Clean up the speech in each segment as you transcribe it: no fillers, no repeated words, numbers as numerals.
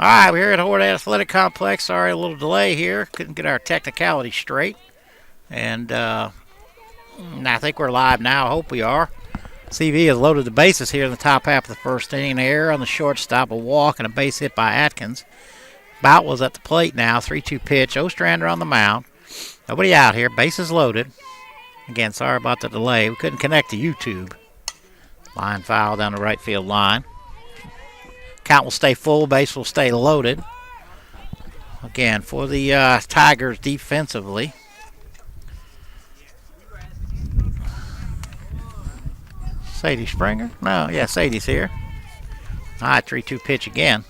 All right, we're here at Horde Athletic Complex. Sorry, a little delay here. Couldn't get our technicality straight. And I think we're live now. I hope we are. CV has loaded the bases here in the top half of the first inning. An error on the shortstop, a walk, and a base hit by Atkins. Bout was at the plate now. 3-2 pitch. Ostrander on the mound. Nobody out here. Bases loaded. Again, sorry about the delay. We couldn't connect to YouTube. Line foul down the right field line. Count will stay full. Base will stay loaded. Again, for the Tigers defensively. Sadie Springer? No, yeah, Sadie's here. All right, 3-2 pitch again.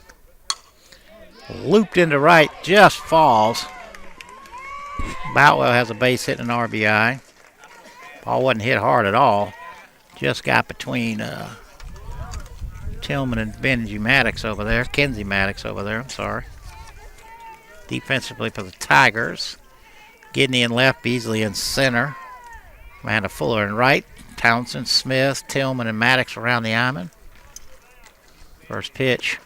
Looped into right, just falls. Boutwell has a base hit and an RBI. Ball wasn't hit hard at all. Just got between Tillman and Benji Maddox over there. Kenzie Maddox over there, I'm sorry. Defensively for the Tigers. Gidney in left, Beasley in center. Amanda Fuller in right. Townsend, Smith, Tillman, and Maddox around the diamond. First pitch.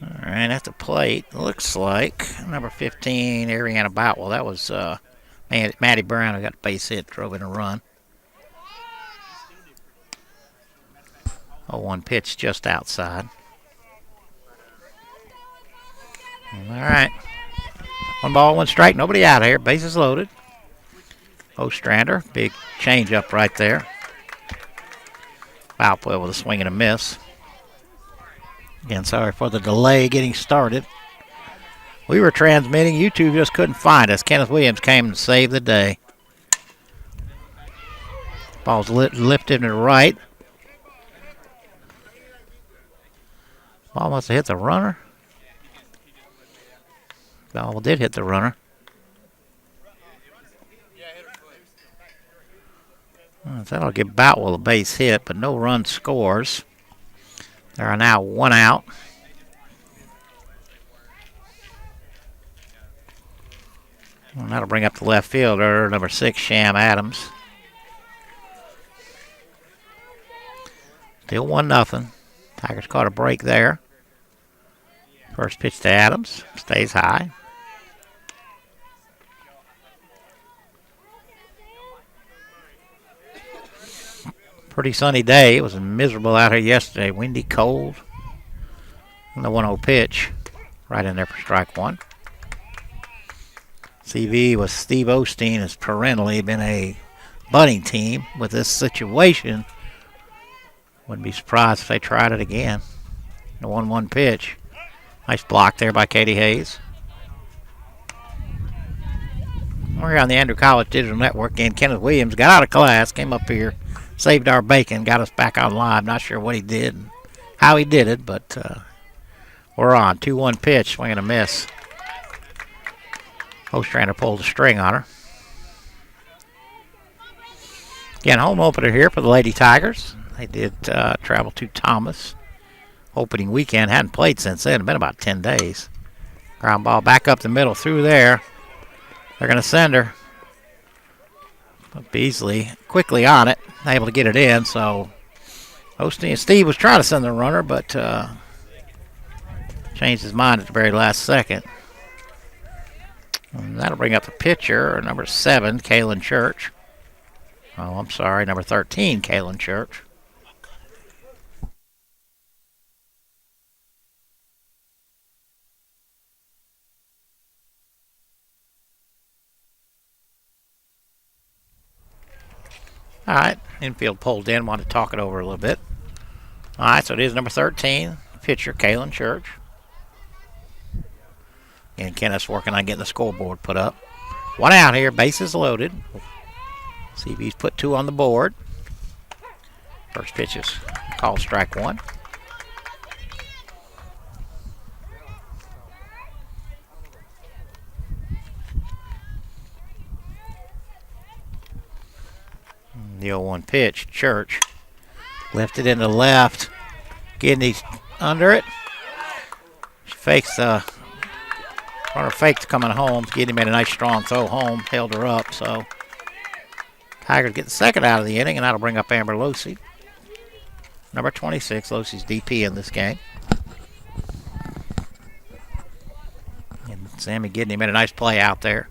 All right, at the plate, looks like number 15, Ariana Boutwell. That was Maddie Brown who got the base hit, drove in a run. 0-1 pitch just outside. All right. 1 ball, 1 strike. Nobody out here. Bases loaded. Ostrander, big change up right there. Boutwell with a swing and a miss. Again, sorry for the delay getting started. We were transmitting. YouTube just couldn't find us. Kenneth Williams came to save the day. Ball's lifted to the right. Ball must have hit the runner. Ball did hit the runner. That'll give Boutwell a base hit, but no run scores. There are now 1 out. And that'll bring up the left fielder, number 6, Sham Adams. Still 1-0. Tigers caught a break there. First pitch to Adams. Stays high. Pretty sunny day. It was miserable out here yesterday. Windy, cold. And the 1-0 pitch. Right in there for strike 1. CV with Steve Osteen has perennially been a bunting team. With this situation, wouldn't be surprised if they tried it again. The 1-1 pitch. Nice block there by Katie Hayes. We're here on the Andrew College Digital Network. Again, Kenneth Williams got out of class, came up here, saved our bacon, got us back on live. Not sure what he did and how he did it, but we're on. 2-1 pitch, swing and a miss. Ostrander pulled the string on her. Again, home opener here for the Lady Tigers. They did travel to Thomas. Opening weekend, hadn't played since then. It's been about 10 days. Ground ball back up the middle through there. They're going to send her. But Beasley quickly on it, able to get it in. So Steve was trying to send the runner, but changed his mind at the very last second. And that'll bring up the pitcher, number 7, Kaylin Church. Oh, I'm sorry, number 13, Kaylin Church. All right, infield pulled in. Want to talk it over a little bit. All right, so it is number 13, pitcher Kaylin Church. And Kenneth's working on getting the scoreboard put up. 1 out here, bases loaded. CV's put 2 on the board. First pitch is called strike 1. The 0-1 pitch, Church. Lifted into left. Gidney under it. She fakes the runner fakes coming home. Gidney made a nice strong throw home, held her up, so Tigers get the second out of the inning, and that'll bring up Amber Lucy. Number 26, Lucy's DP in this game. And Sammy Gidney made a nice play out there.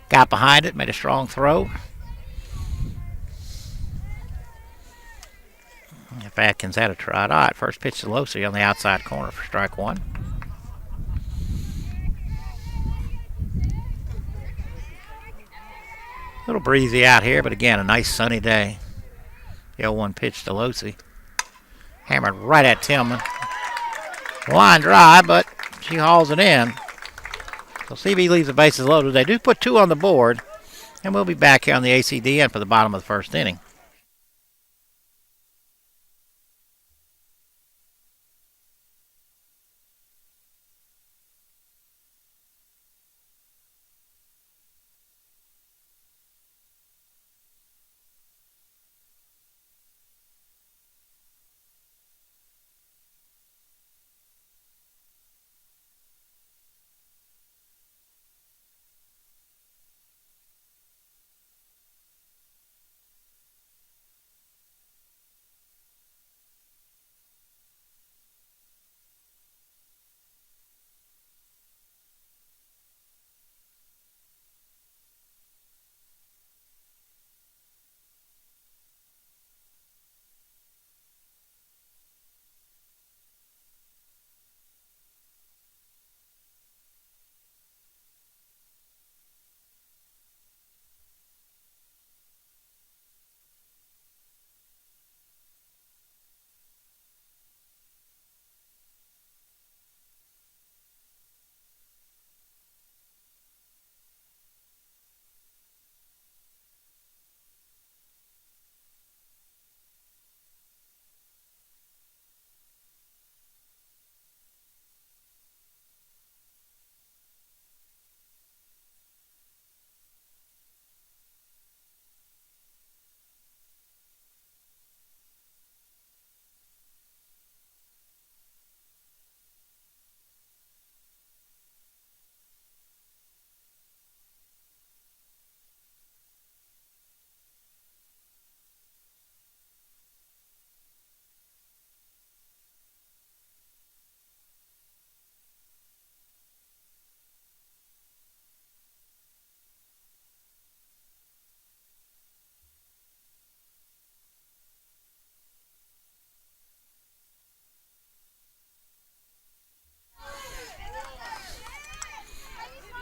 Got behind it, made a strong throw. If Atkins had a try. All right, first pitch to Lucy on the outside corner for strike one. A little breezy out here, but again, a nice sunny day. The 0-1 pitch to Lucy. Hammered right at Tillman. Line drive, but she hauls it in. So CV leaves the bases loaded. They do put 2 on the board, and we'll be back here on the ACDN for the bottom of the first inning.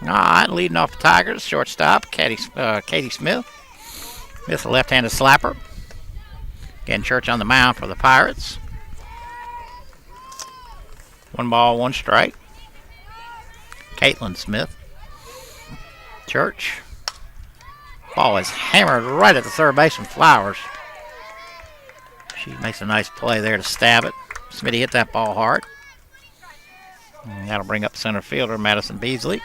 All right, leading off the Tigers, shortstop, Katie Smith. Smith's a left-handed slapper. Again, Church on the mound for the Pirates. 1 ball, 1 strike. Caitlin Smith. Church. Ball is hammered right at the third baseman, Flowers. She makes a nice play there to stab it. Smitty hit that ball hard. And that'll bring up center fielder Madison Beasley.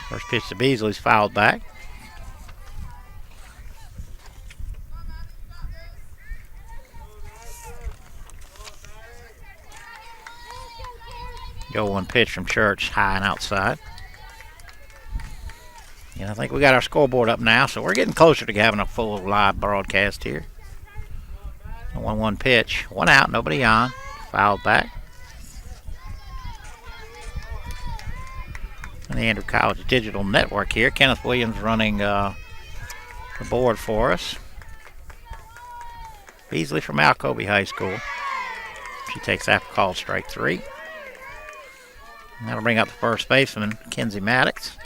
First pitch to Beasley's fouled back. Go 1 pitch from Church, high and outside. And I think we got our scoreboard up now, so we're getting closer to having a full live broadcast here. 1-1 pitch, 1 out, nobody on, fouled back. And the Andrew College Digital Network here. Kenneth Williams running the board for us. Beasley from Alcoby High School. She takes that call, strike 3. And that'll bring up the first baseman, Kenzie Maddox.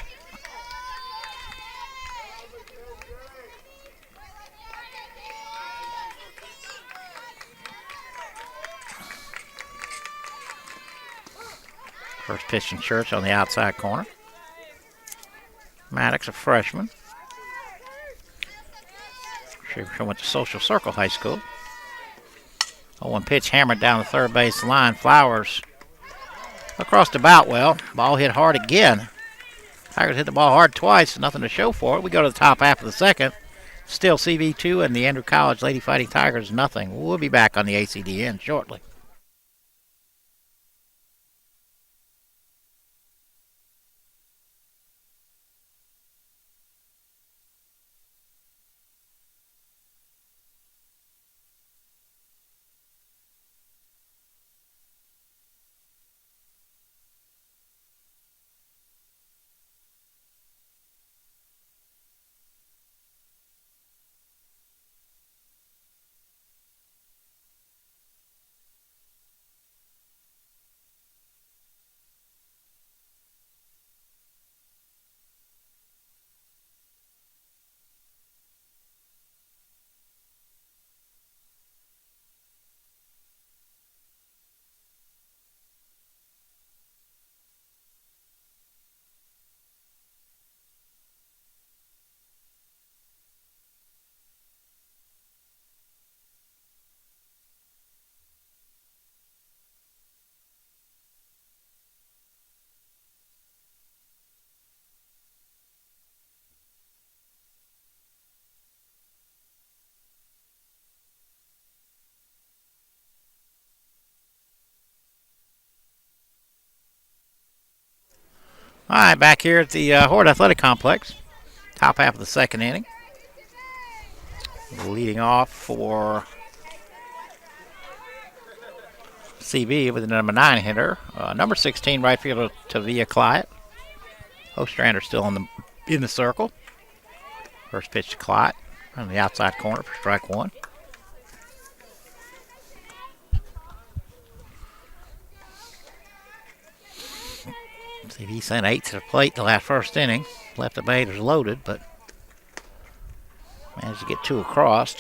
First pitch from Church on the outside corner. Maddox, a freshman. She went to Social Circle High School. 0-1 pitch hammered down the third base line. Flowers across to Boutwell. Ball hit hard again. Tigers hit the ball hard twice. Nothing to show for it. We go to the top half of the second. Still CV2 and the Andrew College Lady Fighting Tigers nothing. We'll be back on the ACDN shortly. All right, back here at the Horde Athletic Complex. Top half of the second inning. Leading off for CB with the number 9 hitter. Number 16 right fielder Tavia Clyde. Ostrander still in the circle. First pitch to Clyde on the outside corner for strike one. CB sent 8 to the plate the last first inning. Left the batters loaded, but managed to get 2 across.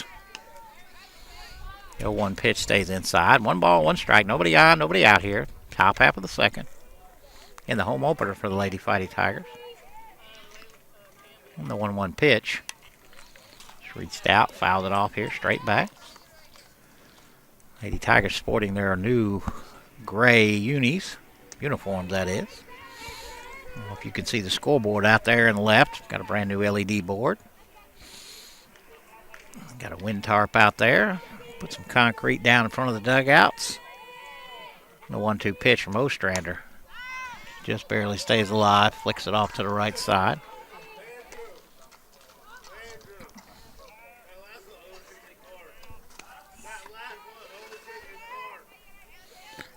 The 0-1 pitch stays inside. 1 ball, 1 strike. Nobody on, nobody out here. Top half of the second. In the home opener for the Lady Fighting Tigers. And the 1-1 pitch. Just reached out, fouled it off here, straight back. Lady Tigers sporting their new gray uniforms, that is. I don't know if you can see the scoreboard out there in the left. Got a brand new LED board. Got a wind tarp out there. Put some concrete down in front of the dugouts. The 1-2 pitch from Ostrander. Just barely stays alive. Flicks it off to the right side.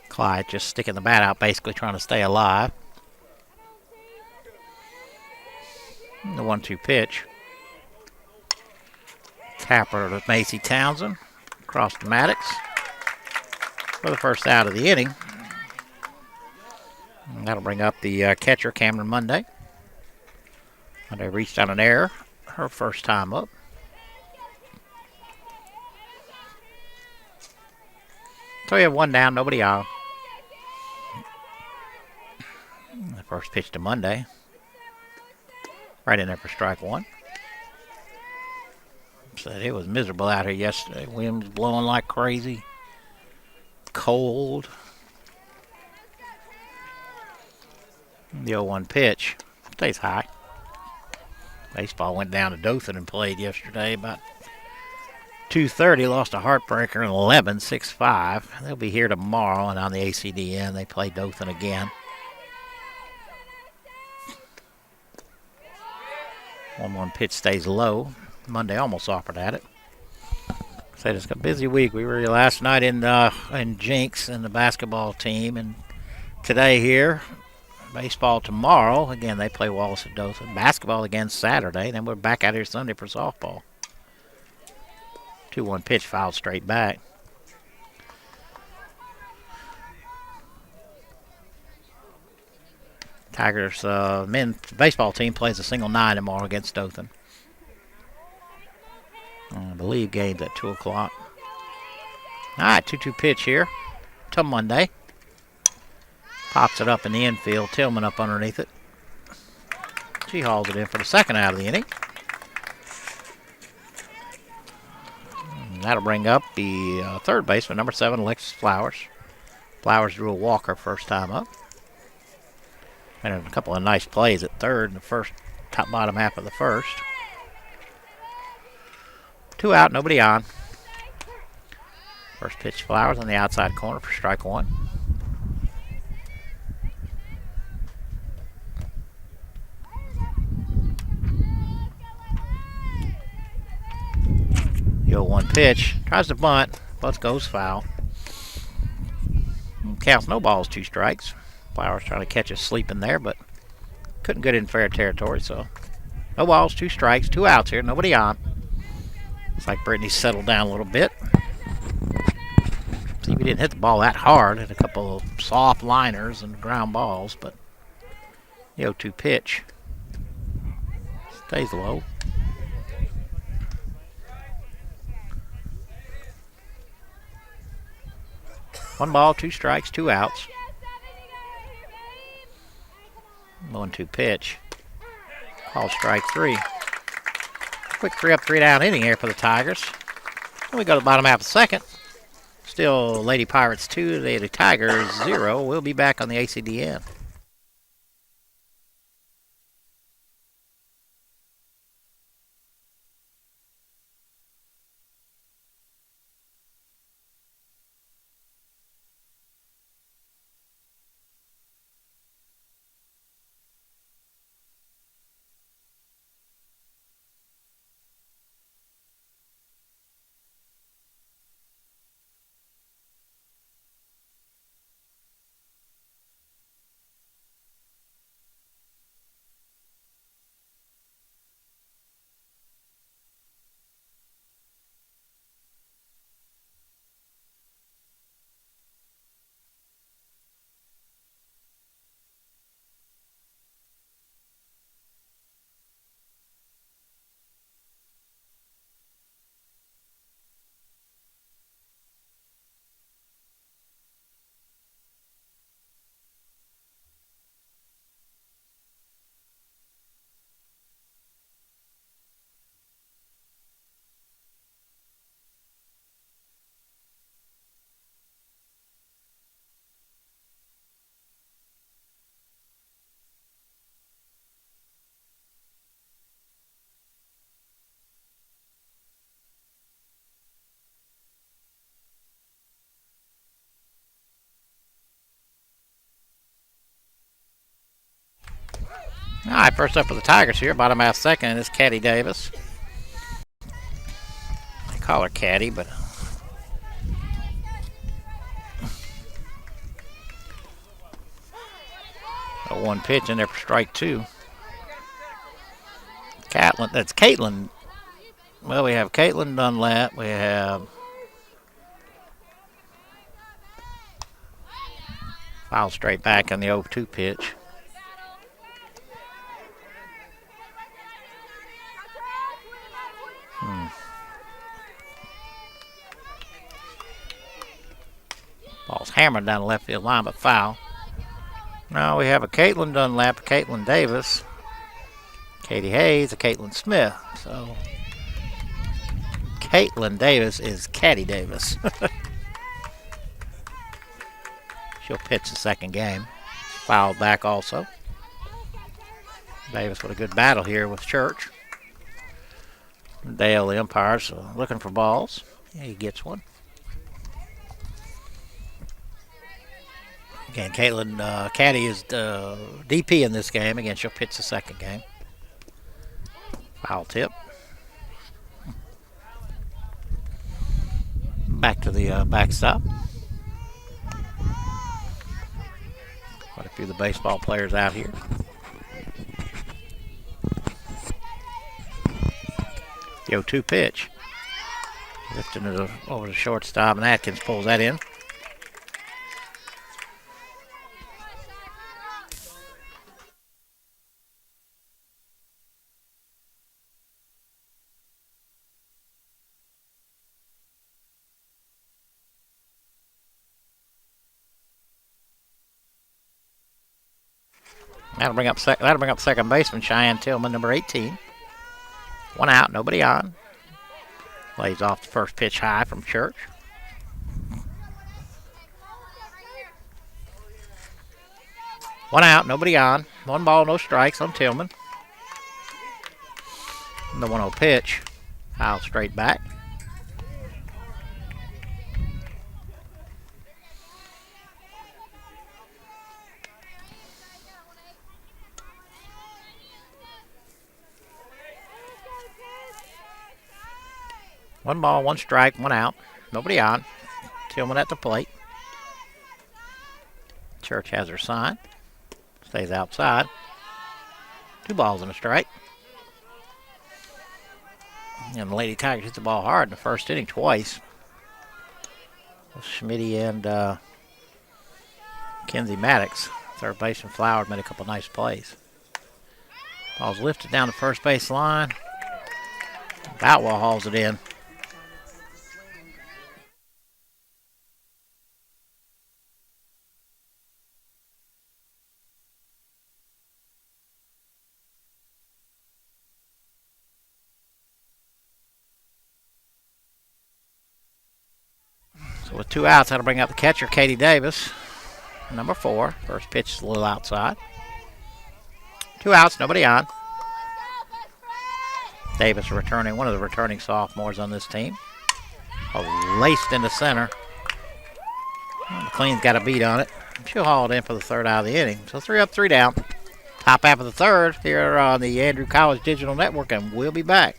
Clyde just sticking the bat out, basically trying to stay alive. The 1-2 pitch. Tapper to Macy Townsend. Across the Maddox. For the first out of the inning. And that'll bring up the catcher, Cameron Monday. Monday reached on an error. Her first time up. So we have 1 down, nobody out. The first pitch to Monday. Right in there for strike 1. Said it was miserable out here yesterday. Wind was blowing like crazy. Cold. The 0-1 pitch stays high. Baseball went down to Dothan and played yesterday about 2:30. Lost a heartbreaker in 11, 6-5. They'll be here tomorrow, and on the ACDN they play Dothan again. 1-1 pitch stays low. Monday almost offered at it. Said it's a busy week. We were here last night in Jinx and the basketball team, and today here, baseball tomorrow. Again, they play Wallace at Dothan. Basketball again Saturday. Then we're back out here Sunday for softball. 2-1 pitch fouled straight back. Tigers men's baseball team plays a single 9 tomorrow against Dothan. I believe game's at 2 o'clock. All right, 2-2 pitch here to Monday. Pops it up in the infield. Tillman up underneath it. She hauls it in for the second out of the inning. And that'll bring up the third baseman, number 7, Alexis Flowers. Flowers drew a walker first time up. And a couple of nice plays at third in the first, bottom half of the first. 2 out, nobody on. First pitch Flowers on the outside corner for strike 1. The 0-1 pitch. Tries to bunt, but goes foul. Counts no balls, 2 strikes. Flowers trying to catch us sleeping there, but couldn't get in fair territory, so no balls, 2 strikes, 2 outs here, nobody on. Looks like Brittany's settled down a little bit. See, we didn't hit the ball that hard. Hit a couple of soft liners and ground balls, but the 0-2 pitch stays low. One ball, 2 strikes, 2 outs. 1-2 pitch. Called strike 3. Quick 3 up, 3 down inning here for the Tigers. And we go to the bottom half of the second. Still Lady Pirates 2, Lady Tigers 0. We'll be back on the ACDN. All right, first up for the Tigers here, bottom half second, is Caddy Davis. They call her Caddy, but a one pitch in there for strike two. That's Caitlin. Well, we have Caitlin Dunlap. We have foul straight back on the 0-2 pitch. Ball's hammered down the left field line, but foul. Now we have a Caitlin Dunlap, a Caitlin Davis, Katie Hayes, a Caitlin Smith. So Caitlin Davis is Caddy Davis. She'll pitch the second game. Fouled back also. Davis with a good battle here with Church. Dale, the umpire, so looking for balls. Yeah, he gets one. Again, Caitlin Caddy is DP in this game. Again, she'll pitch the second game. Foul tip. Back to the backstop. Quite a few of the baseball players out here. The 0-2 pitch. Lifting it over the shortstop, and Atkins pulls that in. That'll bring up second baseman Cheyenne Tillman, number 18. One out, nobody on. Lays off the first pitch high from Church. One out, nobody on. One ball, no strikes on Tillman. And the 1-0 pitch. Foul straight back. One ball, one strike, one out. Nobody on. Tillman at the plate. Church has her sign. Stays outside. 2 balls and a strike. And the Lady Tigers hit the ball hard in the first inning twice. Schmitty and Kenzie Maddox. Third baseman Flowers made a couple nice plays. Ball's lifted down the first base line. Boutwell hauls it in. So with 2 outs, that'll bring up the catcher, Katie Davis, number 4. First pitch is a little outside. 2 outs, nobody on. Davis returning, one of the returning sophomores on this team. Laced into center. Well, McLean's got a beat on it. She'll haul it in for the third out of the inning. So 3 up, 3 down. Top half of the third here on the Andrew College Digital Network, and we'll be back.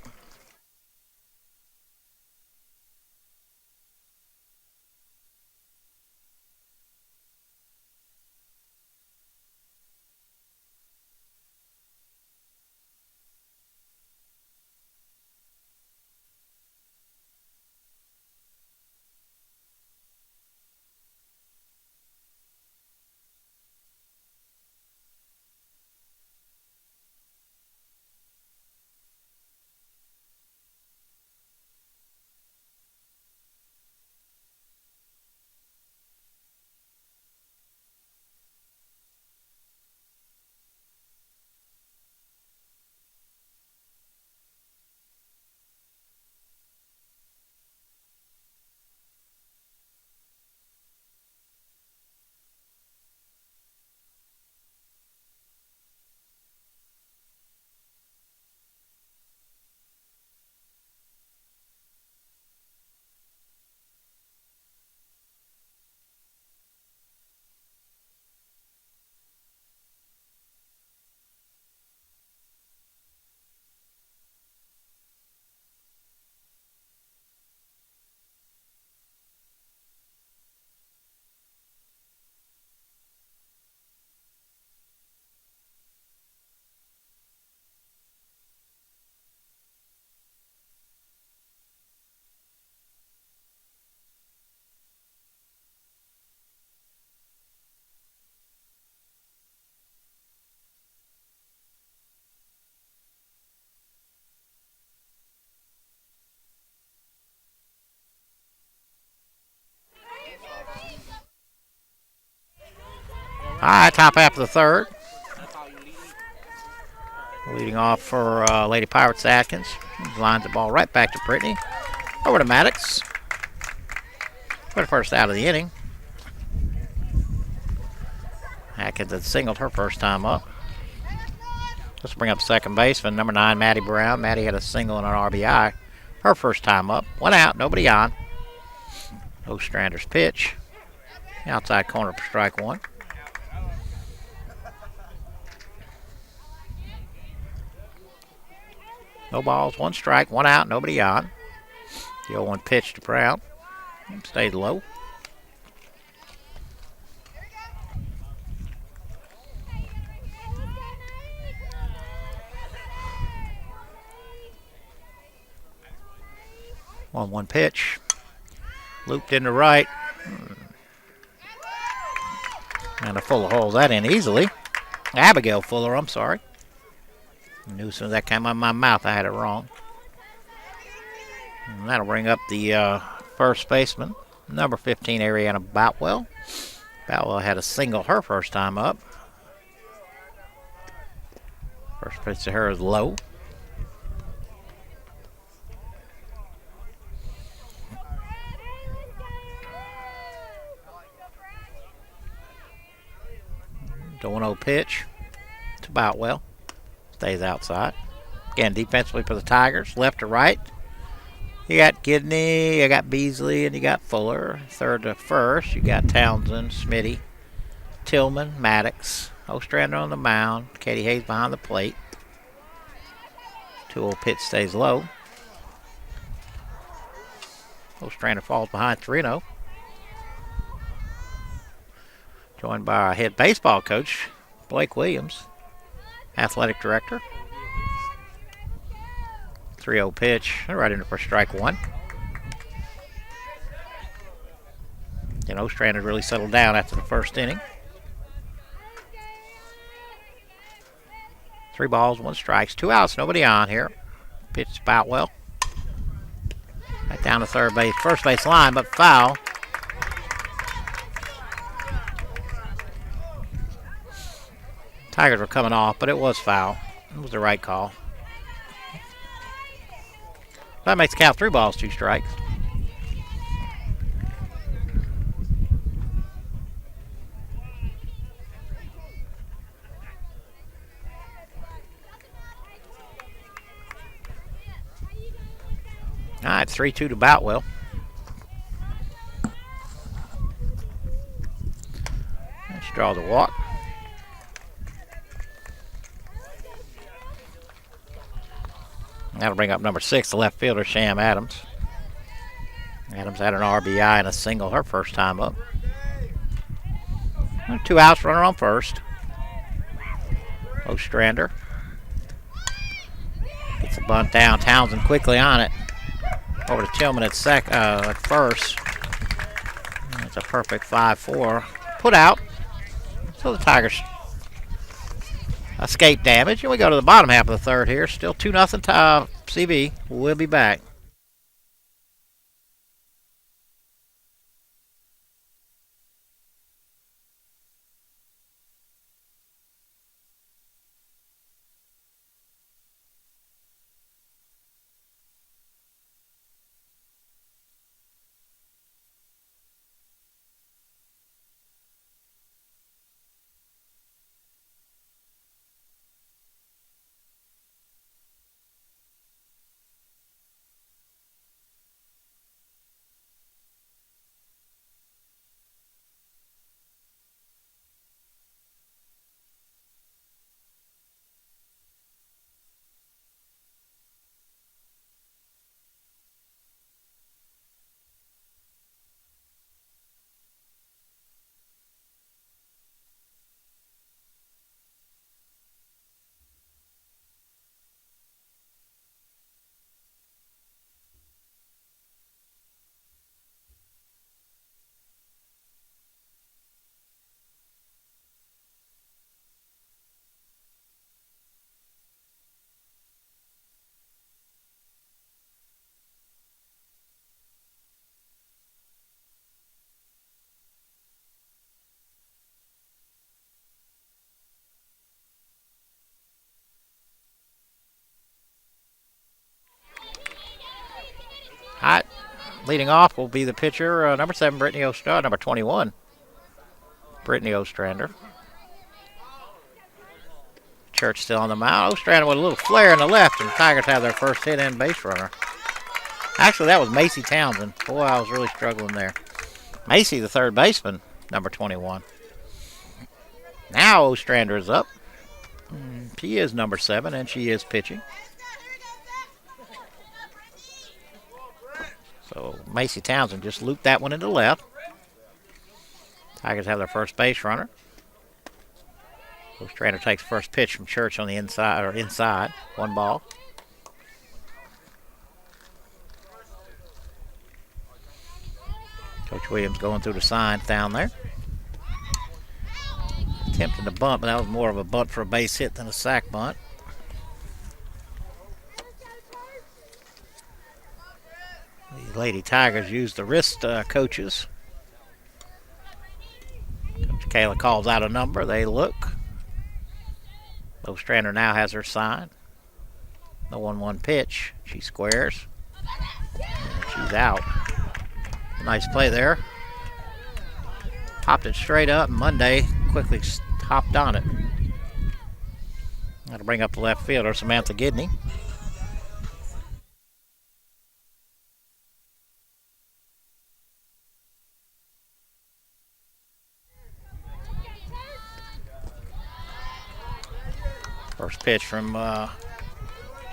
All right, top half of the third. Leading off for Lady Pirates Atkins. Lines the ball right back to Brittany. Over to Maddox. For the first out of the inning. Atkins had singled her first time up. Let's bring up second baseman, number 9, Maddie Brown. Maddie had a single and an RBI her first time up. One out, nobody on. Ostrander's pitch. Outside corner for strike one. No balls, one strike, one out, nobody on. The 0-1 pitch to Brown. Stayed low. One pitch. Looped into right. And a Fuller holds that in easily. Abigail Fuller, I'm sorry. I knew as soon as that came out of my mouth, I had it wrong. And that'll bring up the first baseman, number 15, Ariana Boutwell. Boutwell had a single her first time up. First pitch to her is low. The 1-0 pitch to Boutwell. Stays outside. Again, defensively for the Tigers, left to right. You got Gidney, you got Beasley, and you got Fuller. Third to first, you got Townsend, Smitty, Tillman, Maddox. Ostrander on the mound. Katie Hayes behind the plate. 2-0 pitch stays low. Ostrander falls behind 3-0. Joined by our head baseball coach, Blake Williams, athletic director. 3-0 pitch, right into for strike one. And Ostrander really settled down after the first inning. 3 balls, 1 strikes, 2 outs, nobody on here. Pitch to Boutwell. Right down to third base, first base line, but foul. Tigers were coming off, but it was foul. It was the right call. That makes the count 3 balls, 2 strikes. All right, 3-2 to Boutwell. Let's draw the walk. That'll bring up number 6, the left fielder, Sham Adams. Adams had an RBI and a single her first time up. 2 outs, runner on first. Ostrander gets a bunt down. Townsend quickly on it. Over to Tillman at first. It's a perfect 5-4. Put out. So the Tigers escape damage. And we go to the bottom half of the third here. Still 2-0 CV. We'll be back. Leading off will be the pitcher, number 7, Brittany Ostrander, number 21, Brittany Ostrander. Church still on the mound. Ostrander with a little flare in the left, and the Tigers have their first hit and base runner. Actually, that was Macy Townsend. Boy, I was really struggling there. Macy, the third baseman, number 21. Now Ostrander is up. She is number 7, and she is pitching. So Macy Townsend just looped that one into left. Tigers have their first base runner. Ostrander takes first pitch from Church on the inside. 1 ball. Coach Williams going through the signs down there. Attempting to bunt, but that was more of a bunt for a base hit than a sac bunt. The Lady Tigers use the wrist coaches. Coach Kayla calls out a number. They look. Ostrander now has her sign. The 1-1 pitch. She squares. And she's out. Nice play there. Popped it straight up. Monday quickly hopped on it. That'll bring up the left fielder, Samantha Gidney. First pitch from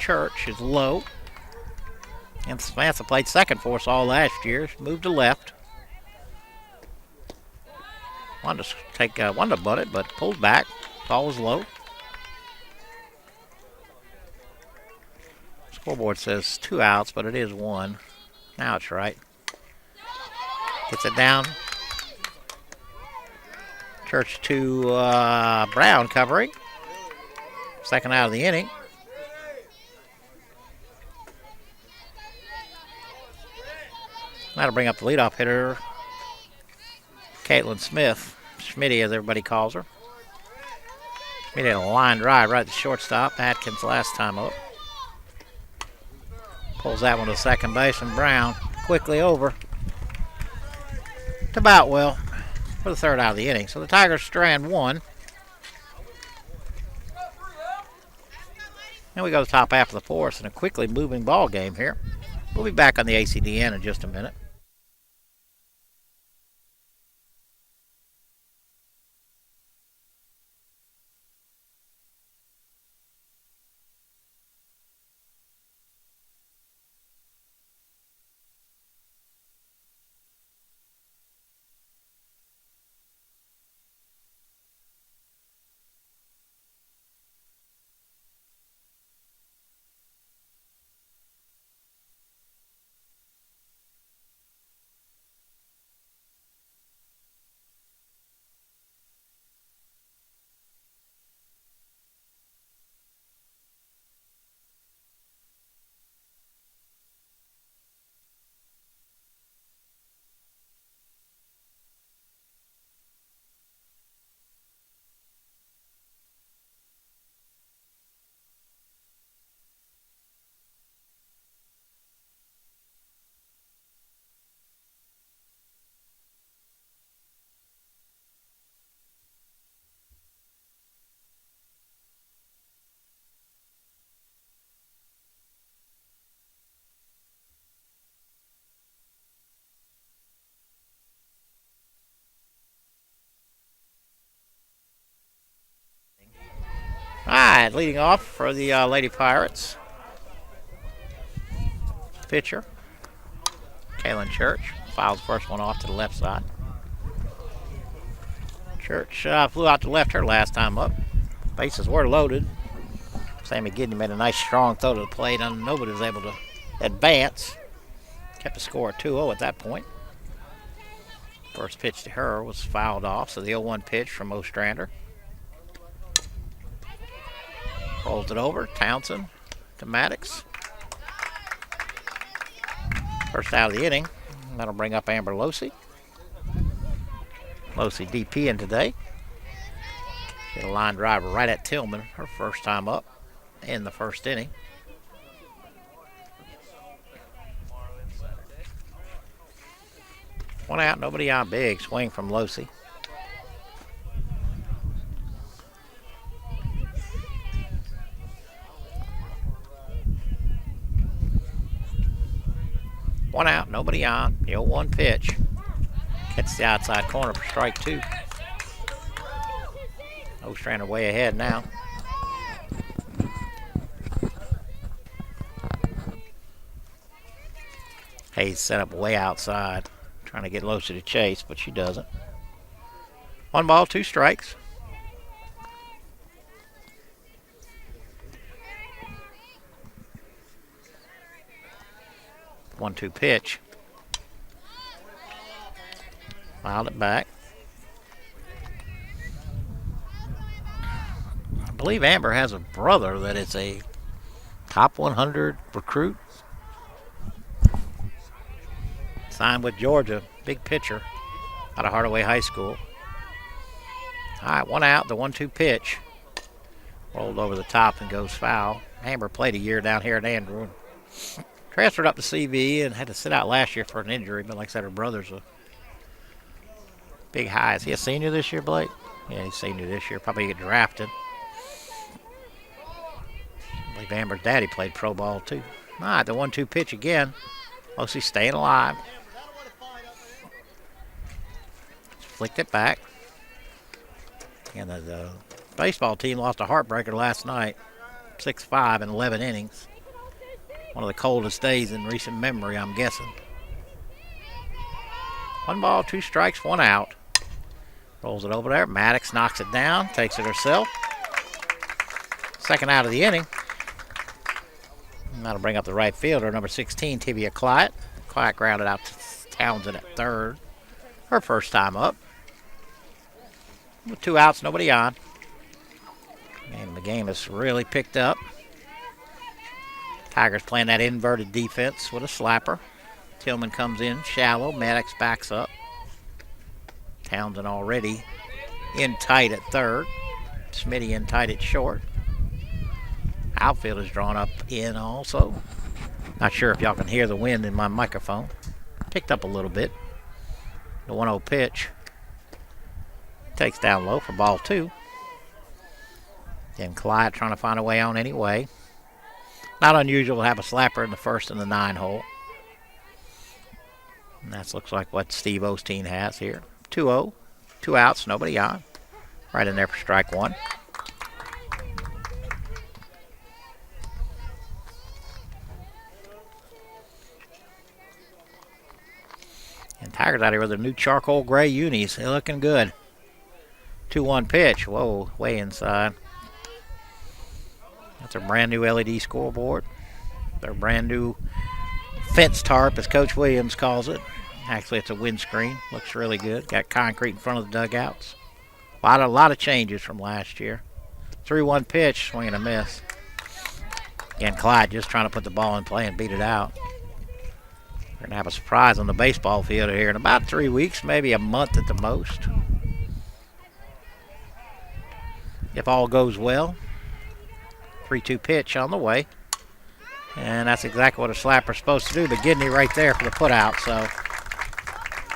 Church is low. And Samantha played second for us all last year. She moved to left. Wanted to butt it, but pulled back. Ball was low. Scoreboard says 2 outs, but it is 1. Now it's right. Gets it down. Church to Brown covering. Second out of the inning. That'll bring up the leadoff hitter, Caitlin Smith. Schmitty, as everybody calls her. Schmitty had a line drive right at the shortstop. Atkins last time up. Pulls that one to second base, and Brown quickly over to Boutwell for the third out of the inning. So the Tigers strand 1. And we go to the top half of the fourth in a quickly moving ball game here. We'll be back on the ACDN in just a minute. All right, leading off for the Lady Pirates. Pitcher, Kaylin Church, fouls the first one off to the left side. Church flew out to left her last time up. Bases were loaded. Sammy Gidney made a nice strong throw to the plate, and nobody was able to advance. Kept the score at 2-0 at that point. First pitch to her was fouled off, so the 0-1 pitch from Ostrander. Rolls it over, Townsend to Maddox. First out of the inning. That'll bring up Amber Losey. Losey DP in today. Hit a line driver right at Tillman, her first time up in the first inning. One out, nobody on. Big swing from Losey. One out, nobody on. The 0-1 pitch. Gets the outside corner for strike two. Ostrander way ahead now. Hayes set up way outside, trying to get Losey to chase, but she doesn't. 1 ball, 2 strikes. One-two pitch. Filed it back. I believe Amber has a brother that is a top 100 recruit. Signed with Georgia. Big pitcher out of Hardaway High School. All right, 1 out, the 1-2 pitch. Rolled over the top and goes foul. Amber played a year down here at Andrew. Transferred up to CV and had to sit out last year for an injury, but like I said, her brother's a big high. Is he a senior this year, Blake? Yeah, he's a senior this year. Probably get drafted. I believe Amber's daddy played pro ball too. All right, the 1-2 pitch again. Losey staying alive. Flicked it back. And the baseball team lost a heartbreaker last night. 6-5 in 11 innings. One of the coldest days in recent memory, I'm guessing. 1 ball, 2 strikes, 1 out. Rolls it over there. Maddox knocks it down, takes it herself. Second out of the inning. And that'll bring up the right fielder, number 16, Tivia Clyde. Clyde grounded out to Townsend at third. Her first time up. With 2 outs, nobody on. And the game has really picked up. Tigers playing that inverted defense with a slapper. Tillman comes in shallow. Maddox backs up. Townsend already in tight at third. Smitty in tight at short. Outfield is drawn up in also. Not sure if y'all can hear the wind in my microphone. Picked up a little bit. The 1-0 pitch. Takes down low for ball 2. And Clyde trying to find a way on anyway. Not unusual to have a slapper in the first and the 9 hole. And that looks like what Steve Osteen has here. 2-0. 2 outs, nobody on. Right in there for strike 1. And Tigers out here with their new charcoal gray unis. They're looking good. 2-1 pitch. Whoa, way inside. That's a brand new LED scoreboard. Their brand new fence tarp, as Coach Williams calls it. Actually, it's a windscreen. Looks really good. Got concrete in front of the dugouts. A lot of changes from last year. 3-1 pitch, swing and a miss. Again, Clyde just trying to put the ball in play and beat it out. We're going to have a surprise on the baseball field here in about 3 weeks, maybe a month at the most. If all goes well. 3-2 pitch on the way. And that's exactly what a slapper's supposed to do. But Gidney right there for the putout. So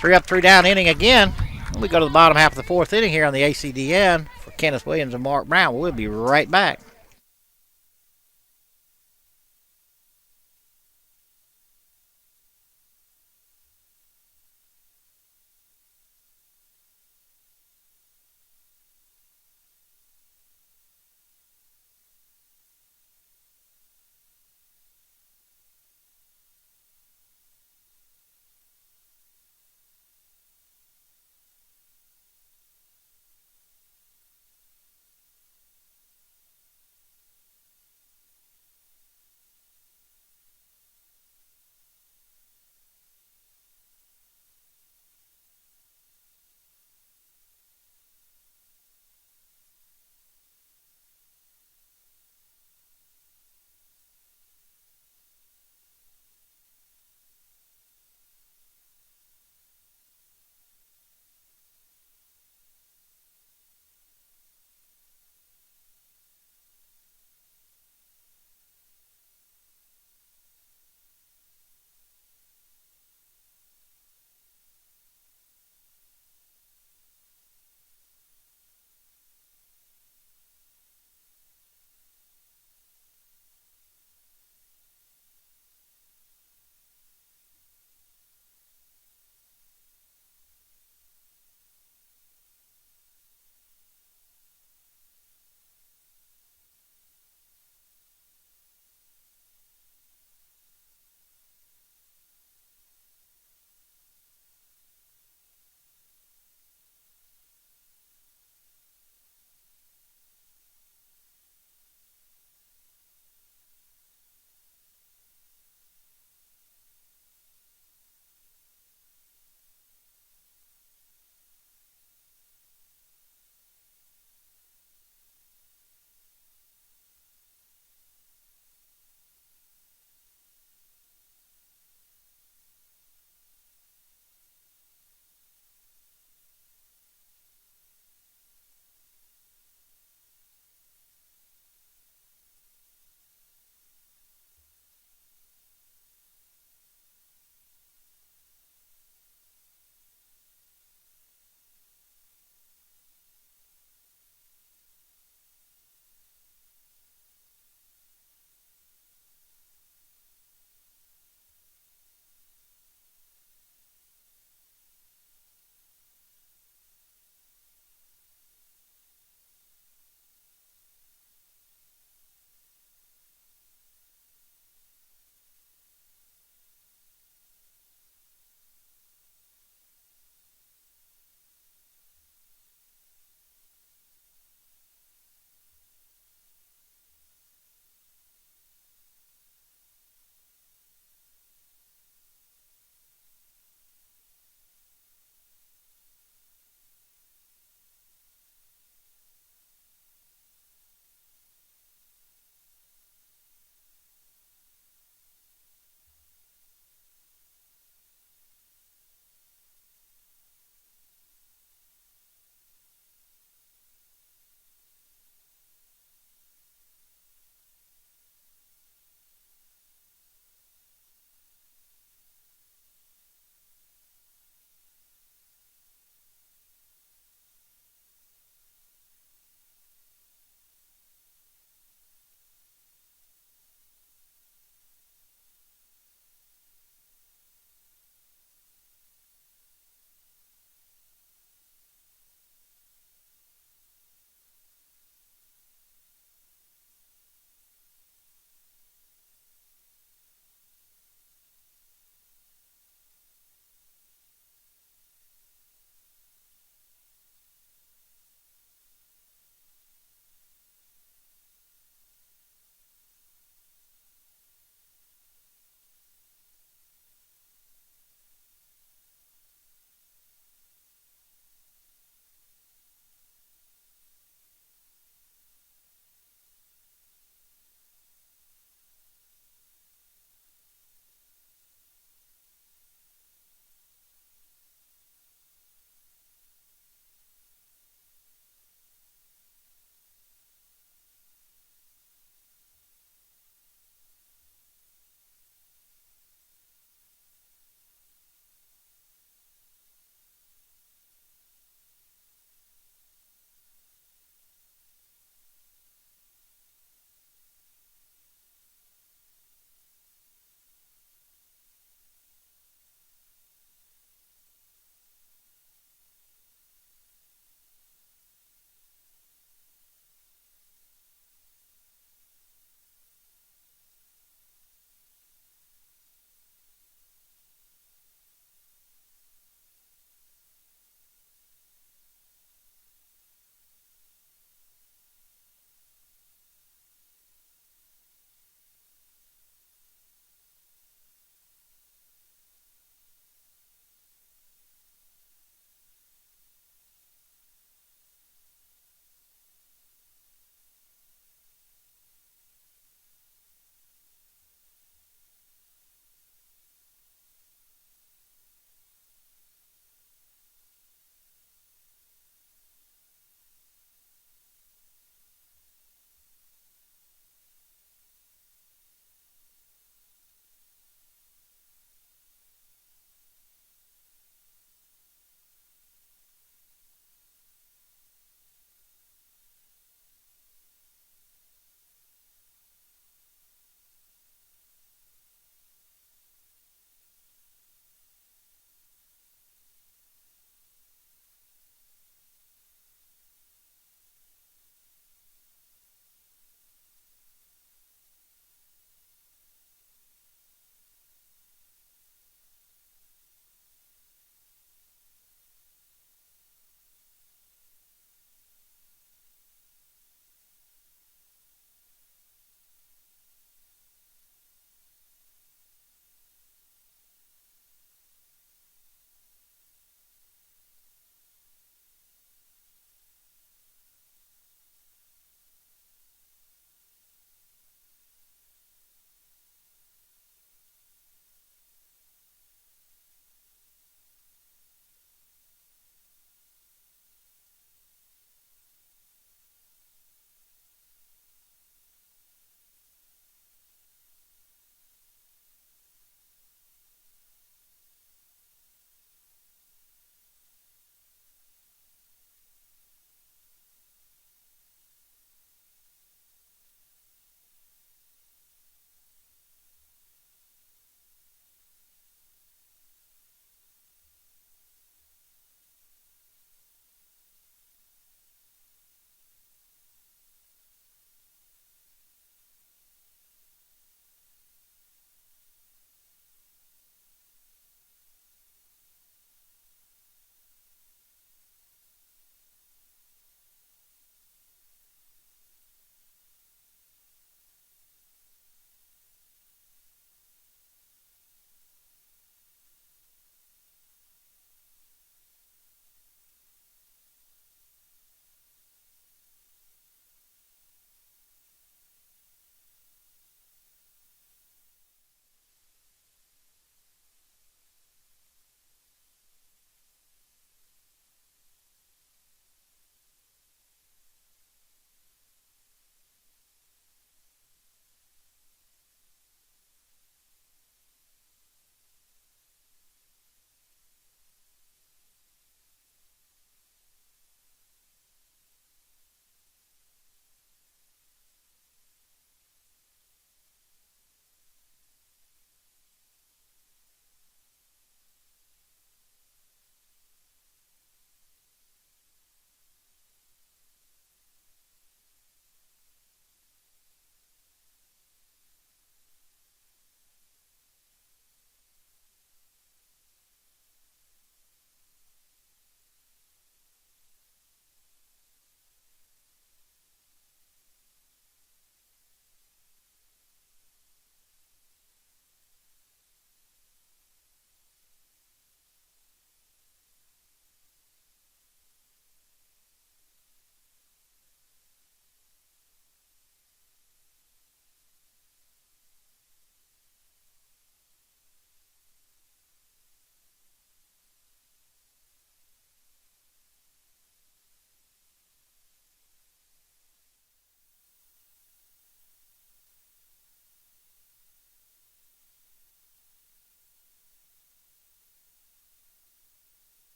3 up, 3 down inning again. We go to the bottom half of the 4th inning here on the ACDN for Kenneth Williams and Mark Brown. We'll be right back.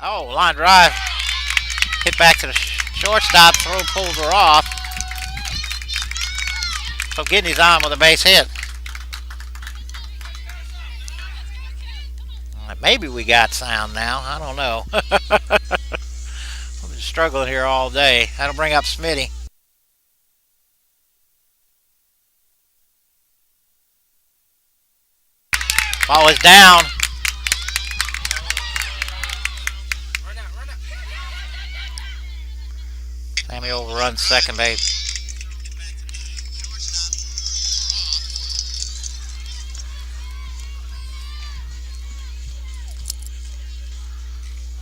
Oh, line drive. Hit back to the shortstop. Throw pulls her off. So Gidney's on with a base hit. Maybe we got sound now. I don't know. I've been struggling here all day. That'll bring up Smitty. Ball is down. Sammy overruns second base.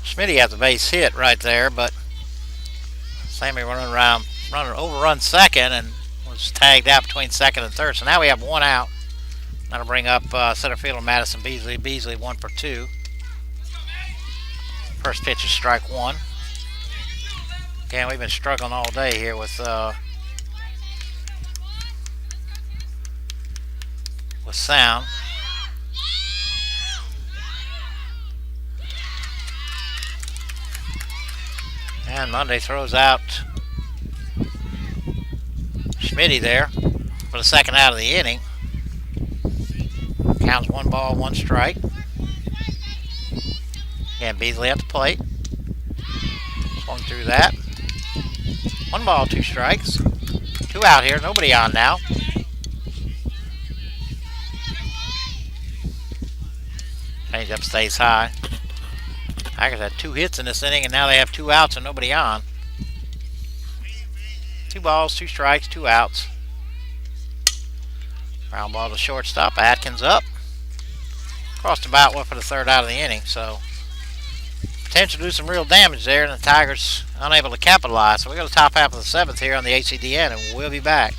Smitty has a base hit right there, but Sammy overrun second and was tagged out between second and third. So now we have one out. That'll bring up center fielder Madison Beasley. Beasley 1 for 2. First pitch is strike one. Again, we've been struggling all day here with sound. And Monday throws out Schmitty there for the second out of the inning. Counts 1 ball, 1 strike. Again, Beasley at the plate. Swung through that. 1 ball, 2 strikes. 2 out here, nobody on now. Changeup stays high. Tigers had 2 hits in this inning, and now they have 2 outs and nobody on. 2 balls, 2 strikes, 2 outs. Ground ball to shortstop. Atkins up. Crossed about one for the third out of the inning, so potential to do some real damage there, and the Tigers unable to capitalize. So we go to the top half of the 7th here on the ACDN, and we'll be back.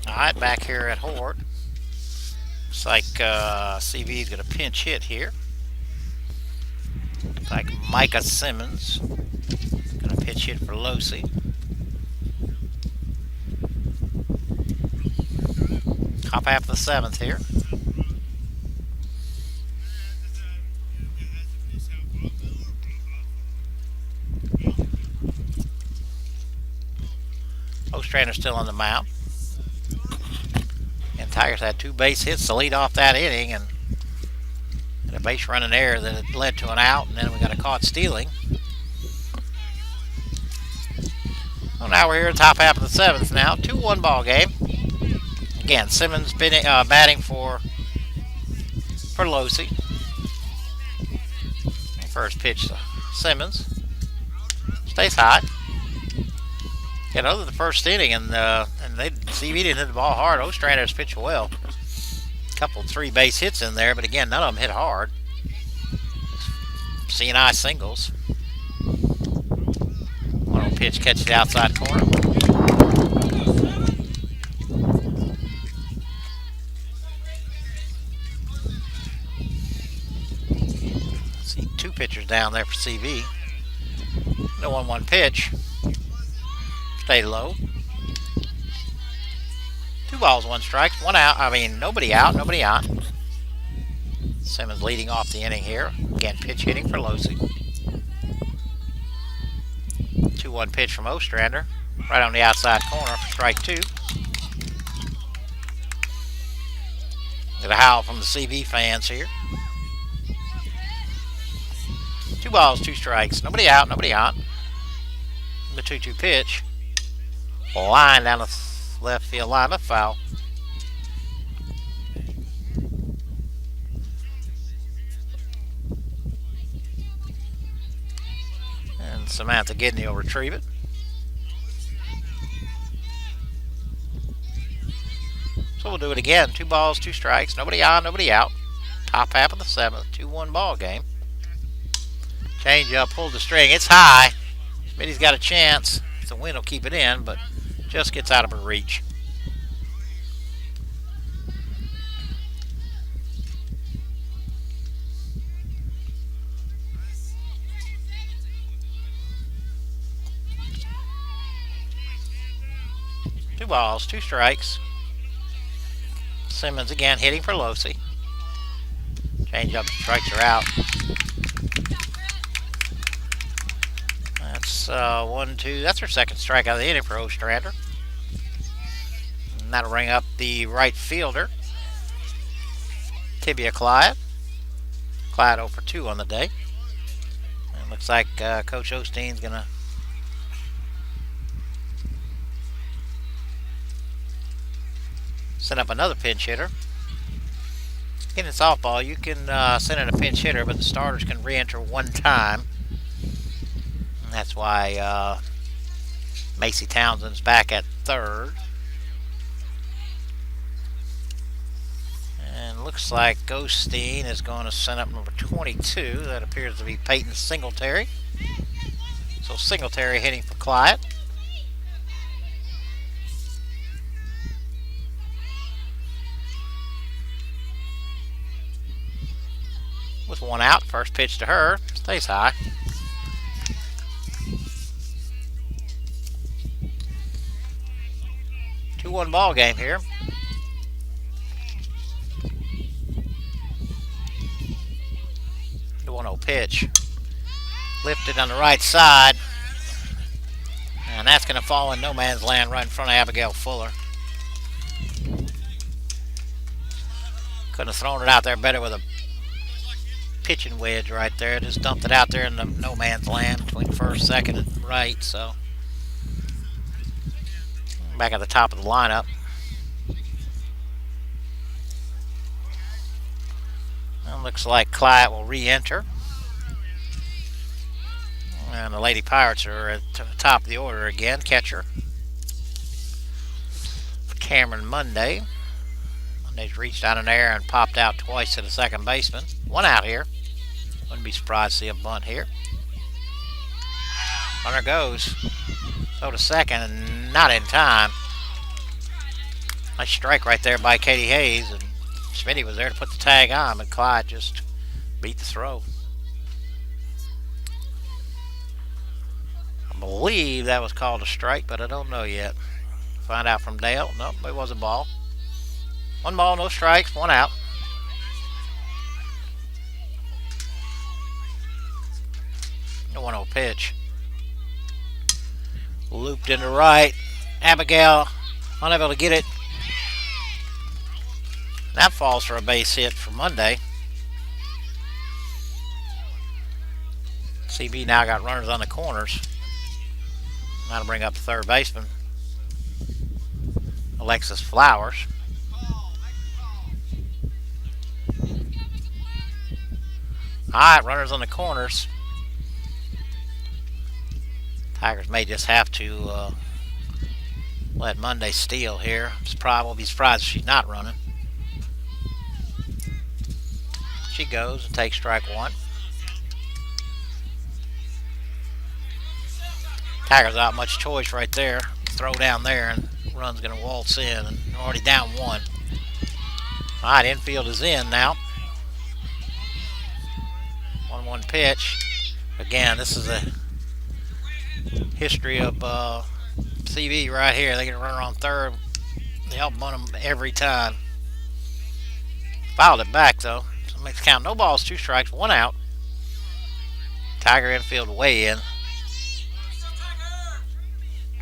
Alright, back here at Hort. Looks like CV's got a pinch hit here. Looks like Micah Simmons got a pitch hit for Losi. Top half of the 7th here. Ostrander's still on the mound. And Tigers had 2 base hits to lead off that inning, and a base running error that had led to an out, and then we got a caught stealing. Well, now we're here at the top half of the 7th now. 2-1 ball game. Again, Simmons batting for Losi. First pitch to Simmons. Stays high. Yeah, other than the first inning, and CV didn't hit the ball hard. Ostrander's pitched well. A couple 3 base hits in there, but again, none of them hit hard. C&I singles. 1-0 pitch catches the outside corner. See 2 pitchers down there for CV. No 1-1 pitch. Stay low. 2 balls, 1 strike, 1 out. Nobody out, nobody on. Simmons leading off the inning here. Again, pitch hitting for Losi. 2-1 pitch from Ostrander. Right on the outside corner for strike 2. Get a howl from the CB fans here. 2 balls, 2 strikes. Nobody out, nobody on. The 2-2 pitch. Line down the left field line, a foul. And Samantha Gidney will retrieve it. So we'll do it again. 2 balls, 2 strikes. Nobody on, nobody out. Top half of the 7th. 2-1 ball game. Change up, pulled the string. It's high. Smitty's got a chance. The wind will keep it in, but just gets out of her reach. Two balls, 2 strikes. Simmons again hitting for Losi. Change up, strikes are out. That's 1-2. That's her second strikeout of the inning for Ostrander. And that'll bring up the right fielder, Tibia Clyde. Clyde 0 for 2 on the day. And looks like Coach Osteen's going to send up another pinch hitter. In softball, you can send in a pinch hitter, but the starters can re-enter 1 time. And that's why Macy Townsend's back at 3rd. And looks like Osteen is going to send up number 22. That appears to be Peyton Singletary. So Singletary hitting for Clyde. With 1 out, first pitch to her, stays high. Two-one ball game here. The 1-0 pitch. Lifted on the right side. And that's going to fall in no man's land right in front of Abigail Fuller. Couldn't have thrown it out there better with a pitching wedge right there. Just dumped it out there in the no man's land between first, second, and right. So back at the top of the lineup. And looks like Clyde will re-enter. And the Lady Pirates are at the top of the order again. Catcher Cameron Monday. Monday's reached out in there and popped out twice to the second baseman. 1 out here. Wouldn't be surprised to see a bunt here. Runner goes. Throw to second and not in time. Nice strike right there by Katie Hayes. And Smitty was there to put the tag on, but Clyde just beat the throw. I believe that was called a strike, but I don't know yet. Find out from Dale. Nope, it was a ball. 1 ball, no strikes, 1 out. The 1-0 pitch. Looped into right. Abigail unable to get it. That falls for a base hit for Monday. CB now got runners on the corners. That'll bring up the third baseman, Alexis Flowers. Alright, runners on the corners. Tigers may just have to let Monday steal here. We'll be surprised if she's not running. She goes and takes strike 1. Tigers not much choice right there. Throw down there and run's going to waltz in. And already down 1. Alright, infield is in now. 1-1 pitch. Again, this is a history of CB right here. They get a runner on third. They help bunt them every time. Fouled it back though. So it makes count. No balls, 2 strikes, 1 out. Tiger infield way in.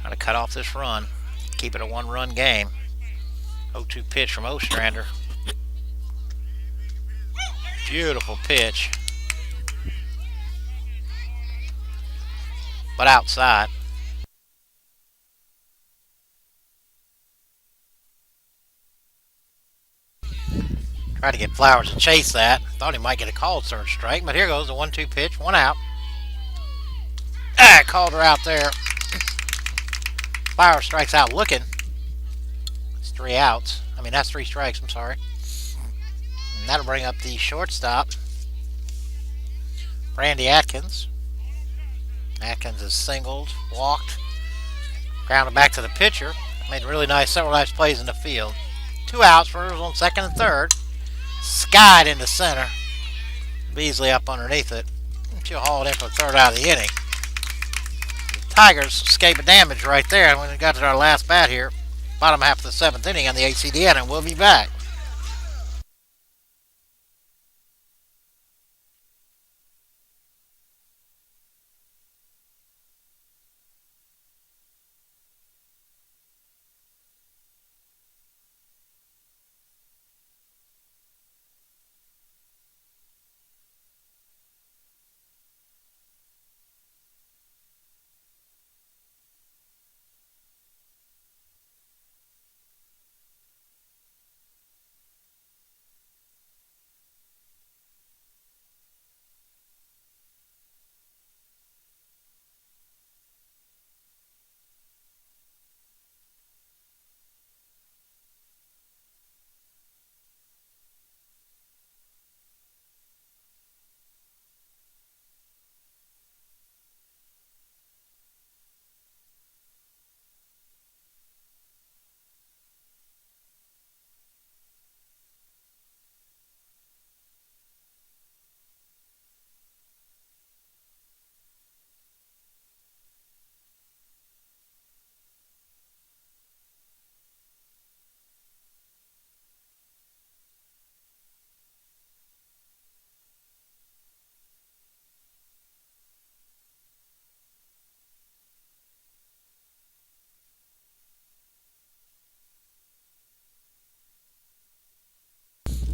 Trying to cut off this run. Keep it a 1-run game. 0-2 pitch from Ostrander. Beautiful pitch. But outside. Tried to get Flowers to chase that. Thought he might get a called third strike, but here goes the 1-2 pitch. One out. Called her out there. Flowers strikes out looking. It's 3 outs. I mean, that's 3 strikes, I'm sorry. And that'll bring up the shortstop, Brandy Atkins. Atkins is singled, walked, grounded back to the pitcher. Made really nice, several nice plays in the field. 2 outs, runners on second and third. Skied into center. Beasley up underneath it. She'll haul it in for the third out of the inning. The Tigers escape a damage right there. When we got to our last bat here, bottom half of the 7th inning on the ACDN, and we'll be back.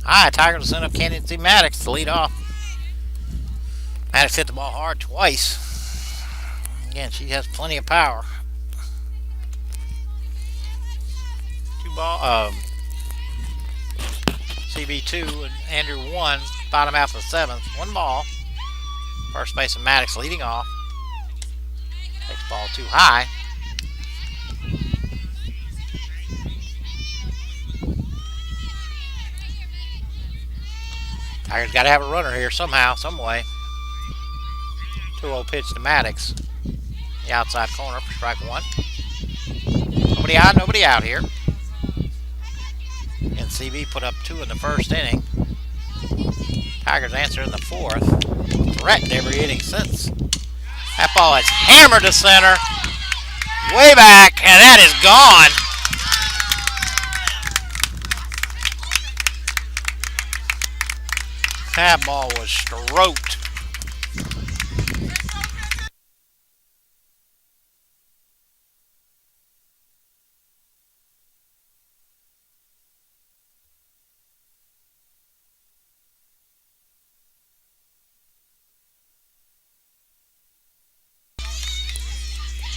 Alright, Tigers will send up Kennedy Maddox to lead off. Maddox hit the ball hard twice. Again, she has plenty of power. 2 ball, CB2 and Andrew 1, bottom half of the 7th. 1 ball. First baseman Maddox leading off. Takes ball too high. Tigers got to have a runner here somehow, some way. 2-0 pitch to Maddox. The outside corner for strike 1. Nobody on, nobody out here. And CB put up 2 in the first inning. Tigers answer in the 4th. Threatened every inning since. That ball is hammered to center. Way back, and that is gone. That ball was stroked.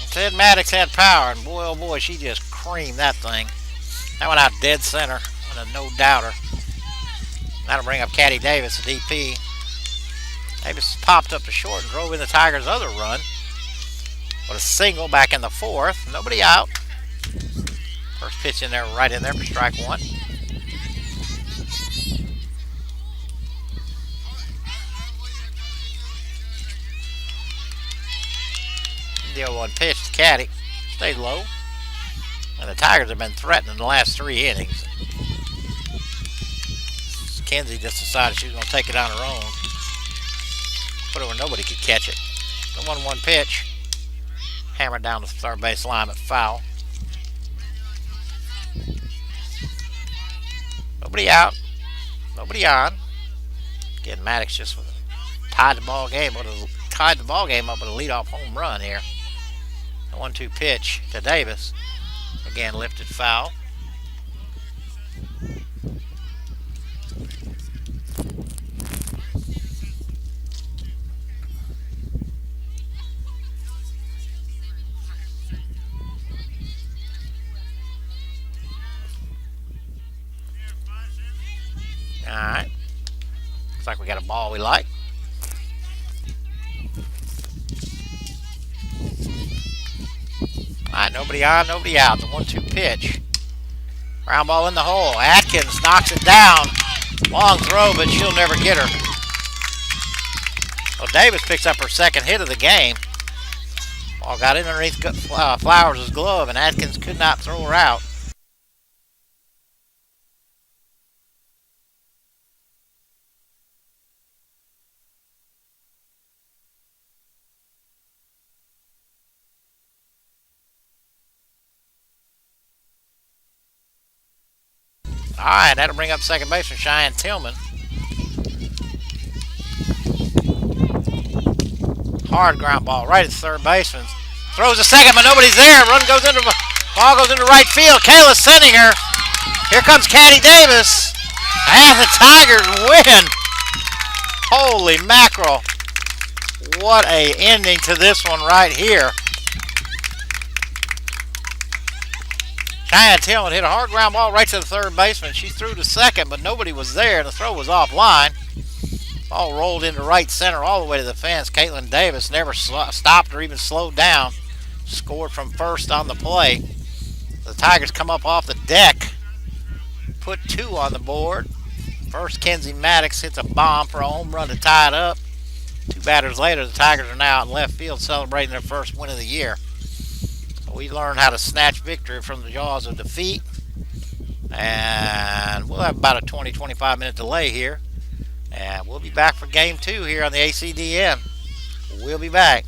Said Maddox had power, and boy, oh boy, she just creamed that thing. That went out dead center on a no-doubter. That'll bring up Caddy Davis, the DP. Davis popped up to short and drove in the Tigers' other run. With a single back in the 4th. Nobody out. First pitch in there, right in there for strike 1. The 0-1 pitch to Caddy. Stayed low. And the Tigers have been threatened in the last 3 innings. Kenzie just decided she was going to take it on her own. Put it where nobody could catch it. The 1-1 pitch. Hammered down the third base line, but foul. Nobody out. Nobody on. Again, Maddox just tied the ball game up with a leadoff home run here. The 1-2 pitch to Davis. Again, lifted foul. right. Looks like we got a ball we like. All right, nobody on, nobody out. The 1-2 pitch. Ground ball in the hole. Atkins knocks it down. Long throw, but she'll never get her. Well, Davis picks up her second hit of the game. Ball got in underneath Flowers' glove, and Atkins could not throw her out. All right, that'll bring up second baseman Cheyenne Tillman. Hard ground ball right at third baseman. Throws a second, but nobody's there. Ball goes into right field. Kayla's sending her. Here comes Caddy Davis. And the Tigers win. Holy mackerel. What a ending to this one right here. Cheyenne Tillman hit a hard ground ball right to the third baseman. She threw to second, but nobody was there, and the throw was offline. Ball rolled into right center all the way to the fence. Caitlin Davis never stopped or even slowed down. Scored from first on the play. The Tigers come up off the deck. Put 2 on the board. First, Kenzie Maddox hits a bomb for a home run to tie it up. 2 batters later, the Tigers are now out in left field celebrating their first win of the year. So we learned how to snatch victory from the jaws of defeat. And we'll have about a 20-25 minute delay here. And we'll be back for game 2 here on the ACDN. We'll be back.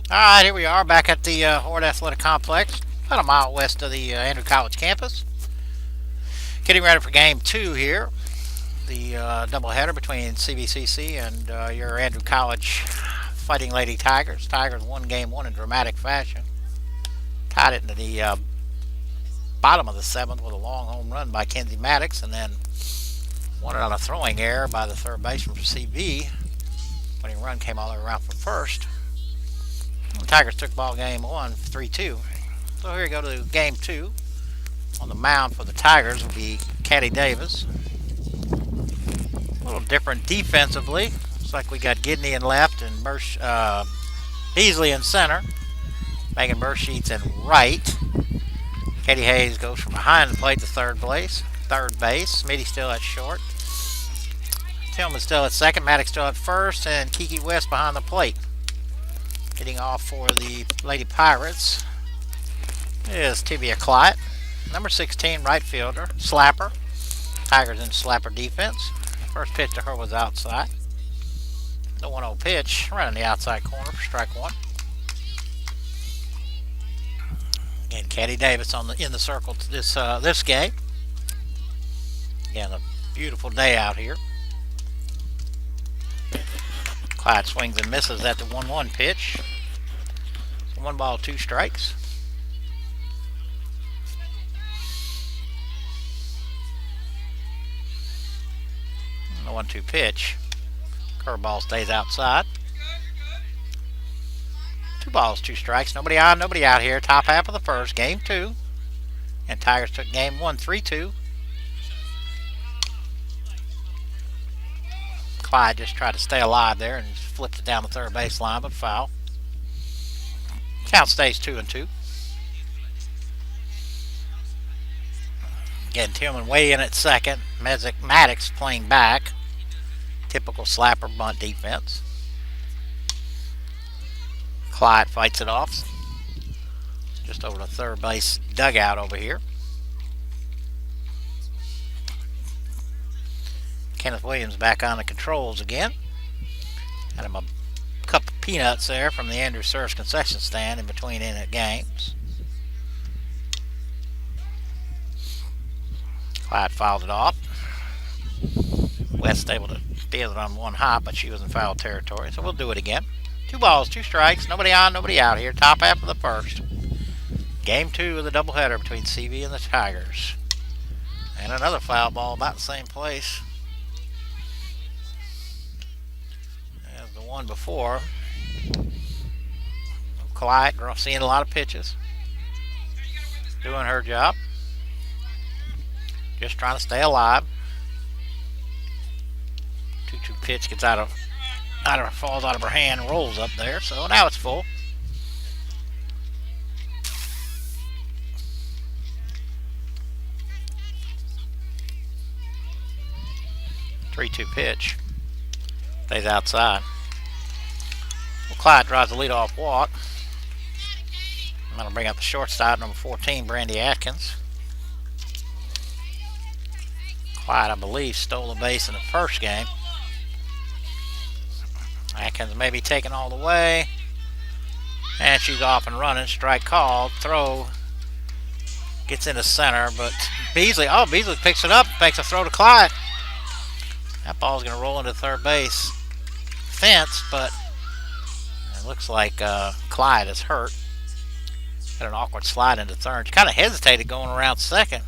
All right, here we are back at the Horde Athletic Complex, about a mile west of the Andrew College campus. Getting ready for game 2 here, the doubleheader between CVCC and your Andrew College Fighting Lady Tigers. Tigers won game 1 in dramatic fashion. Tied it into the bottom of the 7th with a long home run by Kenzie Maddox, and then won it on a throwing error by the third baseman for CV. Winning run came all the way around from first. The Tigers took ball game 1, 3-2. So here we go to game 2. On the mound for the Tigers will be Caddy Davis. A little different defensively. Looks like we got Gidney in left and Beasley in center. Megan Bursheets in right. Katie Hayes goes from behind the plate to third base. Smitty still at short. Tillman still at second. Maddox still at first. And Kiki West behind the plate. Getting off for the Lady Pirates is Tibia Clott. Number 16, right fielder. Slapper. Tigers in slapper defense. First pitch to her was outside. The 1-0 pitch right on the outside corner for strike 1. Again, Caddy Davis in the circle to this game. Again, a beautiful day out here. Clyde swings and misses at the 1-1 pitch. 1 ball, 2 strikes. The 1-2 pitch. Curveball stays outside. 2 balls, 2 strikes. Nobody on, nobody out here. Top half of the first, game 2. And Tigers took game 1, 3-2. Clyde just tried to stay alive there and flipped it down the third base line, but foul. Count stays 2-2. Again, Tillman way in at second. Maddox playing back. Typical slapper bunt defense. Clyde fights it off. Just over the third base dugout over here. Kenneth Williams back on the controls again. Had him a cup of peanuts there from the Andrew Surf concession stand in between inning games. Clyde fouled it off. West able to steal it on 1 hop, but she was in foul territory, so we'll do it again. 2 balls, 2 strikes, nobody on, nobody out here. Top half of the first. Game 2 of the doubleheader between CV and the Tigers. And another foul ball about the same place as the one before. Quiet, seeing a lot of pitches. Doing her job. Just trying to stay alive. 2-2 pitch gets falls out of her hand and rolls up there. So now it's full. Three-two pitch. Stays outside. Well, Clyde drives the leadoff walk. I'm going to bring up the shortstop, number 14, Brandy Atkins. Clyde, I believe, stole the base in the first game. Atkins may be taken all the way. And she's off and running. Strike called. Throw gets into center, but Beasley picks it up, makes a throw to Clyde. That ball's going to roll into third base fence, but it looks like Clyde is hurt. Had an awkward slide into third. She kind of hesitated going around second.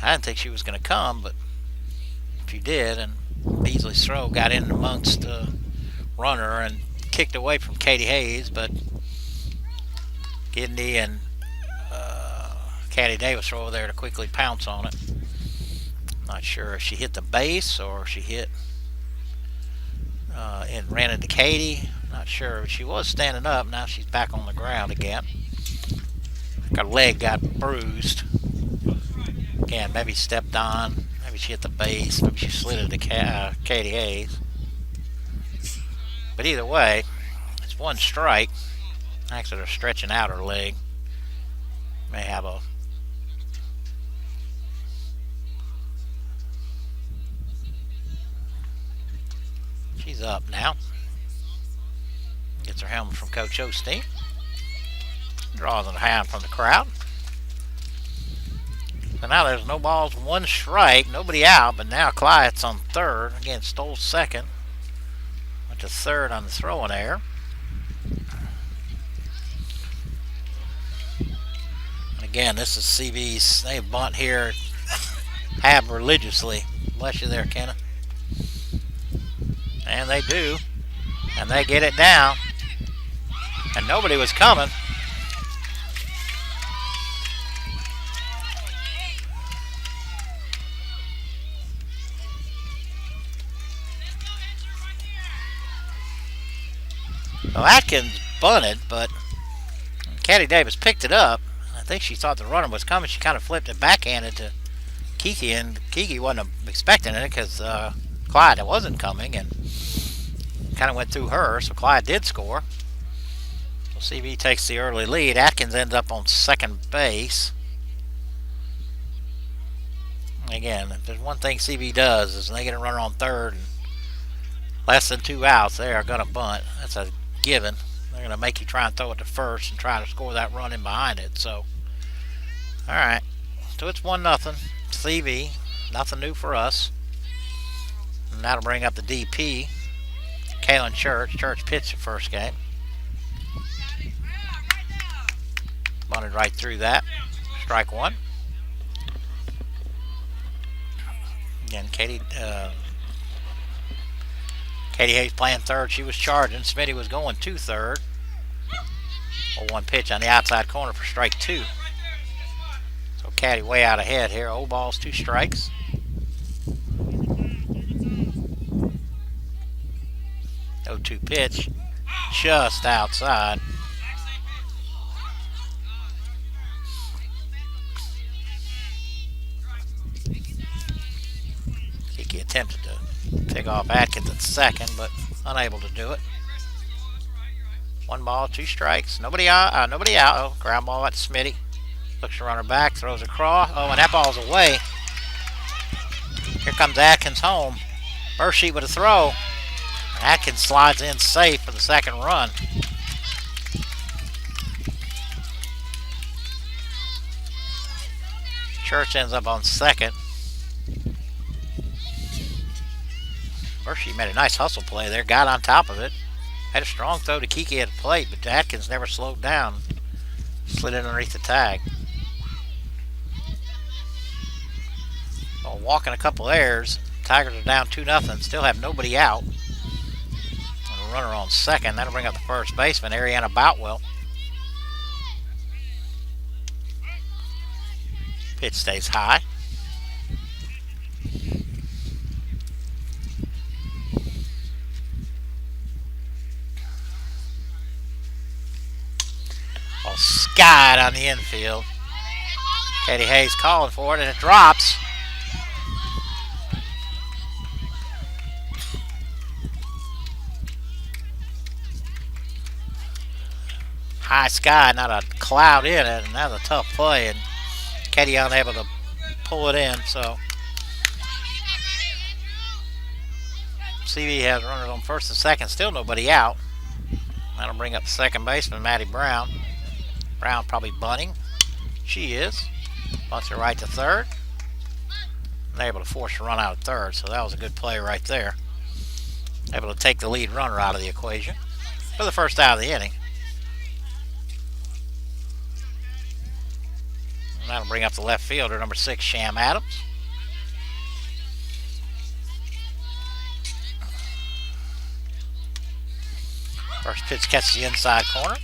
I didn't think she was going to come, but she did, and Beasley's throw got in amongst the runner and kicked away from Katie Hayes, but Gidney and Caddy Davis were over there to quickly pounce on it. Not sure if she hit the base or she hit and ran into Katie. Not sure. She was standing up. Now she's back on the ground again. Her leg got bruised. Again, maybe stepped on. Maybe she hit the base. Maybe she slid into Katie Hayes. But either way, it's 1 strike. Actually, they're stretching out her leg. May have a she's up now. Gets her helmet from Coach Osteen. Draws a hand from the crowd. So now there's no balls, 1 strike, nobody out, but now Clyde's on third. Again, stole second. Went to third on the throwing error. And again, this is CV's. They bunt here, have religiously. Bless you there, Kenna. And they do. And they get it down. And nobody was coming. So Atkins bunted, but Caddy Davis picked it up. I think she thought the runner was coming. She kind of flipped it backhanded to Kiki, and Kiki wasn't expecting it because Clyde wasn't coming, and kind of went through her, so Clyde did score. So CV takes the early lead. Atkins ends up on second base. Again, if there's one thing CV does is when they get a runner on third and less than 2 outs, they are going to bunt. That's a given. They're going to make you try and throw it to first and try to score that run in behind it. So, all right. So it's 1-0. CV. Nothing new for us. And that'll bring up the DP. Kaylin Church. Church pitched the first game. Bunted right through that. Strike 1. Again, Katie Hayes playing third. She was charging. Smitty was going to third. 0-1 pitch on the outside corner for strike 2. So Caddy way out ahead here. 0 balls, 2 strikes. No 2 pitch. Just outside. Kiki attempted to pick off Atkins at second, but unable to do it. 1 ball, 2 strikes. Nobody out. Nobody out. Oh, ground ball at Smitty. Looks to runner back, throws across. Oh, and that ball's away. Here comes Atkins home. First sheet with a throw. Atkins slides in safe for the second run. Church ends up on second. First she made a nice hustle play there, got on top of it. Had a strong throw to Kiki at the plate, but Atkins never slowed down. Slid in underneath the tag. Well, walking a couple errors. Tigers are down 2-0, still have nobody out. And a runner on second. That'll bring up the first baseman, Ariana Boutwell. Pitch stays high. Ball skied on the infield. Katie Hayes calling for it, and it drops. High sky, not a cloud in it, and that's a tough play, and Katie unable to pull it in, so CV has runners on first and second, still nobody out. That'll bring up the second baseman, Maddie Brown. Brown probably bunting. She is. Bunts her right to third. And able to force a run out of third, so that was a good play right there. Able to take the lead runner out of the equation for the first out of the inning. And that'll bring up the left fielder, number 6, Sham Adams. First pitch catches the inside corner.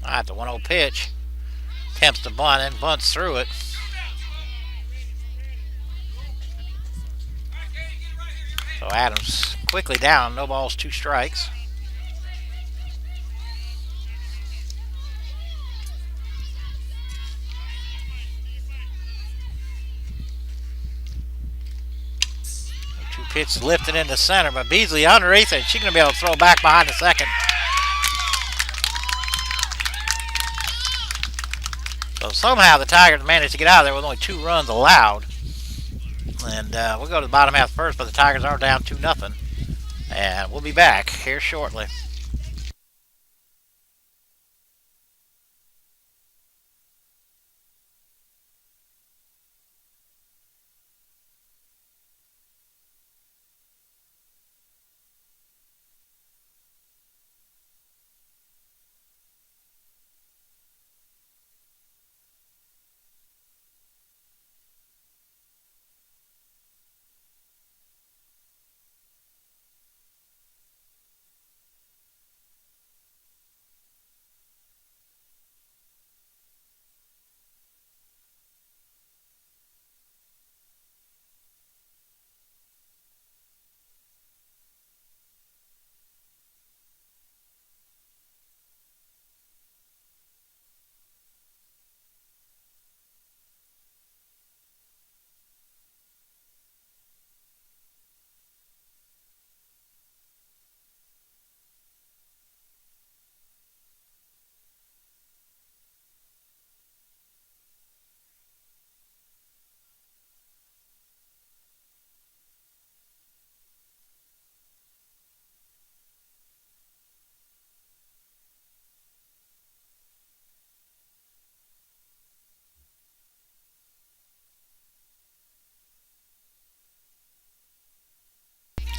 All right, the 1-0 pitch. Attempts to bunt and bunts through it. So Adams quickly down. No balls, 2 strikes. The 2 pitches lifted into center, but Beasley underneath it. She's going to be able to throw back behind the second. So somehow the Tigers managed to get out of there with only 2 runs allowed. And we'll go to the bottom half first, but the Tigers are down 2-0. And we'll be back here shortly.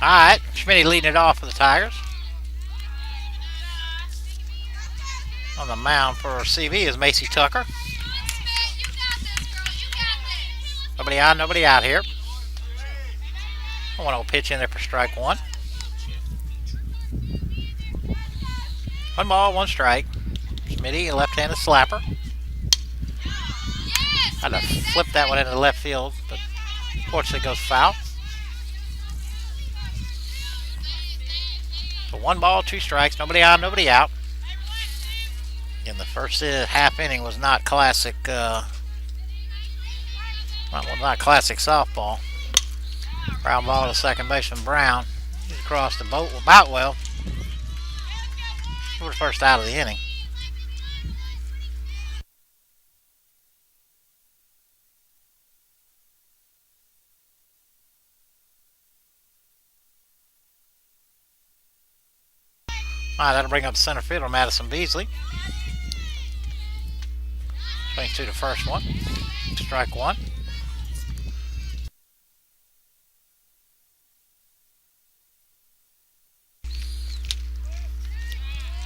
All right, Schmitty leading it off for the Tigers. On the mound for CV is Macy Tucker. Nobody on, nobody out here. 1-0 pitch in there for strike 1. 1 ball, 1 strike. Schmitty, a left-handed slapper. Had to flip that one into the left field, but fortunately goes foul. So 1 ball, 2 strikes. Nobody on, nobody out. And the first half inning was not classic. Well, not classic softball. Ground ball to second baseman Brown. He's across the boat with Boutwell. He was first out of the inning. All right, that'll bring up center fielder Madison Beasley. Swings to the first one. Strike 1.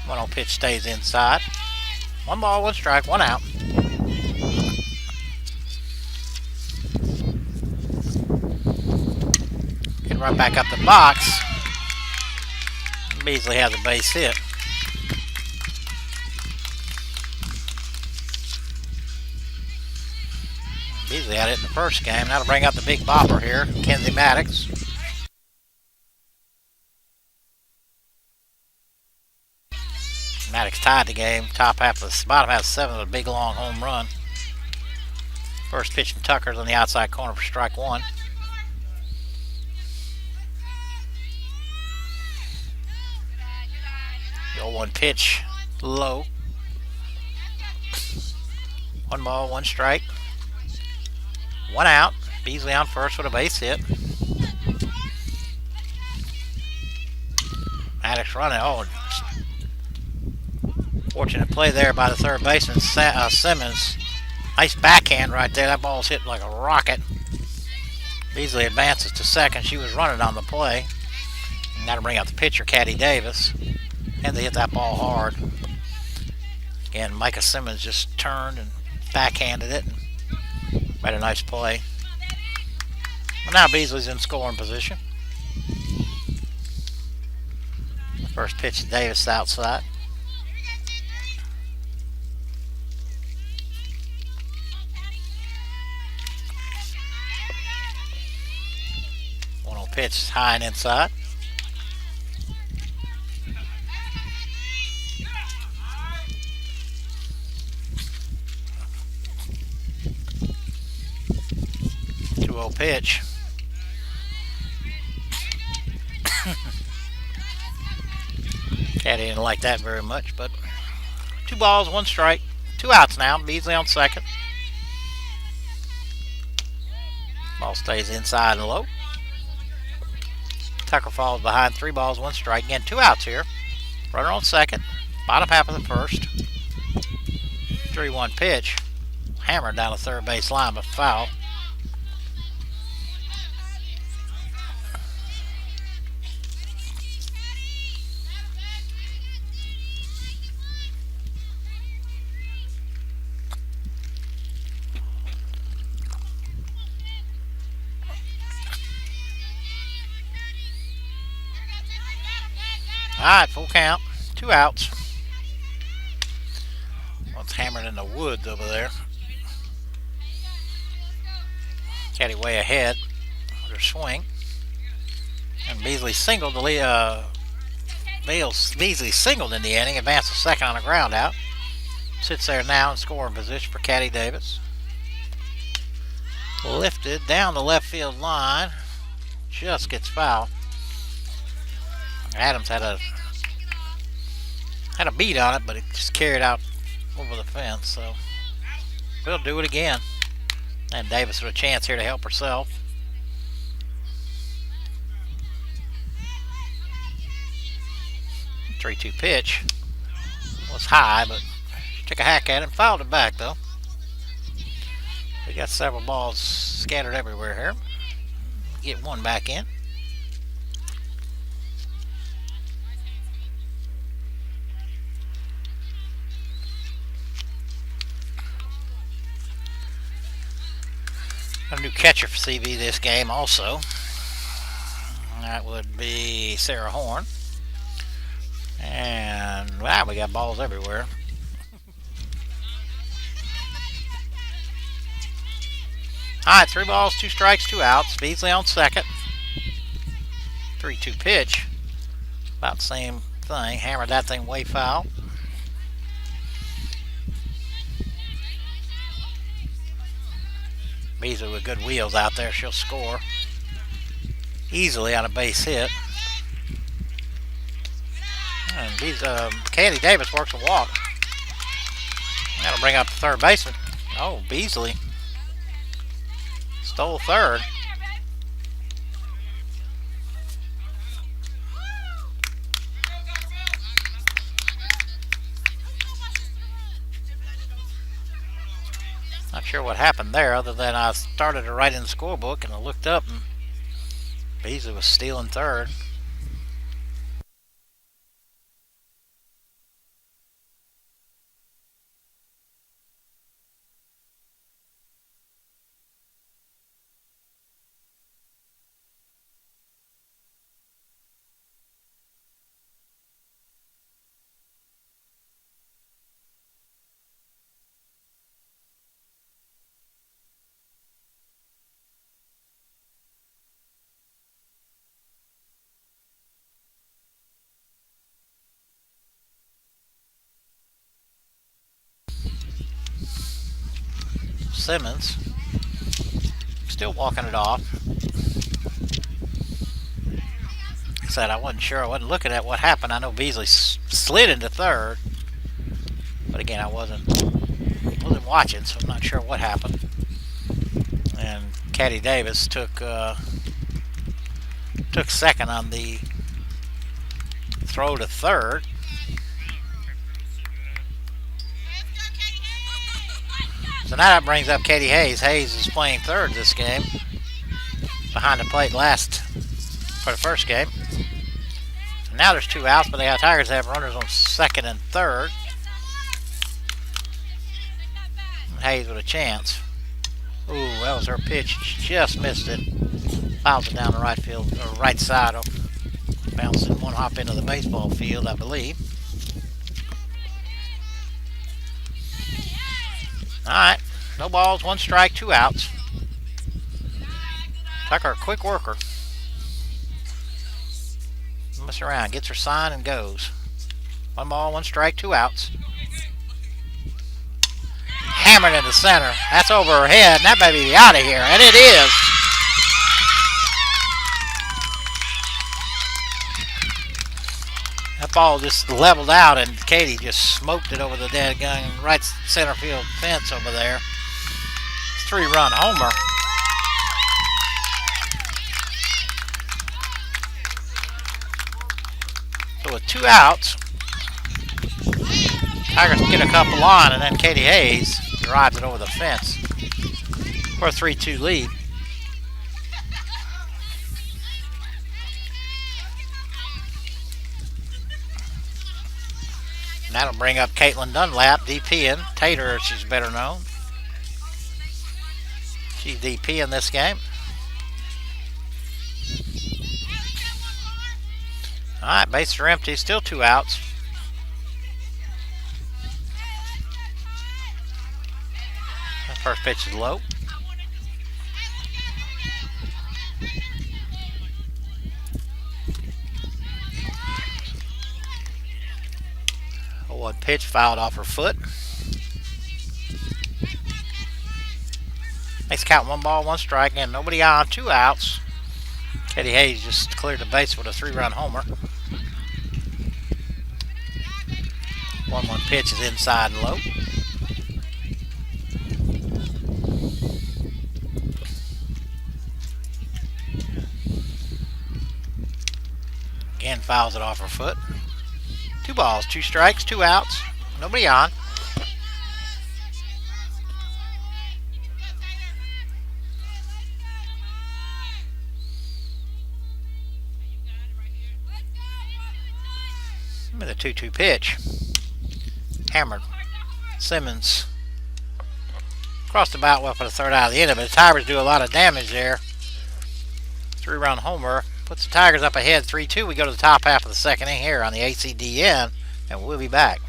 1-0 pitch stays inside. 1 ball, 1 strike, 1 out. Get right back up the box. Beasley has a base hit. Beasley had it in the first game. That'll bring up the big bopper here, Kenzie Maddox. Maddox tied the game. Top half of the bottom half of the 7th with a big long home run. First pitch from Tucker's on the outside corner for strike 1. The 0-1 pitch low. 1 ball, 1 strike. 1 out. Beasley on first with a base hit. Maddox running. Oh, fortunate play there by the third baseman, Simmons. Nice backhand right there. That ball's hit like a rocket. Beasley advances to second. She was running on the play. And that'll bring out the pitcher, Caddy Davis. And they hit that ball hard. Again, Micah Simmons just turned and backhanded it and made a nice play. But now Beasley's in scoring position. First pitch to Davis outside. Pitch high and inside. Two-0 pitch. Caddy didn't like that very much, but 2 balls, 1 strike. 2 outs now. Beasley on second. Ball stays inside and low. Tucker falls behind. 3 balls, 1 strike. Again, 2 outs here. Runner on second. Bottom half of the first. 3-1 pitch. Hammered down the third base line, but foul. All right, full count. 2 outs. One's hammered in the woods over there. Caddy way ahead with her swing. And Beasley singled the lead. Beasley singled in the inning, advanced to second on a ground out. Sits there now in scoring position for Caddy Davis. Lifted down the left field line. Just gets foul. Adams had a beat on it, but it just carried out over the fence. So we'll do it again. And Davis with a chance here to help herself. The 3-2 pitch was high, but she took a hack at it and fouled it back though. We got several balls scattered everywhere here. Get one back in. A new catcher for CV this game also. That would be Sarah Horn. And wow, we got balls everywhere. All right, 3 balls, 2 strikes, 2 outs. Beasley on second. 3-2 pitch. About the same thing. Hammered that thing way foul. Beasley with good wheels out there. She'll score easily on a base hit. And Caddy Davis works a walk. That'll bring up the third baseman. Oh, Beasley stole third. Not sure what happened there, other than I started to write in the scorebook and I looked up and Beasley was stealing third. Simmons still walking it off. Like I said, I wasn't sure. I wasn't looking at what happened. I know Beasley slid into third, but again, I wasn't watching, so I'm not sure what happened. And Caddy Davis took second on the throw to third. So now that brings up Katie Hayes. Hayes is playing third this game. Behind the plate last for the first game. So now there's 2 outs, but the Tigers have runners on second and third. And Hayes with a chance. Ooh, that was her pitch. She just missed it. Fouls it down the right field, or right side. Bounced in one hop into the baseball field, I believe. Alright, no balls, 1 strike, 2 outs. Tucker, a quick worker. Mess around, gets her sign and goes. 1 ball, 1 strike, 2 outs. Hammered into center. That's over her head, and that may be out of here, and it is. That ball just leveled out, and Katie just smoked it over the dead gun right center field fence over there. 3-run homer. So with 2 outs, Tigers get a couple on, and then Katie Hayes drives it over the fence for a 3-2 lead. And that'll bring up Caitlin Dunlap, DPing. Tater, as she's better known. She's DP in this game. All right, bases are empty. Still 2 outs. The first pitch is low. One pitch fouled off her foot. Makes count 1 ball, 1 strike, and nobody on, 2 outs. Katie Hayes just cleared the base with a 3-run homer. 1-1 pitch is inside and low. Again, fouls it off her foot. 2 balls, 2 strikes, 2 outs. Nobody on. With a 2-2 pitch. Hammered. Simmons crossed the bat well for the 3rd out of the inning, but the Tigers do a lot of damage there. 3-run homer puts the Tigers up ahead 3-2. We go to the top half of the 2nd inning here on the ACDN, and we'll be back.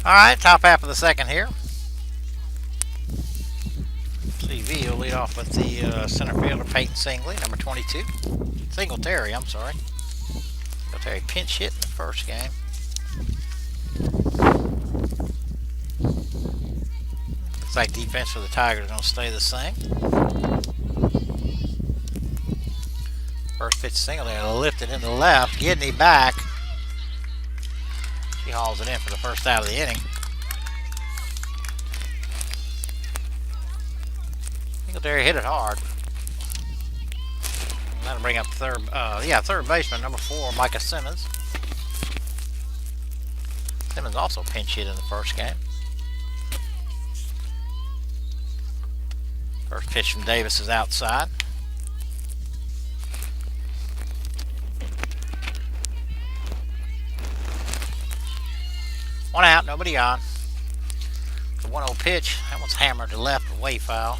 All right, top half of the 2nd here. CV will lead off with the center fielder, Peyton number 22. Singletary, I'm sorry. Singletary pinch hit in the first game. Looks like defense for the Tigers is going to stay the same. First pitch Singletary lifted into left, Gidney back. She hauls it in for the 1st out of the inning. Singletary hit it hard. That'll bring up third baseman, number 4, Micah Simmons. Simmons also pinch hit in the first game. First pitch from Davis is outside. One out, nobody on. The 1-0 pitch, that one's hammered to left, way foul.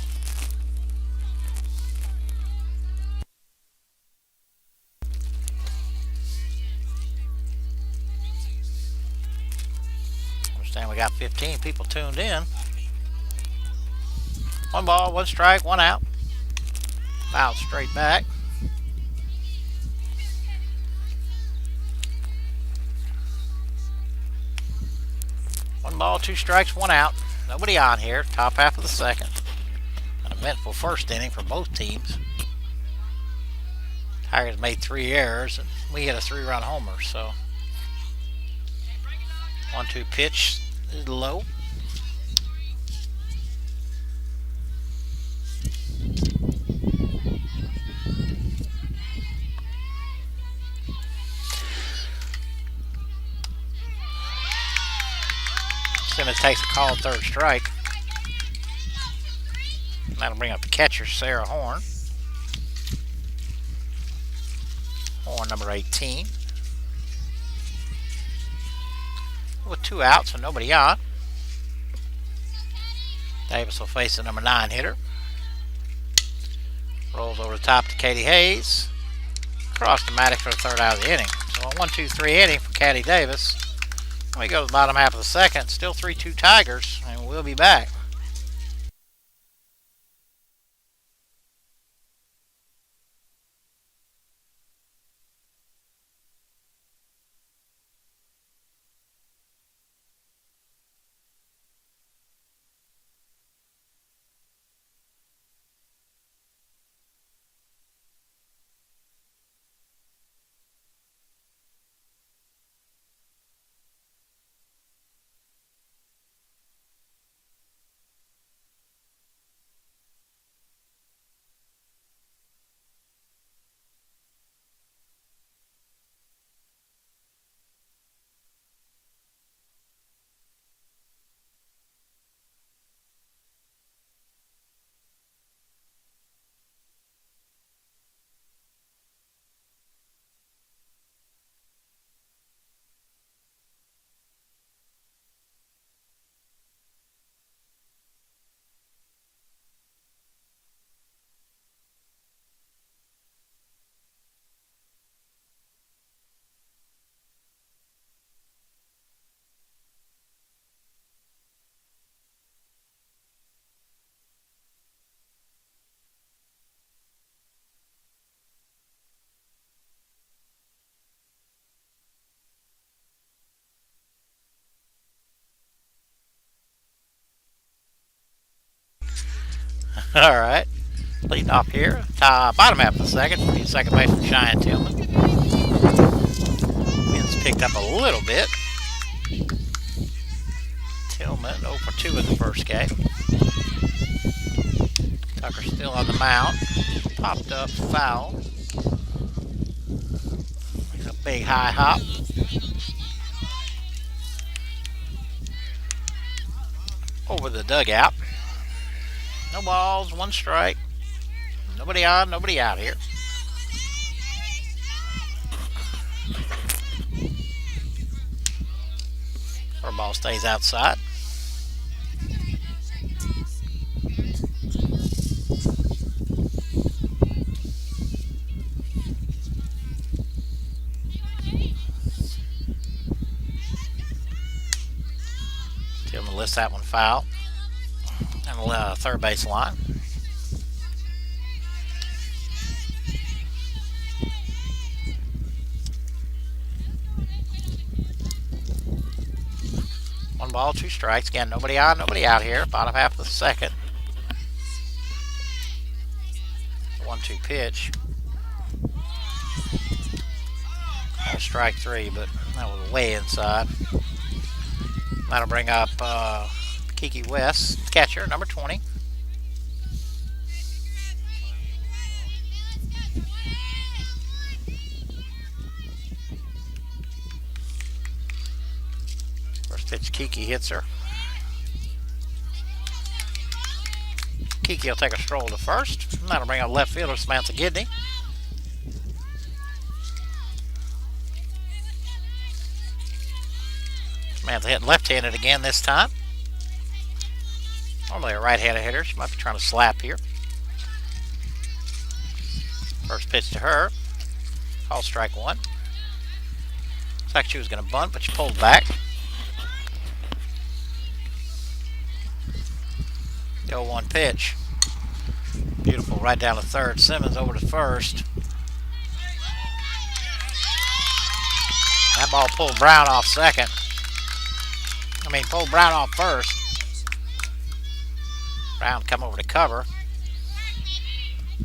Understand we got 15 people tuned in. 1 ball, 1 strike, 1 out. Foul straight back. 1 ball, 2 strikes, 1 out. Nobody on here. Top half of the second. An eventful first inning for both teams. Tigers made 3 errors, and we hit a 3-run homer. So 1-2 pitch is low. Simmons takes a call, 3rd strike. That'll bring up the catcher, Sarah Horn. Horn, number 18. With 2 outs, so nobody on. Davis will face the number 9 hitter. Rolls over the top to Katie Hayes. Across to Maddox for the 3rd out of the inning. So a 1-2-3 inning for Katie Davis. We go to the bottom half of the second. Still 3-2 Tigers, and we'll be back. All right. Leading off here. Bottom half of the second. Second baseman Cheyenne Tillman. Wind's picked up a little bit. Tillman 0 for 2 in the first game. Tucker still on the mound. Popped up, foul. A big high hop. Over the dugout. No balls, 1 strike. Nobody on, nobody out here. Our ball stays outside. Tillman lists that one foul. And the third base line. One ball, 2 strikes. Again, nobody on, nobody out here. Bottom half of the second. 1-2 pitch. Strike 3, but that was way inside. That'll bring up Kiki West, catcher, number 20. First pitch, Kiki hits her. Kiki will take a stroll to first. That'll bring up left fielder Samantha Gidney. Samantha hitting left-handed again this time. Normally a right-handed hitter. She might be trying to slap here. First pitch to her. Call strike 1. Looks like she was going to bunt, but she pulled back. The 0-1 pitch. Beautiful, right down to third. Simmons over to first. That ball pulled Brown off second. pulled Brown off first. Brown come over to cover.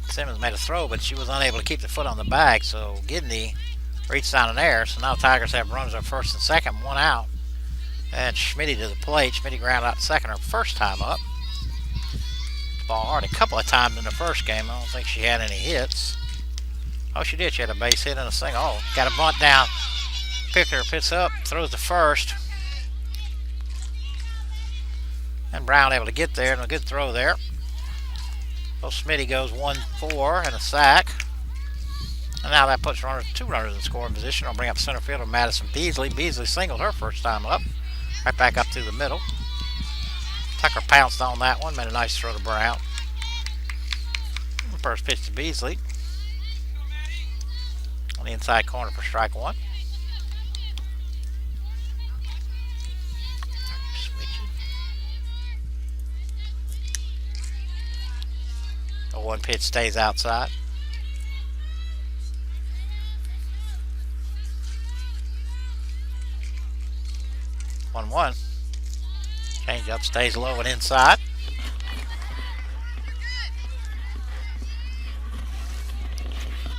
Simmons made a throw, but she was unable to keep the foot on the bag, so Gidney reached down in air. So now the Tigers have runners at first and second, one out. And Schmitty to the plate. Schmitty grounded out second her first time up. Ball hard a couple of times in the first game. I don't think she had any hits. Oh, she did. She had a base hit and a single. Oh, got a bunt down. Picker picks up, throws to first. And Brown able to get there, and a good throw there. So Schmitty goes 1-4 and a sack. And now that puts two runners in scoring position. I'll bring up center fielder Madison Beasley. Beasley singled her first time up. Right back up through the middle. Tucker pounced on that one, made a nice throw to Brown. First pitch to Beasley. On the inside corner for strike one. The one pitch stays outside. 1-1. Change up stays low and inside.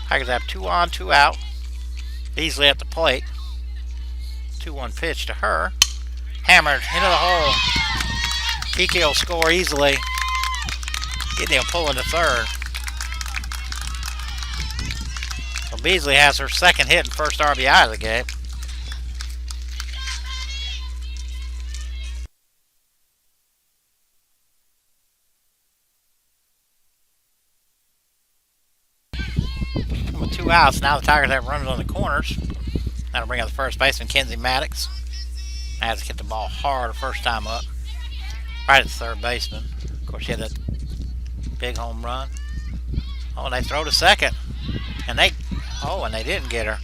Tigers have 2 on, 2 out. Beasley at the plate. 2-1 pitch to her. Hammered into the hole. Kiki will score easily. Getting a pull into third. So Beasley has her second hit and first RBI of the game. With 2 outs, now the Tigers have runners on the corners. That'll bring up the first baseman, Kenzie Maddox. Maddox hit the ball hard the first time up. Right at the third baseman. Of course, she had that big home run. Oh, and they throw to second. And they didn't get her.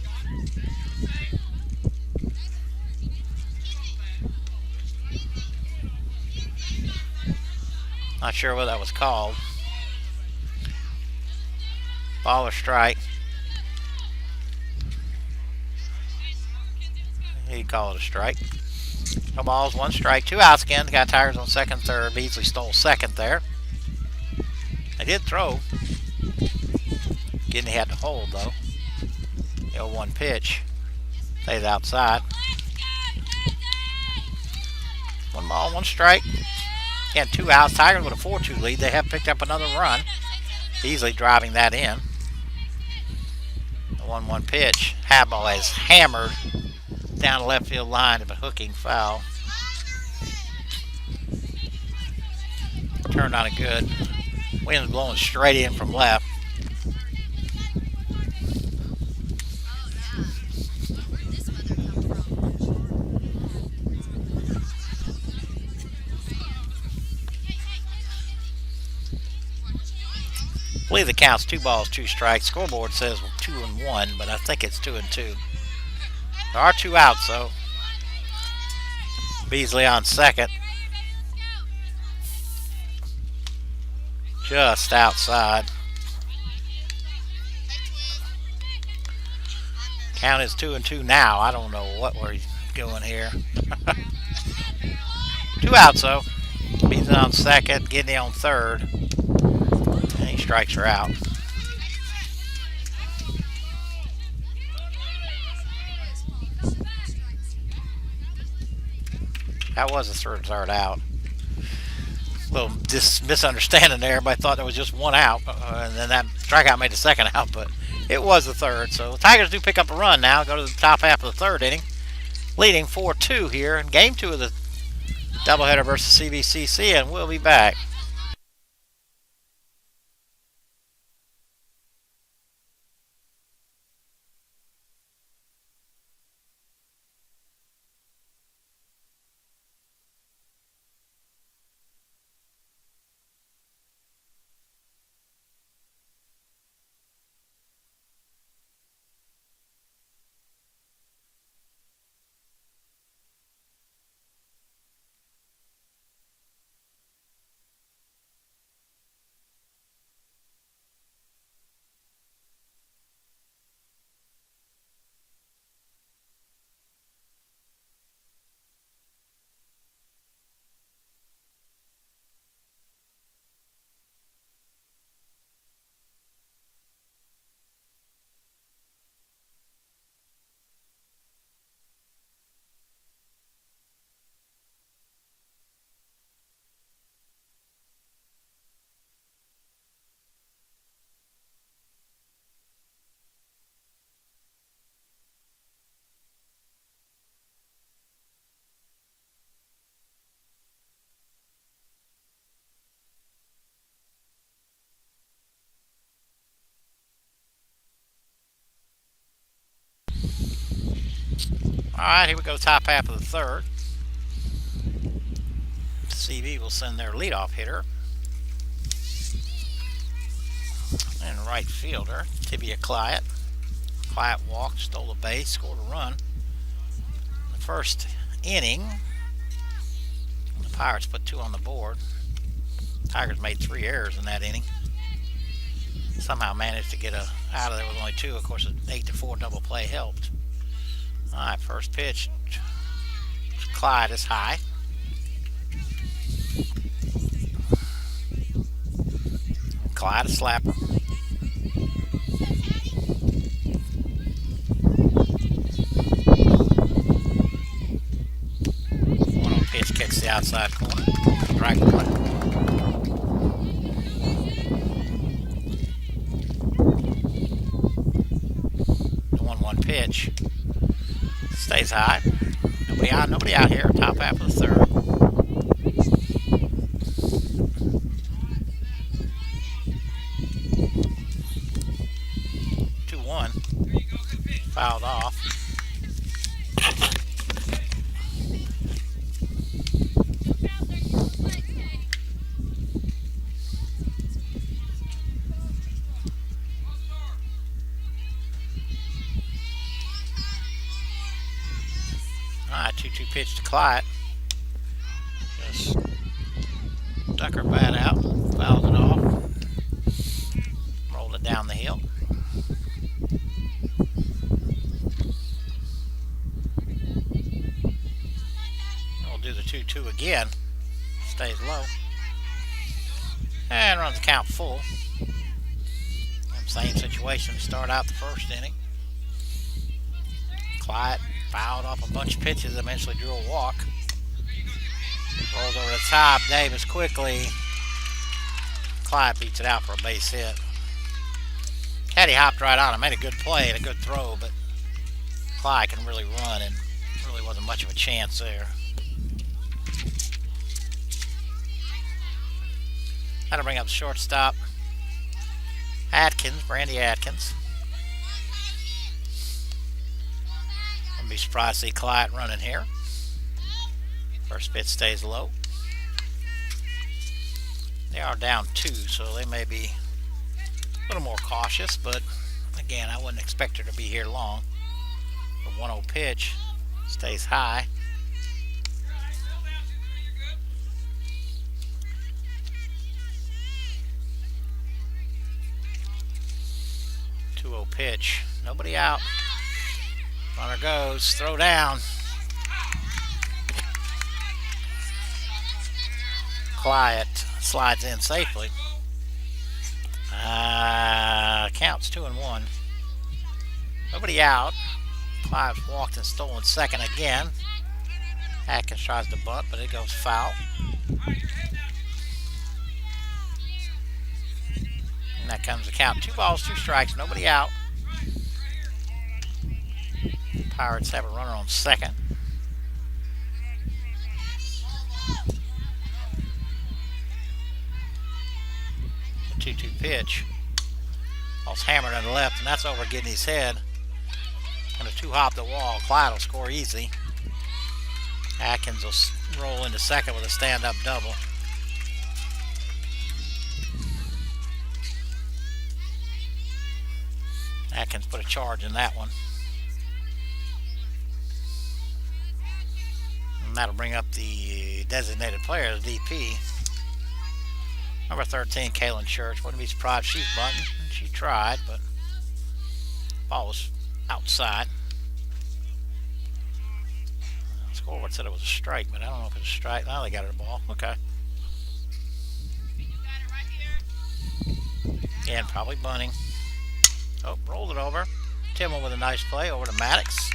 Not sure what that was called. Ball or strike. He'd call it a strike. No balls, 1 strike, 2 outs again. Got Tigers on second, third. Beasley stole second there. They did throw. Gidney had to hold though. The 0-1 pitch stays outside. 1 ball, 1 strike. Again, 2 outs. Tigers with a 4-2 lead. They have picked up another run. Beasley driving that in. The 1-1 pitch. Habbo is hammered down the left field line of a hooking foul. Turned on it good. Wind's blowing straight in from left. I believe the count's 2 balls, 2 strikes. Scoreboard says 2-1, but I think it's 2-2. There are 2 outs though. Beasley on second. Just outside. Count is 2-2 now. I don't know what we're doing here. 2 outs though. Beasley on second, Gidney on third. And he strikes her out. That was the third out. A little misunderstanding there. Everybody thought there was just 1 out. And then that strikeout made the second out, but it was the third. So the Tigers do pick up a run now. Go to the top half of the third inning. Leading 4-2 here in game 2 of the doubleheader versus CVCC, and we'll be back. Alright, here we go, top half of the third. CV will send their leadoff hitter and right fielder, Tibia Clyett. Clyett walked, stole a base, scored a run. The first inning, the Pirates put 2 on the board. Tigers made 3 errors in that inning. Somehow managed to get out of there with only 2. Of course, an 8-4 double play helped. Alright, first pitch. Clyett is high. Clyett a slapper. 1-0 pitch kicks the outside corner. Strike 1. The 1-1 pitch stays high. Nobody out here. Top half of the third. Fouled off. Alright, 2-2 pitch to Clyett. Just duck her bat out, fouled it off, rolled it down the hill. Do the 2-2 again. Stays low. And runs the count full. Same situation to start out the first inning. Clyett fouled off a bunch of pitches, eventually drew a walk. Rolls over the top. Davis quickly. Clyett beats it out for a base hit. Caddy hopped right on him. Made a good play and a good throw, but Clyett can really run and really wasn't much of a chance there. That'll bring up the shortstop. Brandy Atkins. Wouldn't be surprised to see Clyett running here. First pitch stays low. They are down 2, so they may be a little more cautious, but again, I wouldn't expect her to be here long. The 1-0 pitch stays high. Pitch. Nobody out. Runner goes. Throw down. Clyett slides in safely. Counts 2-1. Nobody out. Clyett walked and stolen second again. Atkins tries to bunt, but it goes foul. And that comes the count. 2 balls, 2 strikes, nobody out. Pirates have a runner on second. The 2-2 pitch. Ball's hammered on the left, and that's over getting his head. And a 2-hop the wall. Clyett will score easy. Atkins will roll into second with a stand-up double. Atkins put a charge in that one. And that'll bring up the designated player, the DP. Number 13, Kaylin Church. Wouldn't be surprised if she's bunting. She tried, but ball was outside. The scoreboard said it was a strike, but I don't know if it's a strike. Now they got it a ball. Okay. Again, probably bunting. Oh, rolled it over. Timmel with a nice play over to Maddox.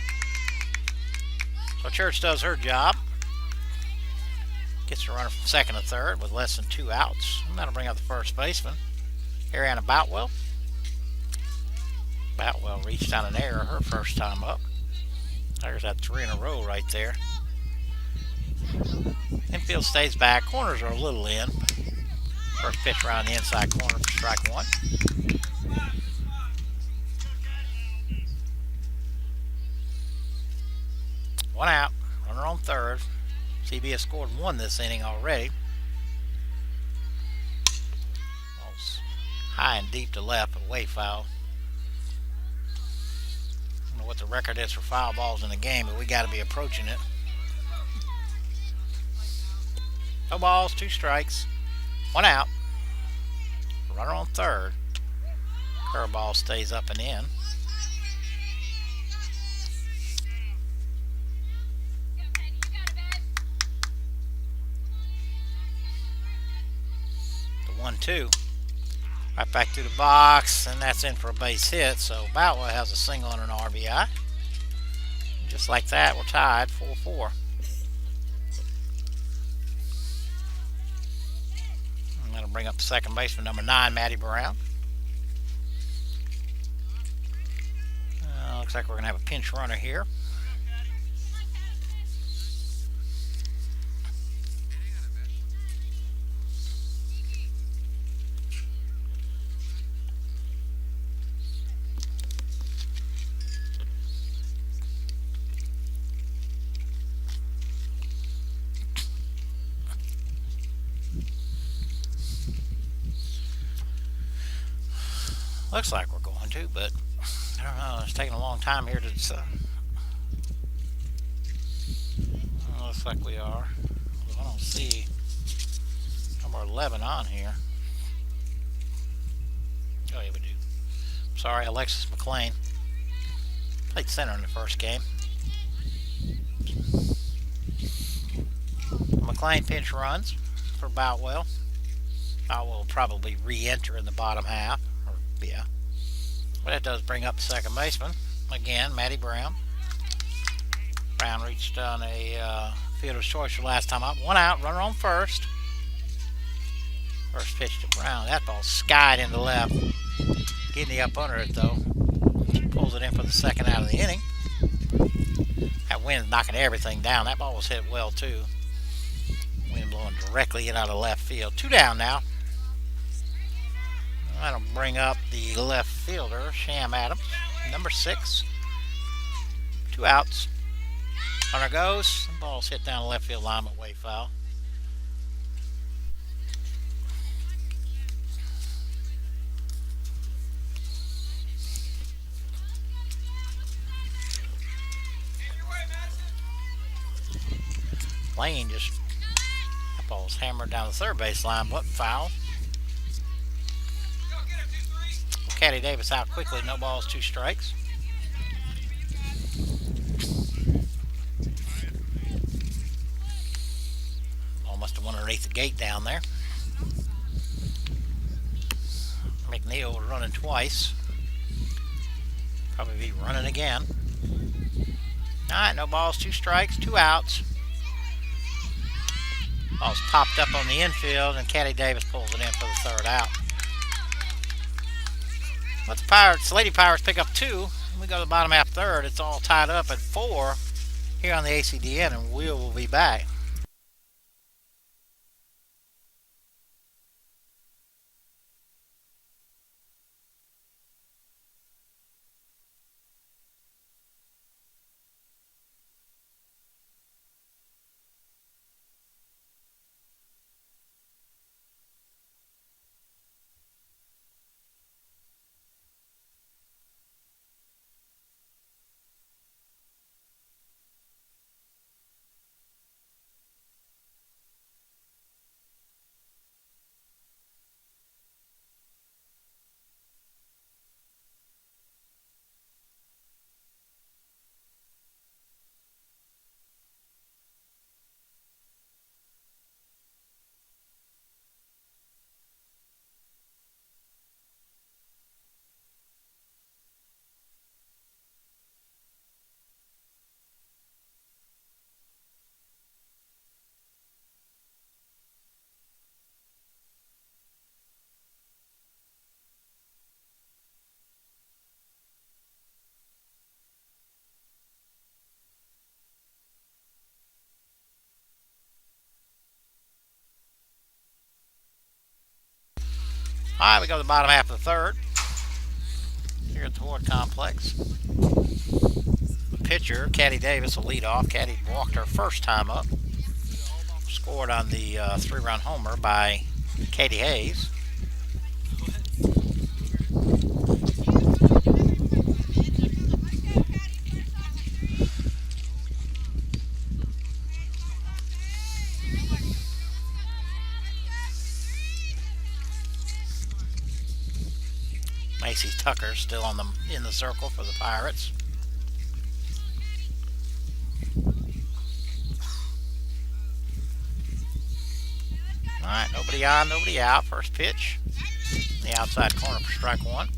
So Church does her job. Gets a runner from second to third with less than 2 outs. And that'll bring up the first baseman, Ariana Boutwell. Boutwell reached on an error her first time up. Tigers had 3 in a row right there. Infield stays back. Corners are a little in. First pitch around the inside corner for strike 1. One out. Runner on third. CB has scored one this inning already. Ball's high and deep to left, away foul. I don't know what the record is for foul balls in the game, but we got to be approaching it. No balls, 2 strikes. One out. Runner on third. Curveball stays up and in. The 1-2. Right back to the box, and that's in for a base hit. So Boutwell has a single and an RBI. Just like that, we're tied 4-4. I'm going to bring up second baseman number 9, Matty Brown. Looks like we're going to have a pinch runner here. Looks like we're going to, but I don't know. It's taking a long time here to. Looks like we are. I don't see number 11 on here. Oh, yeah, we do. Sorry, Alexis McLean. Played center in the first game. McLean pinch runs for Boutwell. Boutwell will probably re-enter in the bottom half. Yeah. But that does bring up the second baseman. Again, Matty Brown. Brown reached on a fielder's choice for last time up. One out, runner on first. First pitch to Brown. That ball skied into left. Getting the up under it, though. Pulls it in for the second out of the inning. That wind's knocking everything down. That ball was hit well, too. Wind blowing directly in out of left field. 2 down now. That'll bring up the left fielder, Sham Adams, number 6. 2 outs. Runner goes. The ball's hit down the left field line, but way foul. Lane just, that ball's hammered down the third base line, but foul. Caddy Davis out quickly, no balls, 2 strikes. Ball must have went underneath the gate down there. McNeil was running twice. Probably be running again. Alright, no balls, 2 strikes, 2 outs. Ball's popped up on the infield, and Caddy Davis pulls it in for the third out. But the Pirates, Lady Pirates pick up 2. We go to the bottom half third. It's all tied up at 4 here on the ACDN, and we will be back. All right, we go to the bottom half of the third here at the Ward Complex. pitcher, Caddy Davis, will lead off. Caddy walked her first time up. Scored on the 3-run homer by Katie Hayes. Macy Tucker still in the circle for the Pirates. Alright, nobody on, nobody out. First pitch. The outside corner for strike one.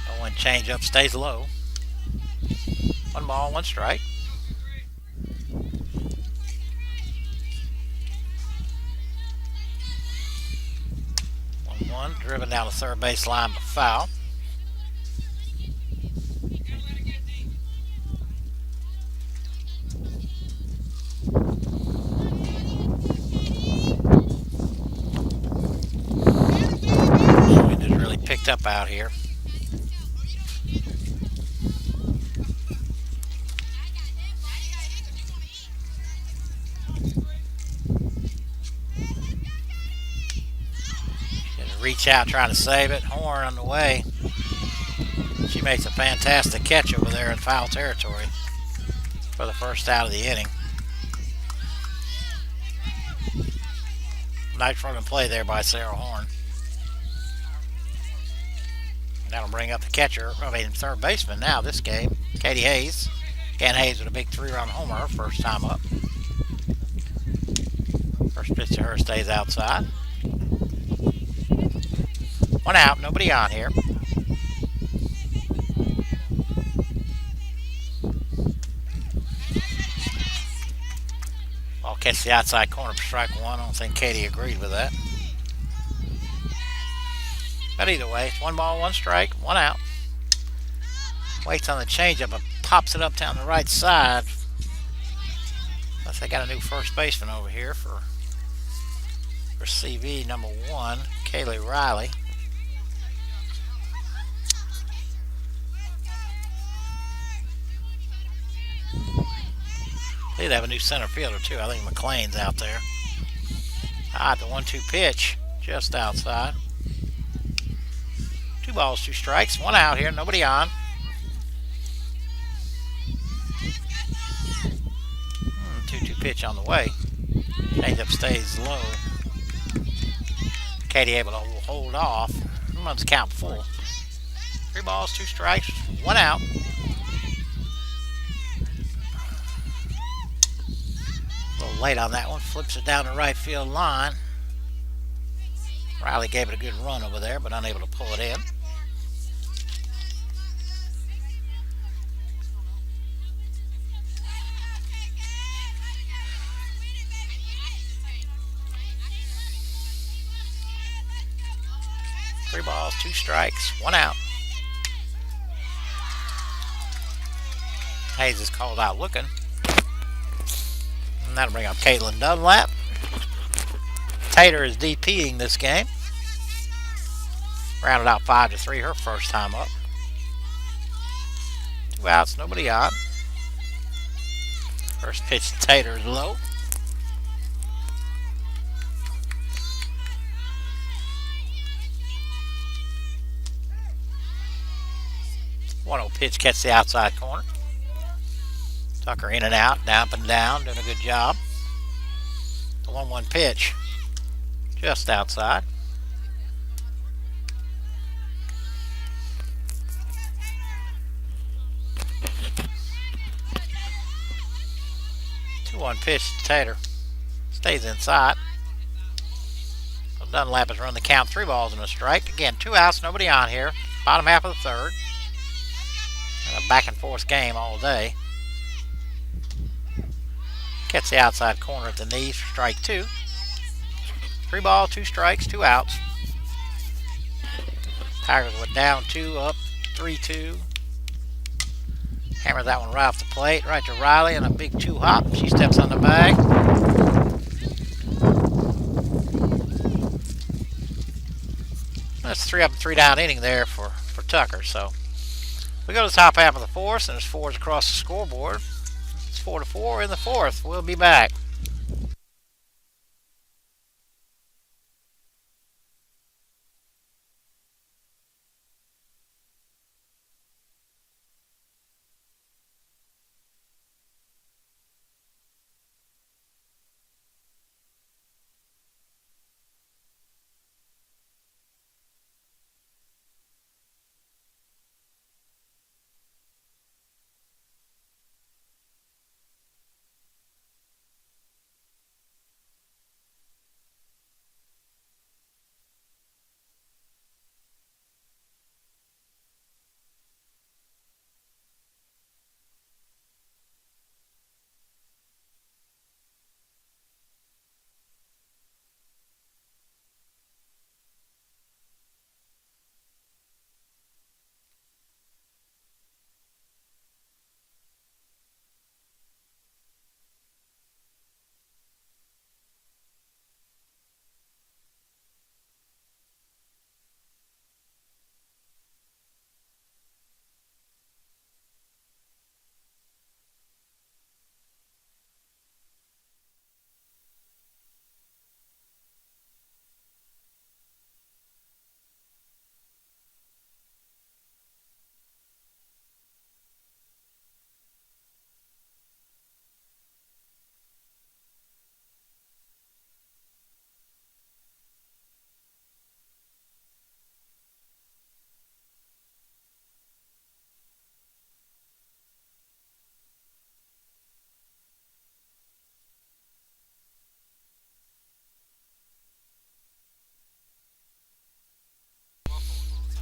The one change up stays low. 1 ball, 1 strike. 1-1, driven down the third base line but foul. Wind has really picked up out here. Reach out trying to save it. Horn on the way. She makes a fantastic catch over there in foul territory for the first out of the inning. Nice run and play there by Sarah Horn. And that'll bring up the catcher, third baseman now this game, Katie Hayes. Ken Hayes with a big 3-run homer her first time up. First pitch to her stays outside. 1 out, nobody on here. Ball catch the outside corner for strike one. I don't think Katie agreed with that. But either way, it's 1 ball, 1 strike, 1 out. Waits on the changeup and pops it up down the right side. Unless they got a new first baseman over here for CV number 1, Kaylee Riley. They have a new center fielder too. I think McLean's out there. The 1-2 pitch just outside. 2 balls, 2 strikes, 1 out here. Nobody on. 2-2 pitch on the way. Changeup stays low. Katie able to hold off. Runs count full. 3 balls, 2 strikes, 1 out. A little late on that one. Flips it down the right field line. Riley gave it a good run over there, but unable to pull it in. Three balls, 2 strikes, 1 out. Hayes is called out looking. And that'll bring up Caitlin Dunlap. Tater is DPing this game. Rounded out 5-3 her first time up. 2 outs, nobody on. First pitch to Tater is low. One old pitch catch the outside corner. Tucker in and out, up and down, doing a good job. The 1-1 pitch just outside. The 2-1 pitch to Tater. Stays inside. Dunlap has run the count, 3 balls and a strike. Again, 2 outs, nobody on here. Bottom half of the third. And a back and forth game all day. Gets the outside corner at the knees for strike 2. 3 balls, 2 strikes, 2 outs. Tigers went down 2, up 3-2. Hammered that one right off the plate, right to Riley, and a big 2-hop. She steps on the bag. That's 3 up and 3 down inning there for Tucker. So we go to the top half of the fourth, and there's fours across the scoreboard. It's 4-4 in the fourth. We'll be back.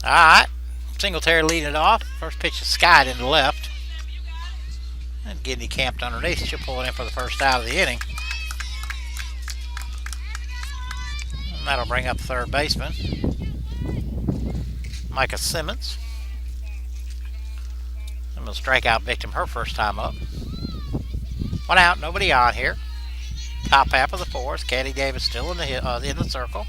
All right. Singletary leading it off. First pitch is skied into left. And Gidney camped underneath. She'll pull it in for the first out of the inning. And that'll bring up third baseman, Micah Simmons. And a strikeout victim her first time up. 1 out, nobody on here. Top half of the fourth. Caddy Davis still in the circle.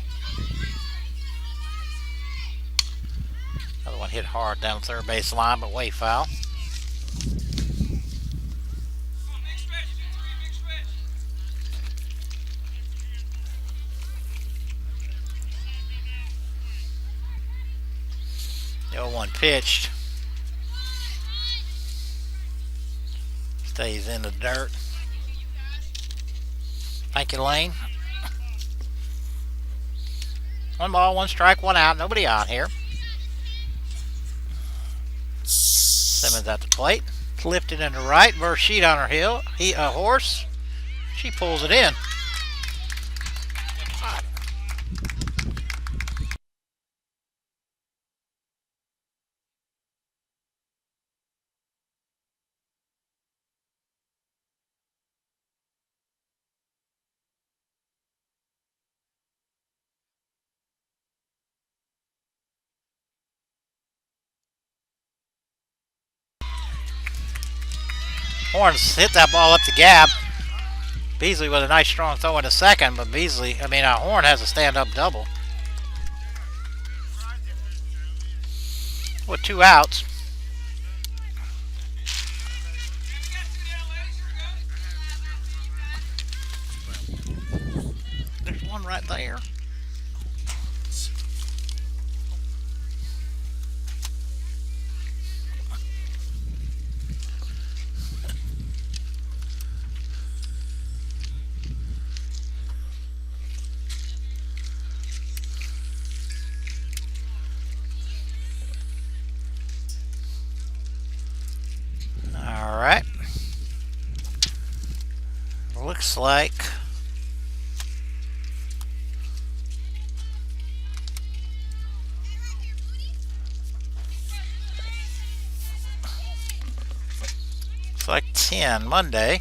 Another one hit hard down the third base line, but way foul. The 0-1 pitched. Stays in the dirt. Thank you, Lane. 1 ball, 1 strike, 1 out. Nobody on here. Simmons at the plate. Lifted into right. Versheet on her horse. She pulls it in. Horns hit that ball up the gap. Beasley with a nice strong throw in the second, but Horn has a stand-up double. With 2 outs. There's one right there. Alright. Looks like Looks like 10 Monday.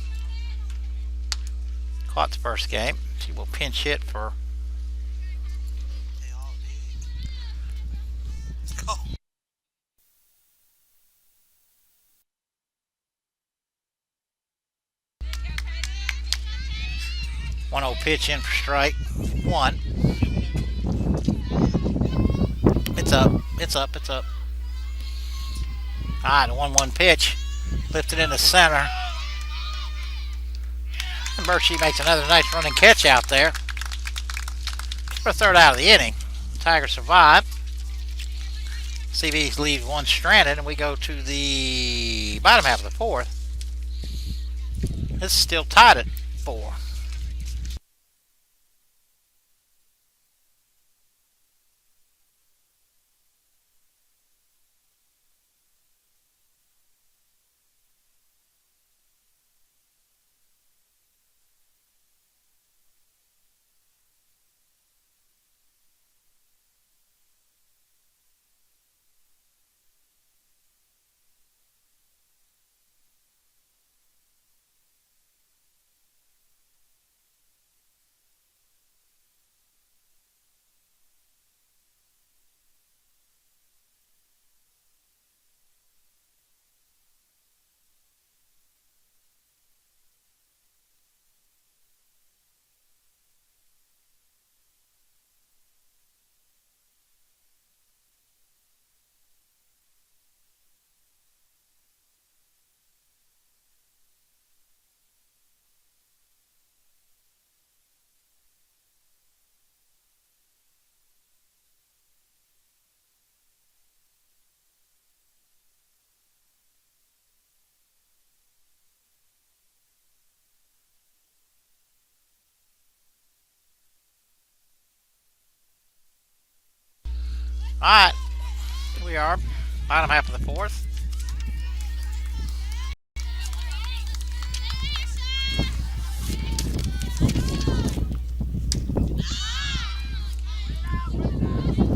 Caught the first game. She will pinch hit for go. 1-0 pitch in for strike 1. It's up. It's up. It's up. All right, the 1-1 pitch. Lifted in the center. And Berkshire makes another nice running catch out there. For a third out of the inning. Tigers survive. CB leaves one stranded, and we go to the bottom half of the fourth. This is still tied at 4. Alright, here we are, bottom half of the fourth.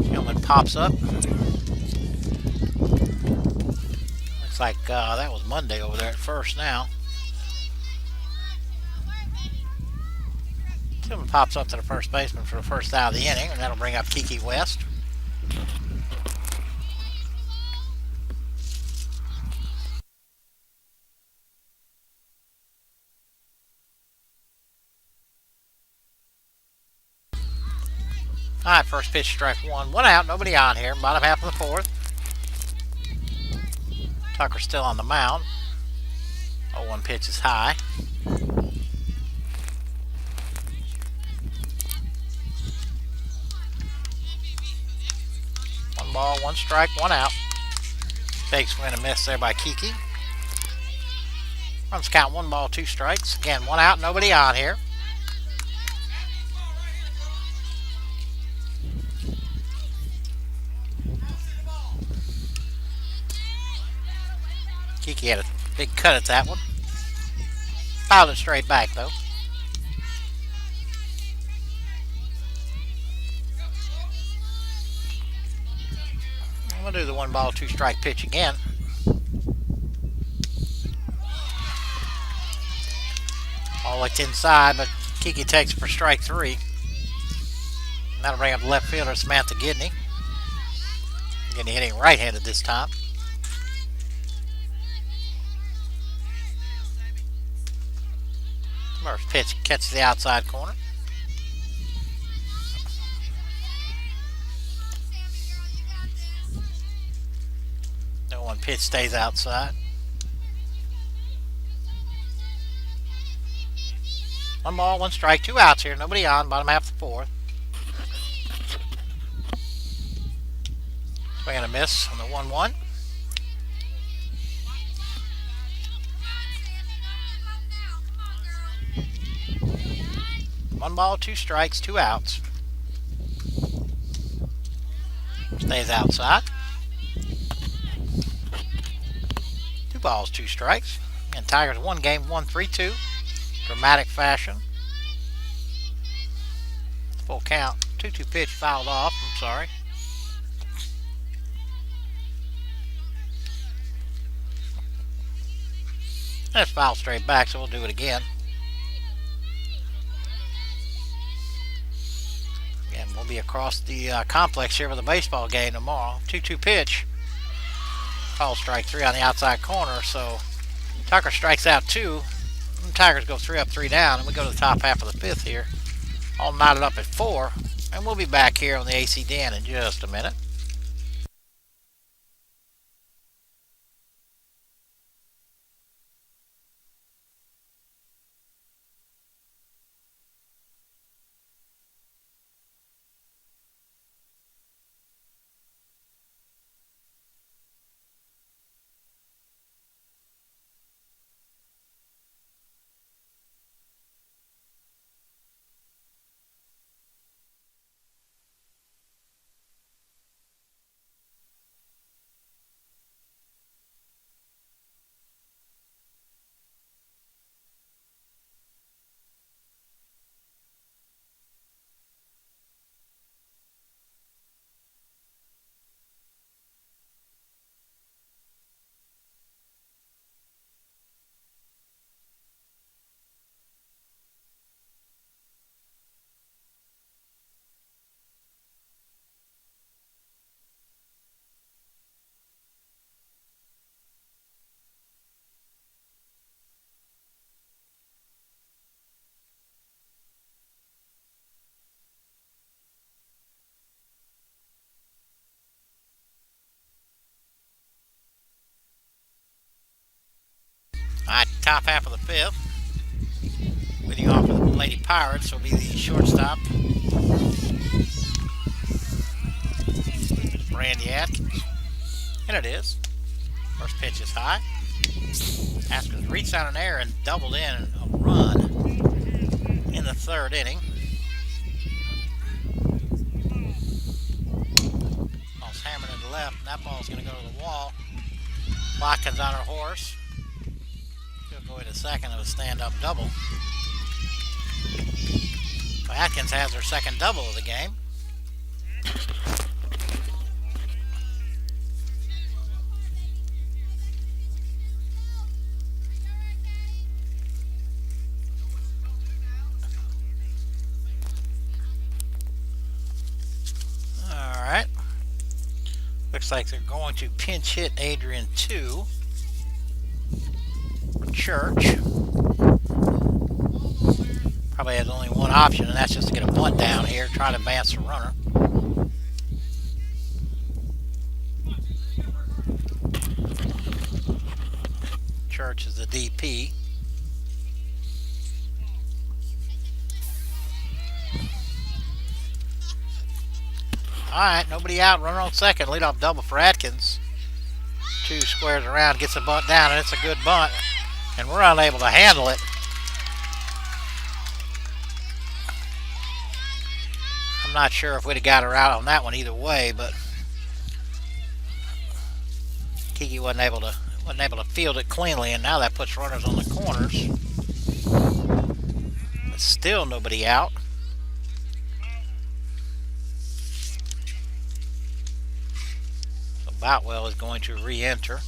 Gentleman pops up. Looks like that was Monday over there at first now. Gentleman pops up to the first baseman for the first out of the inning, and that'll bring up Kiki West. Alright, first pitch, strike one. 1 out, nobody on here. Bottom half of the fourth. Tucker's still on the mound. 0-1 pitch is high. One ball, 1 strike, 1 out. Big swing and a miss there by Kiki. Runs count 1 ball, 2 strikes. Again, 1 out, nobody on here. Kiki had a big cut at that one. Fouled it straight back though. I'm going to do the 1 ball, 2 strike pitch again. All looked inside, but Kiki takes it for strike 3. And that'll bring up the left fielder, Samantha Gidney. Gidney hitting right-handed this time. First pitch catches the outside corner. No 1 pitch stays outside. 1 ball, 1 strike, 2 outs here. Nobody on, bottom half of the fourth. Swing and a miss on the 1-1. One ball, 2 strikes, 2 outs. Stays outside. 2 balls, 2 strikes. And Tigers won game 1, 3-2. Dramatic fashion. Full count. 2-2 pitch fouled off. I'm sorry. That's fouled straight back, so we'll do it again. Again, we'll be across the complex here with a baseball game tomorrow. 2-2 pitch. Foul strike 3 on the outside corner, so Tucker strikes out 2. And Tigers go 3 up, 3 down, and we go to the top half of the 5th here. All knotted up at 4, and we'll be back here on the AC Den in just a minute. top half of the fifth. Leading off for the Lady Pirates will be the shortstop, Brandy Atkins. And it is. First pitch is high. Atkins reached out an air and doubled in a run in the third inning. Ball's hammered to the left, and that ball's going to go to the wall. Watkins on her horse. She'll go into second of a stand-up double. So Atkins has her second double of the game. Alright. Looks like they're going to pinch hit Adrian 2 for Church. Probably has only one option, and that's just to get a bunt down here, try to advance the runner. Church is the DP. Alright, nobody out, runner on second, leadoff double for Atkins. 2 squares around, gets a bunt down, and it's a good bunt, and we're unable to handle it. I'm not sure if we'd have got her out on that one either way, but Kiki wasn't able to field it cleanly, and now that puts runners on the corners. But still nobody out. So Boutwell is going to re-enter.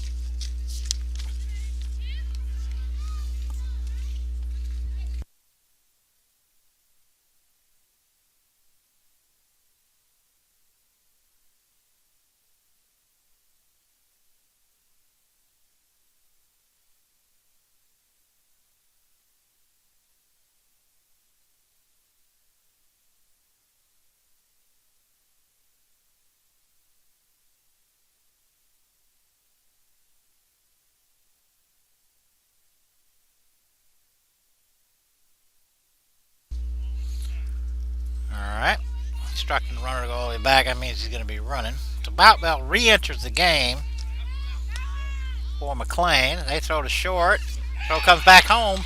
Instructing the runner to go all the way back. That means he's going to be running. So Boutwell re-enters the game for McLean. They throw to short. Throw comes back home.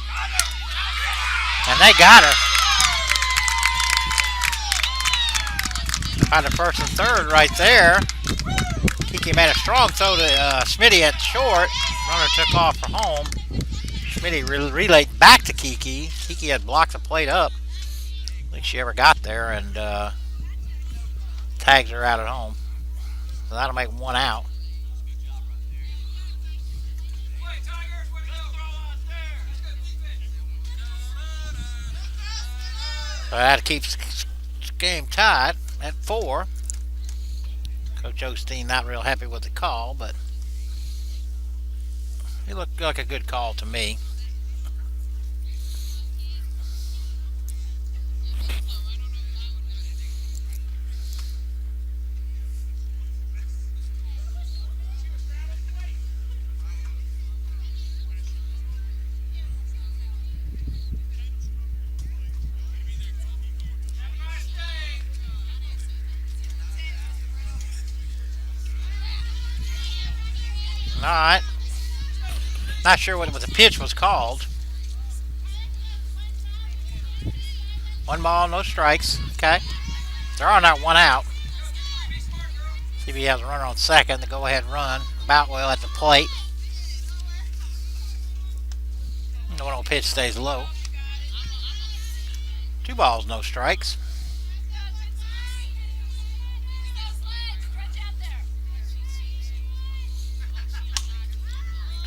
And they got her. By the first and third right there. Kiki made a strong throw to Smitty at short. Runner took off for home. Smitty relayed back to Kiki. Kiki had blocked the plate up. I don't think she ever got there, and tags her out at home. So that'll make one out. So that keeps the game tied at 4. Coach Osteen not real happy with the call, but it looked like a good call to me. Alright. Not sure what the pitch was called. 1 ball, no strikes. Okay. There are not one out. CB has a runner on second. The go-ahead run. Boutwell at the plate. The 1-0 pitch stays low. 2 balls, no strikes.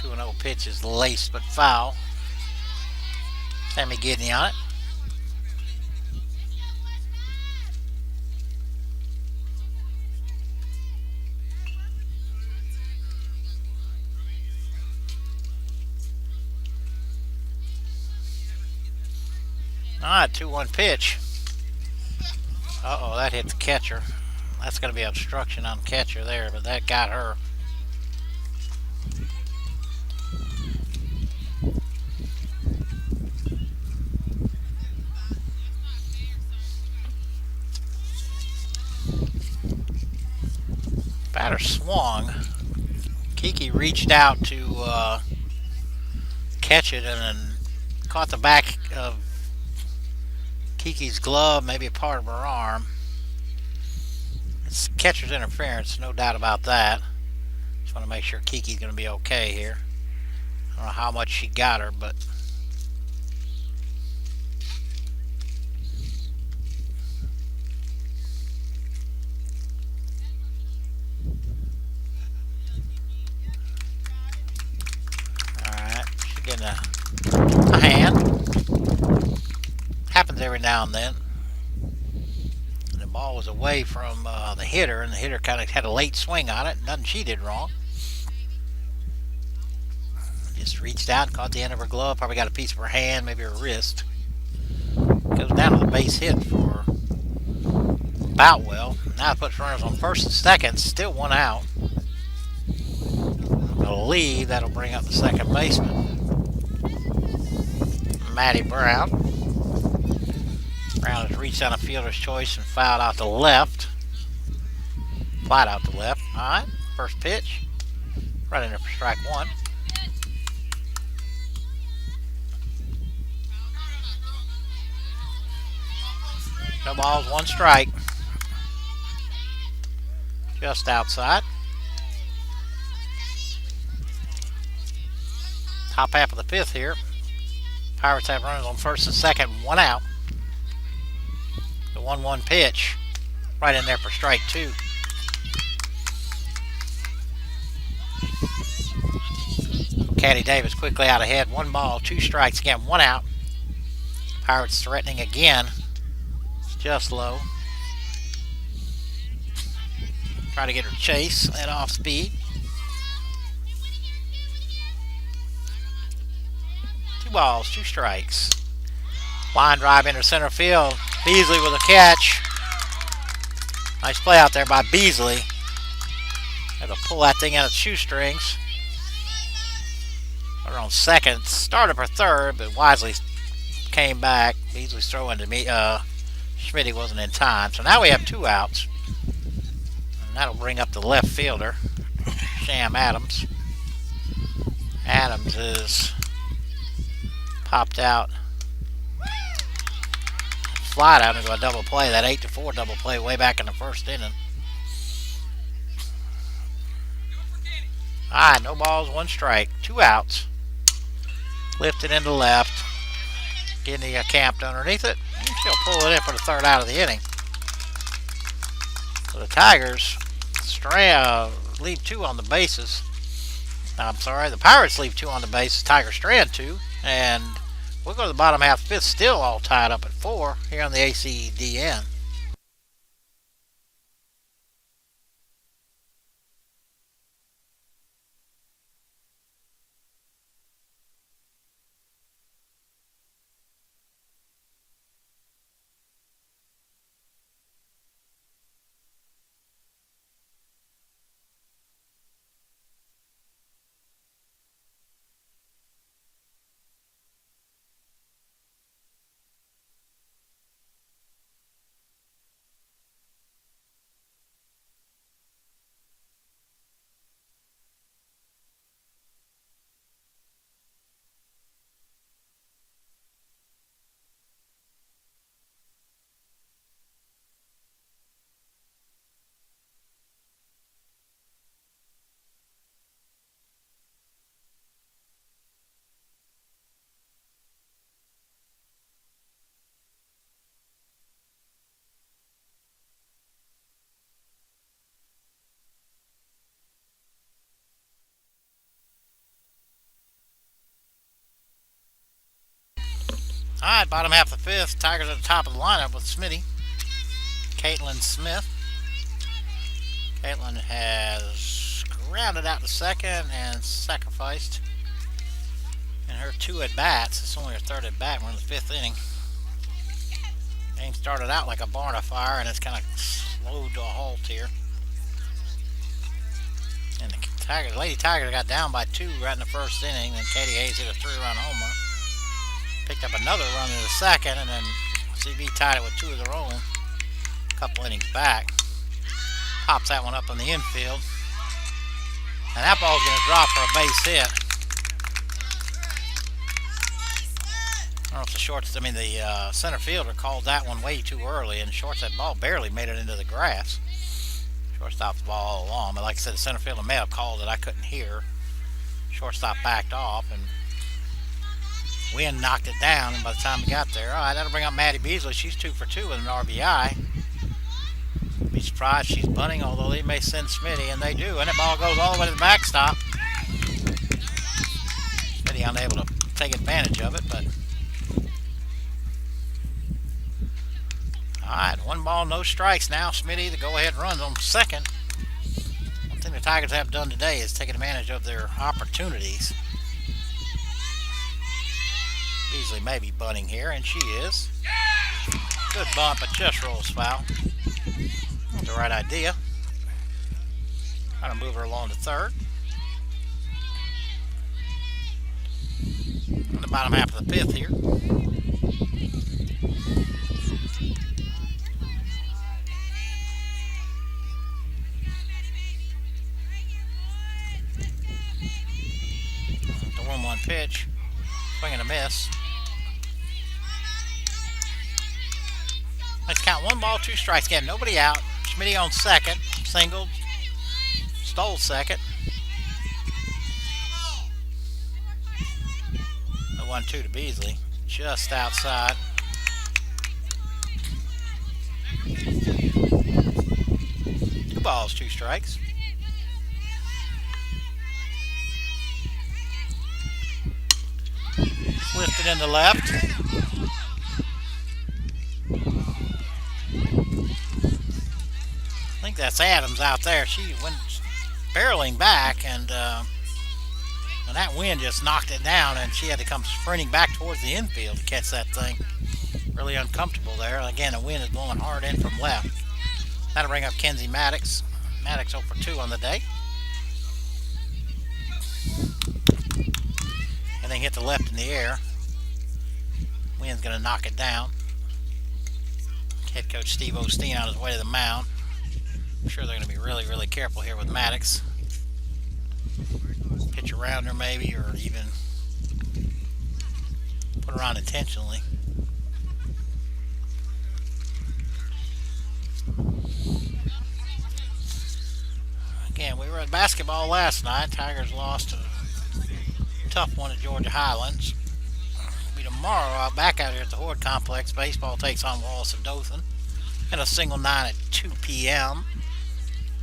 2-0 pitch is laced but foul. Sammy Gidney on it. Alright, 2-1 pitch. Uh-oh, that hit the catcher. That's going to be obstruction on the catcher there, but that got her. Batter swung. Kiki reached out to catch it and then caught the back of Kiki's glove, maybe a part of her arm. It's catcher's interference, no doubt about that. Just want to make sure Kiki's going to be okay here. I don't know how much she got her, but alright, she's getting a hand. Happens every now and then. The ball was away from the hitter, and the hitter kind of had a late swing on it. Nothing she did wrong. Just reached out and caught the end of her glove. Probably got a piece of her hand, maybe her wrist. Goes down to the base hit for Boutwell. Now it puts runners on first and second. Still one out. I believe that'll bring up the second baseman, Maddie Brown. Brown has reached on a fielder's choice and fouled out to left. Flat out to left. Alright, first pitch. Right in there for strike one. No balls, one strike. Just outside. Top half of the fifth here. Pirates have runners on first and second, one out. The 1-1 pitch, right in there for strike two. Caddy Davis quickly out ahead. 1 ball, 2 strikes. Again, 1 out. Pirates threatening again. It's just low. Try to get her chase at off speed. 2 balls, 2 strikes. Line drive into center field. Beasley with a catch. Nice play out there by Beasley. Had to pull that thing out of shoestrings. They're on second. Started for third, but wisely came back. Beasley's throwing to me. Schmitty wasn't in time. So now we have 2 outs. And that'll bring up the left fielder, Sham Adams. Adams is popped out. Flied out into a double play. That 8-4 double play way back in the first inning. Alright, no balls, 1 strike. 2 outs. Lifted into left. Getting the camped underneath it. And she'll pull it in for the 3rd out of the inning. So the Tigers leave 2 on the bases. I'm sorry, the Pirates leave 2 on the bases. Tigers strand 2. And we'll go to the bottom half. 5th, still all tied up at 4 here on the ACDN. Alright, bottom half of the 5th. Tigers at the top of the lineup with Smitty. Caitlin Smith. Caitlin has grounded out to second and sacrificed in her 2 at-bats. It's only her 3rd at-bat. We're in the 5th inning. Game started out like a barn of fire, and it's kind of slowed to a halt here. And the Lady Tigers got down by 2 right in the 1st inning, and Katie Hayes hit a 3-run homer. Picked up another run in the 2nd, and then CV tied it with 2 of their own. A couple innings back. Pops that one up on the infield. And that ball's going to drop for a base hit. I don't know if the center fielder called that one way too early, and that ball barely made it into the grass. Shortstop the ball all along, but like I said, the center fielder may have called it. I couldn't hear. Shortstop backed off, and wind knocked it down, and by the time we got there, all right, that'll bring up Maddie Beasley. She's 2 for 2 with an RBI. Be surprised she's bunting, although they may send Smitty, and they do, and that ball goes all the way to the backstop. Smitty unable to take advantage of it, but all right, 1 ball, no strikes now. Smitty, the go-ahead runs on second. One thing the Tigers have done today is taken advantage of their opportunities. Beasley may be bunting here, and she is. Good bunt, but just rolls foul. That's the right idea. Trying to move her along to third. In the bottom half of the 5th here. The 1-1 pitch. Swing and a miss. Let's count 1 ball, 2 strikes. Again, nobody out. Schmitty on second. Singled. Stole second. The 1-2 to Beasley. Just outside. Two balls, 2 strikes. Lifted into left. I think that's Adams out there. She went barreling back, and that wind just knocked it down, and she had to come sprinting back towards the infield to catch that thing. Really uncomfortable there. Again, the wind is blowing hard in from left. That'll bring up Kenzie Maddox. Maddox 0 for 2 on the day. And then hit the left in the air. Wind's going to knock it down. Head coach Steve Osteen on his way to the mound. I'm sure they're going to be really, really careful here with Maddox. Pitch around her maybe, or even put her on intentionally. Again, we were at basketball last night. Tigers lost a tough one at Georgia Highlands. It'll be tomorrow back out here at the Horde Complex. Baseball takes on Wallace of Dothan. And a single 9 at 2 p.m.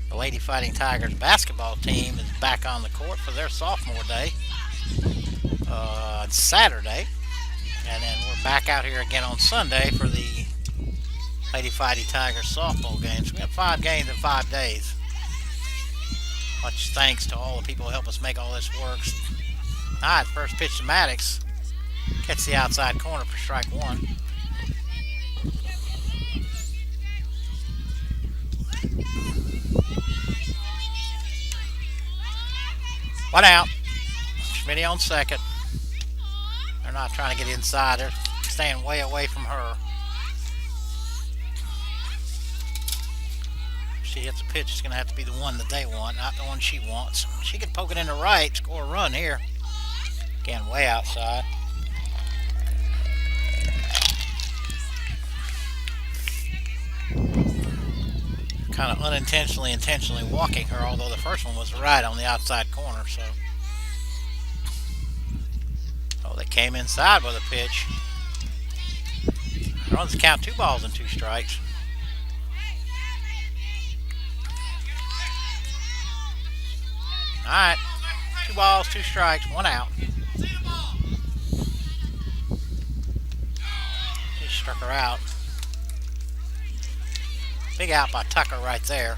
The Lady Fighting Tigers basketball team is back on the court for their sophomore day on Saturday. And then we're back out here again on Sunday for the Lady Fighting Tigers softball games. We have 5 games in 5 days. Much thanks to all the people who help us make all this work. All right, first pitch to Maddox. Catch the outside corner for strike 1. One out. Schmitty on second. They're not trying to get inside. They're staying way away from her. If she hits a pitch, it's going to have to be the one that they want, not the one she wants. She could poke it into right, score a run here. Again, way outside. Kind of unintentionally, intentionally walking her, although the first one was right on the outside corner. So, they came inside with a pitch. Runs count 2 balls and 2 strikes. All right, 2 balls, 2 strikes, 1 out. He struck her out. Big out by Tucker right there.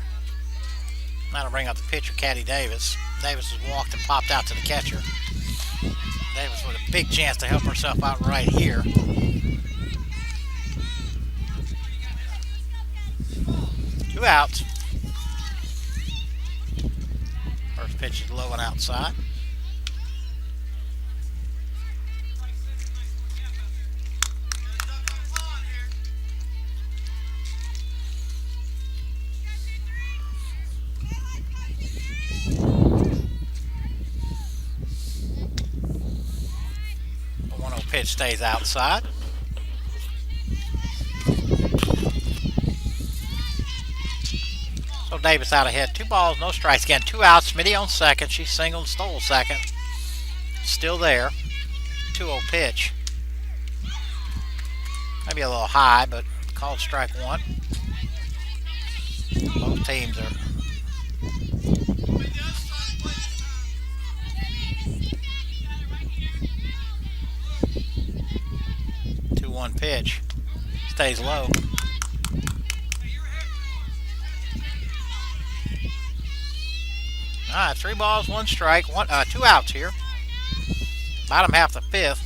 That'll bring up the pitcher, Caddy Davis. Davis has walked and popped out to the catcher. Davis with a big chance to help herself out right here. 2 outs. First pitch is low and outside. pitch stays outside. So Davis out ahead. 2 balls, no strikes. Again, 2 outs. Smitty on second. She singled, stole second. Still there. 2-0 pitch. Maybe a little high, but called strike one. Both teams are. One pitch stays low. All right, 3 balls, 1 strike, 2 outs here. Bottom half of the 5th.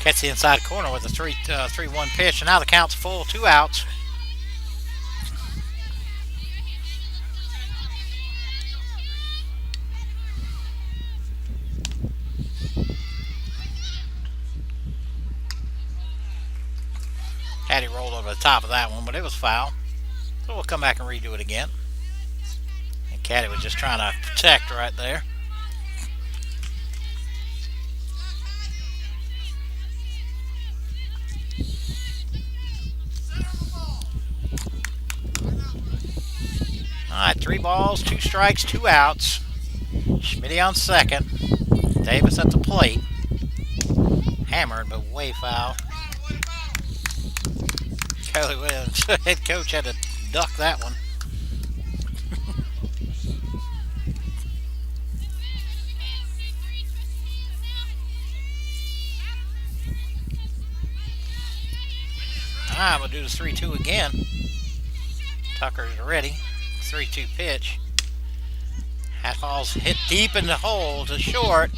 Catch the inside corner with a 3-1 pitch, and now the count's full, 2 outs. Caddy rolled over the top of that one, but it was foul. So we'll come back and redo it again. And Caddy was just trying to protect right there. All right, 3 balls, 2 strikes, 2 outs. Schmitty on second. Davis at the plate. Hammered, but way foul. Kelly Williams, head coach, had to duck that one. All right, we'll do the 3-2 again. Tucker's ready. 3-2 pitch. That ball's hit deep in the hole to short.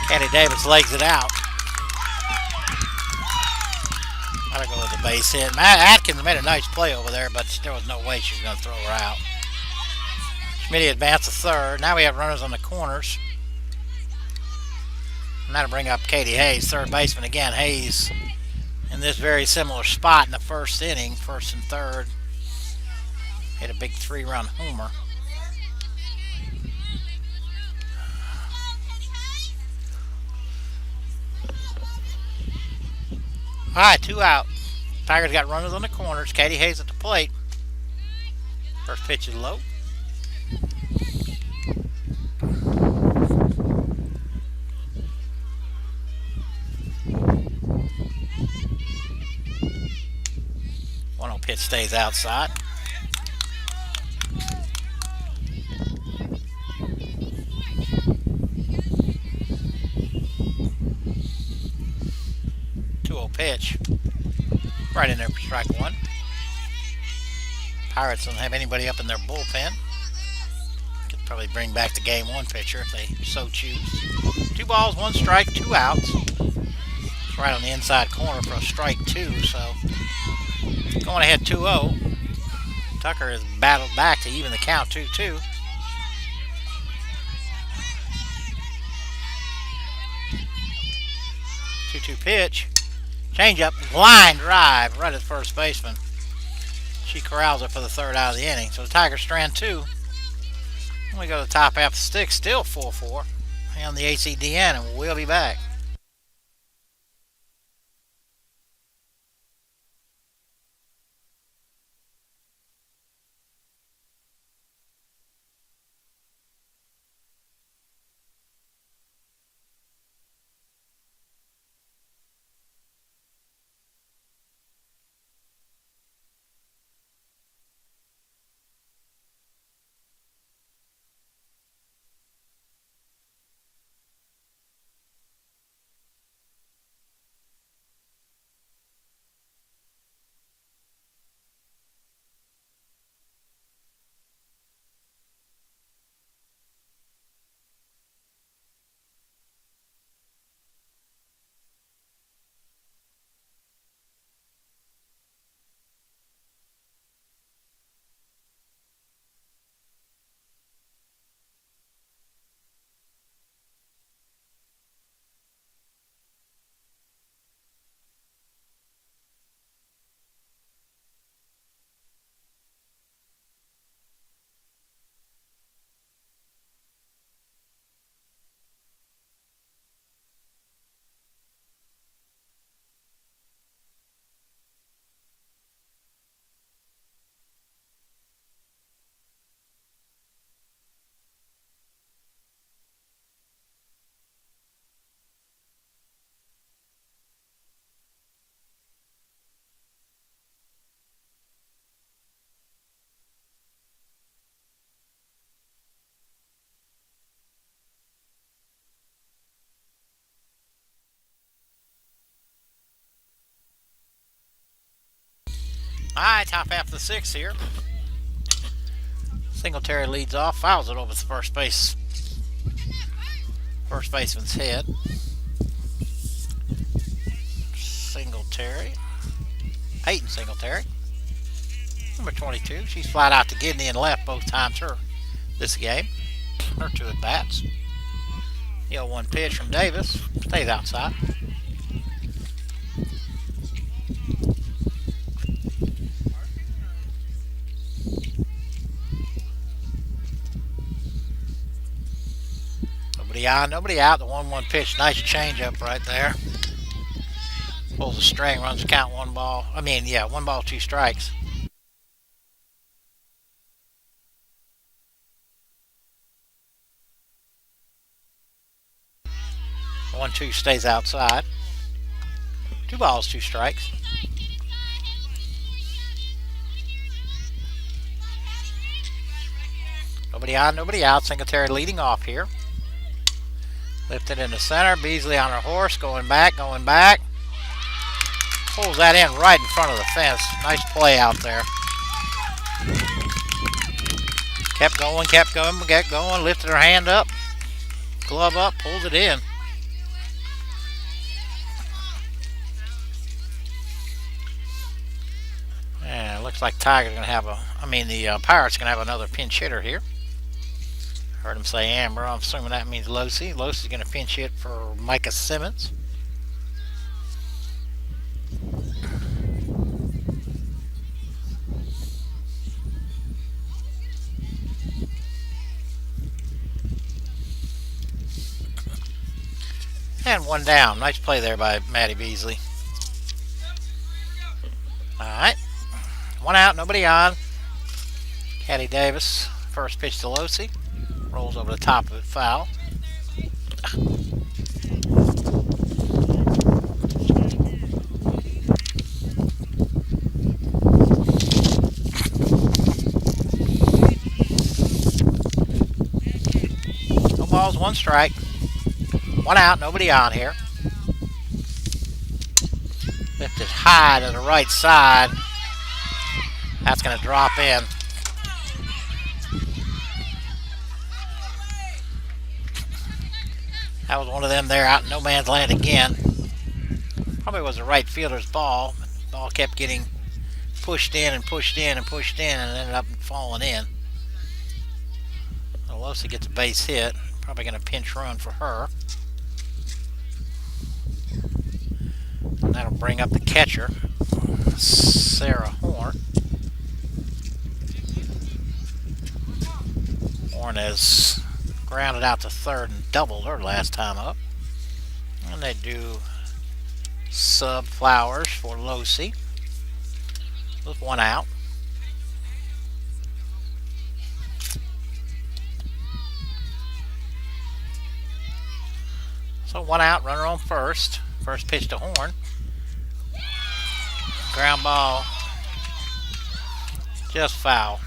Caddy Davis legs it out. Gotta go with the base hit. Matt Atkins made a nice play over there, but there was no way she was going to throw her out. Schmitty advanced to third. Now we have runners on the corners. And that'll bring up Katie Hayes, third baseman again. Hayes in this very similar spot in the first inning, first and third. Hit a big 3-run homer. All right, 2 out. Tigers got runners on the corners. Katie Hayes at the plate. First pitch is low. Pitch stays outside. Pitch. Right in there for strike one. Pirates don't have anybody up in their bullpen. Could probably bring back the game one pitcher if they so choose. 2 balls, 1 strike, 2 outs. It's right on the inside corner for a strike 2, so going ahead 2-0. Tucker has battled back to even the count 2-2. Pitch. Change-up, line drive right at first baseman. She corrals it for the 3rd out of the inning. So the Tigers strand 2. And we go to the top half of the stick, still 4-4 on the ACDN, and we'll be back. Alright, top half of the sixth here. Singletary leads off, fouls it over the first baseman's head. Singletary. Peyton Singletary. Number 22. She's flat out to Gidney and left both times this game. Her two at bats. The 0-1 pitch from Davis. Stays outside. Nobody on, nobody out. The 1-1 pitch. Nice changeup right there. Pulls the string, runs the count, 1 ball. 1 ball, 2 strikes. The 1-2 stays outside. 2 balls, 2 strikes. Nobody on, nobody out. Singletary leading off here. Lifted in the center. Beasley on her horse, going back. Pulls that in right in front of the fence. Nice play out there. Kept going, lifted her hand up. Glove up, pulls it in. And it looks like Tiger's going to have the Pirates going to have another pinch hitter here. Heard him say Amber. I'm assuming that means Losi. Losi's going to pinch hit for Micah Simmons. And 1 down. Nice play there by Maddie Beasley. Alright. 1 out, nobody on. Caddy Davis. First pitch to Losi. Rolls over the top of it, foul. No balls, 1 strike. 1 out, nobody on here. Lifted high to the right side. That's going to drop in. That was one of them there out in no man's land again. Probably was a right fielder's ball. The ball kept getting pushed in and ended up falling in. Losi gets a base hit. Probably going to pinch run for her. And that'll bring up the catcher, Sarah Horn. Horn has grounded out to third and doubled her last time up. And they do sub Flowers for Losi with 1 out. So 1 out, runner on first. First pitch to Horn. Ground ball. Just foul.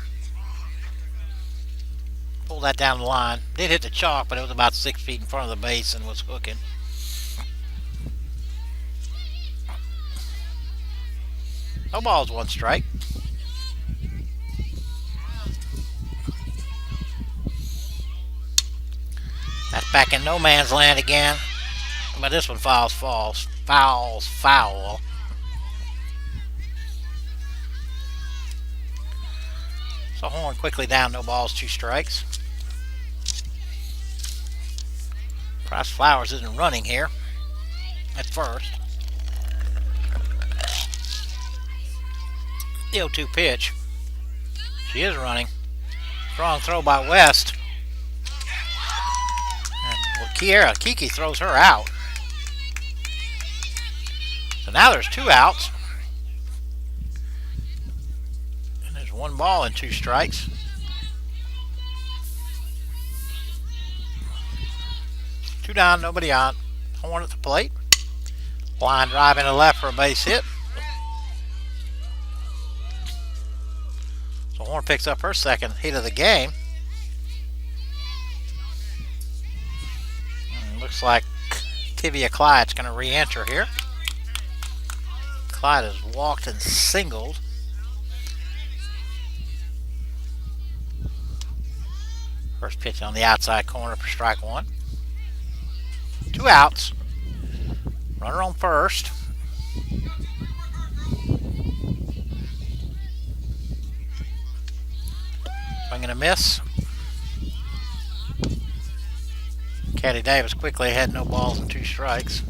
Pulled that down the line. Did hit the chalk, but it was about 6 feet in front of the base and was hooking. No balls, 1 strike. That's back in no man's land again. But this one foul. So Horn quickly down, no balls, 2 strikes. Price Flowers isn't running here at first. The 0-2 pitch. She is running. Strong throw by West. And Kiki throws her out. So now there's 2 outs. And there's 1 ball and 2 strikes. Two down, nobody on. Horn at the plate. Line drive into left for a base hit. So Horn picks up her second hit of the game. And looks like Tivia Clyde's going to re-enter here. Clyde has walked and singled First pitch on the outside corner for strike one. 2 outs. Runner on first. Swing and a miss. Caddy Davis quickly had no balls and 2 strikes.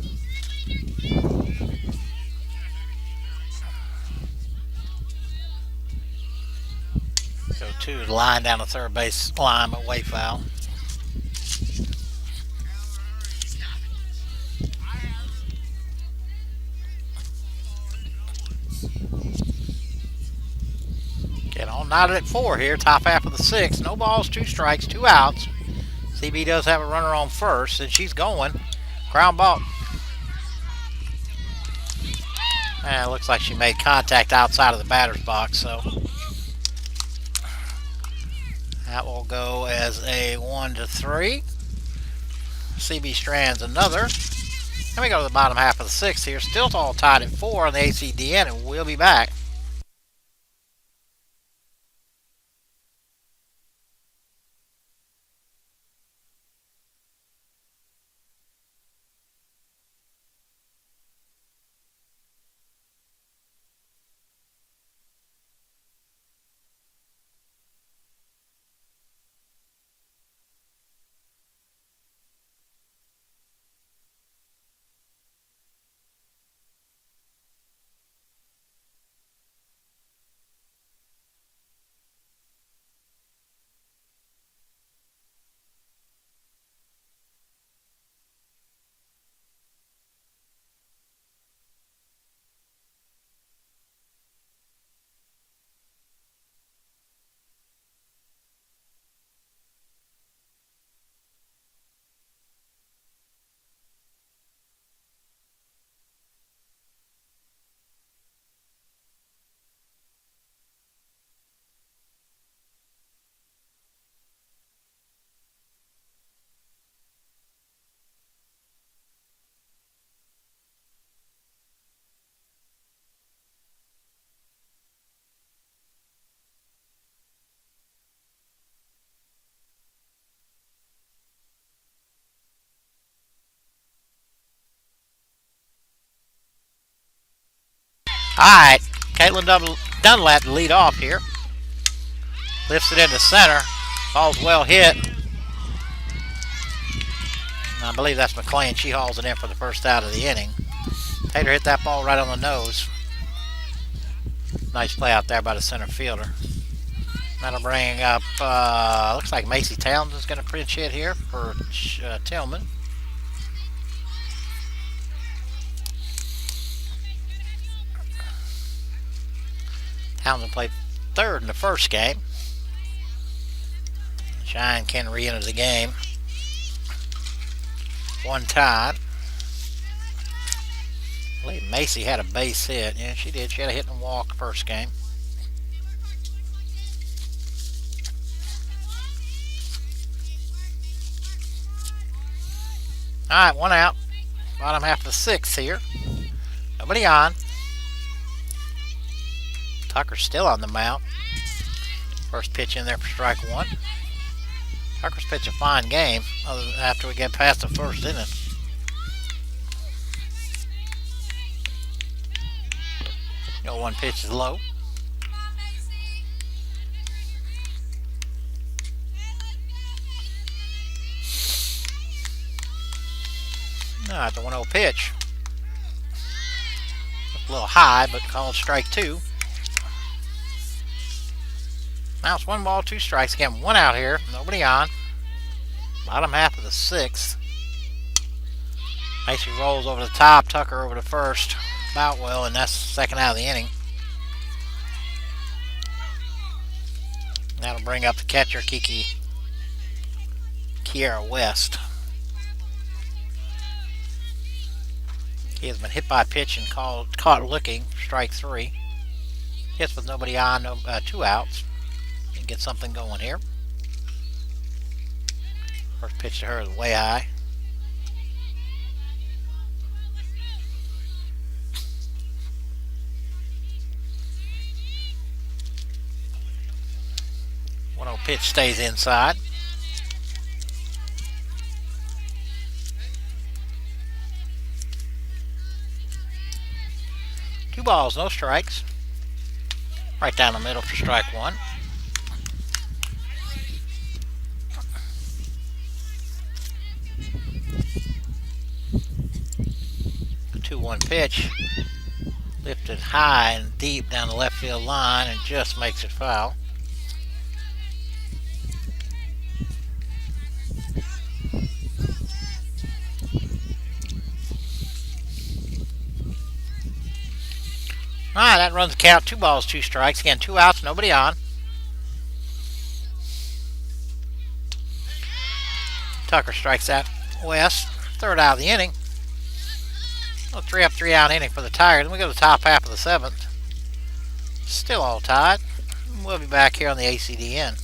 Go to the line down the third base line, but way foul. Get on, knotted at 4 here, top half of the 6th. No balls, 2 strikes, 2 outs. CB does have a runner on first, and she's going. Ground ball. It looks like she made contact outside of the batter's box, so that will go as a 1-3. CB strands another. And we go to the bottom half of the 6th here. Still all tied at 4 on the ACDN, and we'll be back. Alright, Caitlin Dunlap to lead off here. Lifts it into center. Ball's well hit. I believe that's McLean. She hauls it in for the first out of the inning. Tater hit that ball right on the nose. Nice play out there by the center fielder. That'll bring up, looks like Macy Townsend's going to pinch hit here for Tillman. Townsend played third in the first game. Shine can re-enter the game. One time. I believe Macy had a base hit. Yeah, she did. She had a hit and walk first game. Alright, 1 out. Bottom half of the 6th here. Nobody on. Tucker's still on the mound. First pitch in there for strike 1. Tucker's pitched a fine game after we get past the first inning. No, 1 pitch is low. Alright, the 1-0 pitch. A little high, but called strike 2. Now it's 1 ball, 2 strikes. Again, 1 out here. Nobody on. Bottom half of the 6th. Macy rolls over the top. Tucker over to first. Boutwell, and that's the 2nd out of the inning. That'll bring up the catcher, Kiara West. He has been hit by a pitch and caught looking. Strike 3. Hits with nobody on. 2 outs. Get something going here. First pitch to her is way high. One pitch stays inside. 2 balls, no strikes. Right down the middle for strike one. The 2-1 pitch. Lifted high and deep down the left field line and just makes it foul. Alright, that runs the count. 2 balls, 2 strikes. Again, 2 outs, nobody on. Tucker strikes out West. Third out of the inning. A 3 up, 3 out inning for the Tigers. Then we go to the top half of the 7th. Still all tied. We'll be back here on the ACDN.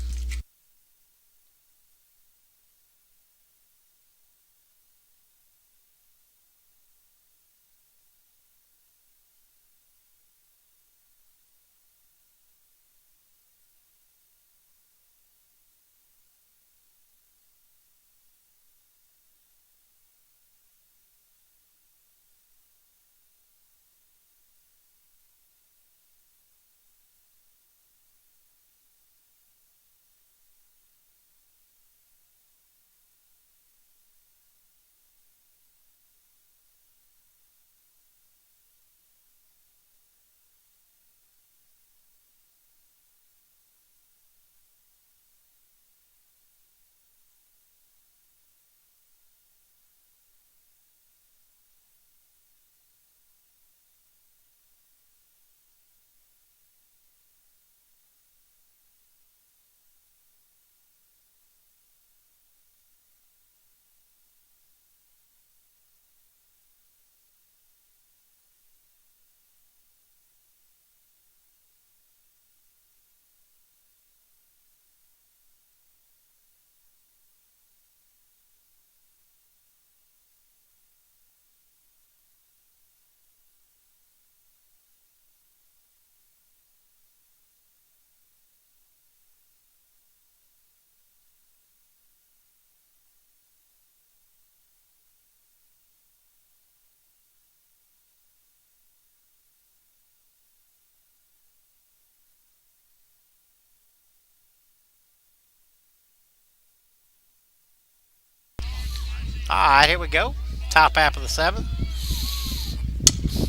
Alright, here we go. Top half of the 7th.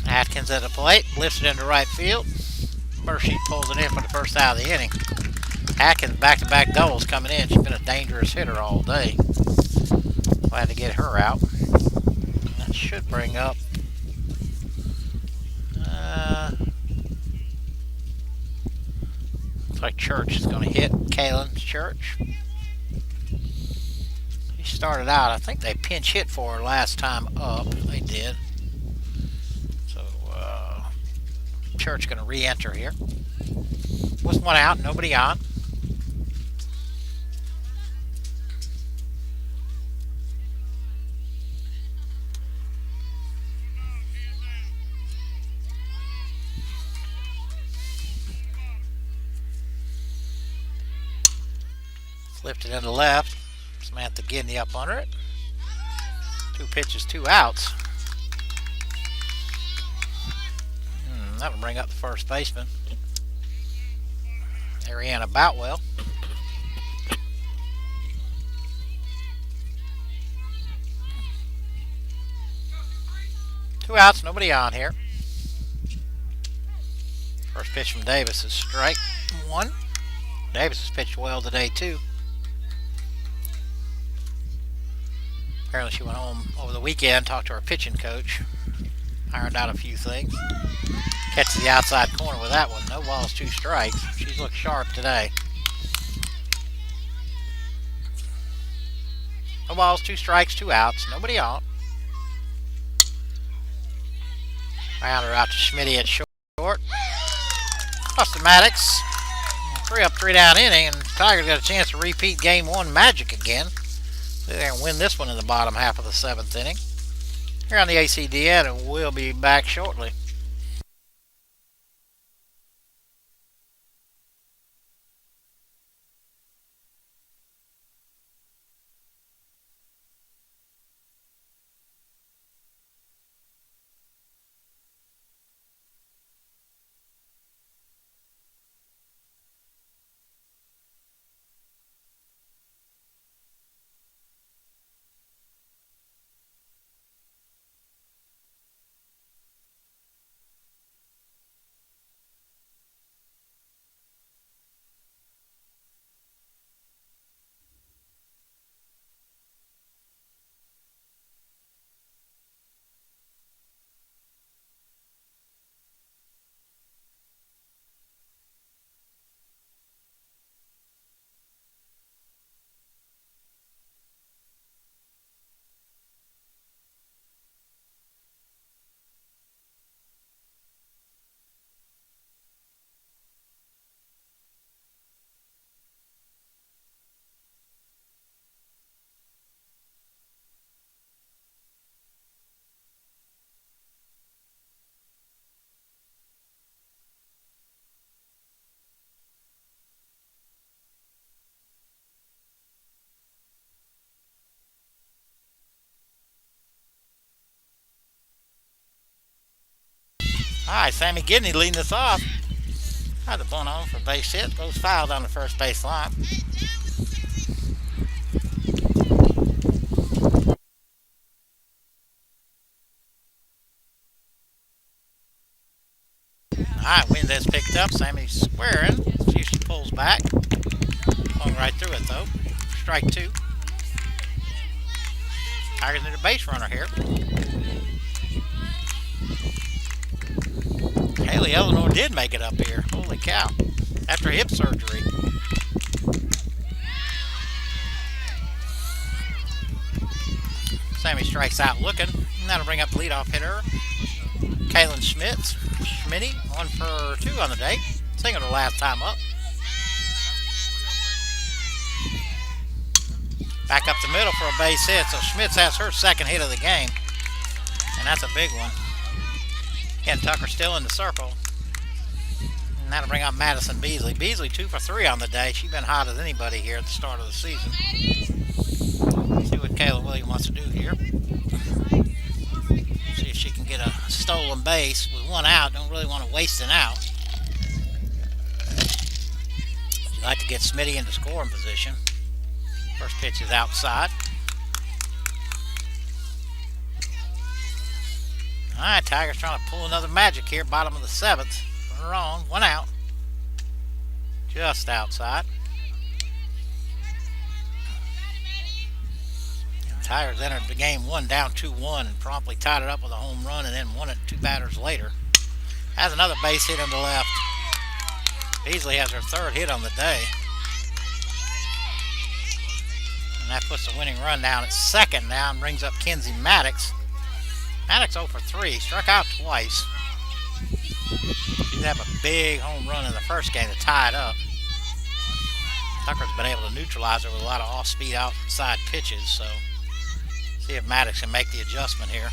Atkins at the plate. Lifts it into right field. Murphy pulls it in for the first out of the inning. Atkins back-to-back doubles coming in. She's been a dangerous hitter all day. Glad to get her out. That should bring up looks like Church is going to hit. Kalen Church. He started out, I think they pinch hit for her last time up. They did. So Church going to re-enter here. With 1 out, nobody on. Lifted into left. Samantha Gidney up under it. 2 pitches, 2 outs. That'll bring up the first baseman, Ariana Boutwell. Two outs, nobody on here. First pitch from Davis is strike 1. Davis has pitched well today too. Apparently she went home over the weekend, talked to her pitching coach, ironed out a few things. Catches the outside corner with that one. No balls, 2 strikes. She's looked sharp today. No balls, 2 strikes, 2 outs. Nobody on. Rounder out to Schmitty at short. Buster Maddox. 3 up, 3 down inning, and the Tigers got a chance to repeat game 1 magic again. They're going to win this one in the bottom half of the 7th inning. Here on the ACDN, and we'll be back shortly. All right, Sammy Gidney leading us off. Had the bunt on for base hit. Goes foul down the first base line. All right, wind has picked up. Sammy's squaring. See if she pulls back. Going right through it though. Strike two. Tigers need a base runner here. Haley Eleanor did make it up here. Holy cow. After hip surgery. Sammy strikes out looking. And that'll bring up the leadoff hitter. Kaylin Schmitty, 1 for 2 on the day. Single the last time up. Back up the middle for a base hit. So Schmitz has her second hit of the game. And that's a big one. Again, Tucker still in the circle. And that'll bring up Madison Beasley. Beasley 2 for 3 on the day. She's been hot as anybody here at the start of the season. Let's see what Kayla Williams wants to do here. See if she can get a stolen base with 1 out. Don't really want to waste an out. She'd like to get Smitty into scoring position. First pitch is outside. Alright, Tigers trying to pull another magic here. Bottom of the 7th. Runner on. 1 out. Just outside. And Tigers entered the game 1 down 2-1 and promptly tied it up with a home run and then won it 2 batters later. Has another base hit on the left. Beasley has her 3rd hit on the day. And that puts the winning run down at 2nd now and brings up Kenzie Maddox. Maddox 0 for 3, struck out twice. She did have a big home run in the first game to tie it up. Tucker's been able to neutralize her with a lot of off-speed outside pitches, so see if Maddox can make the adjustment here.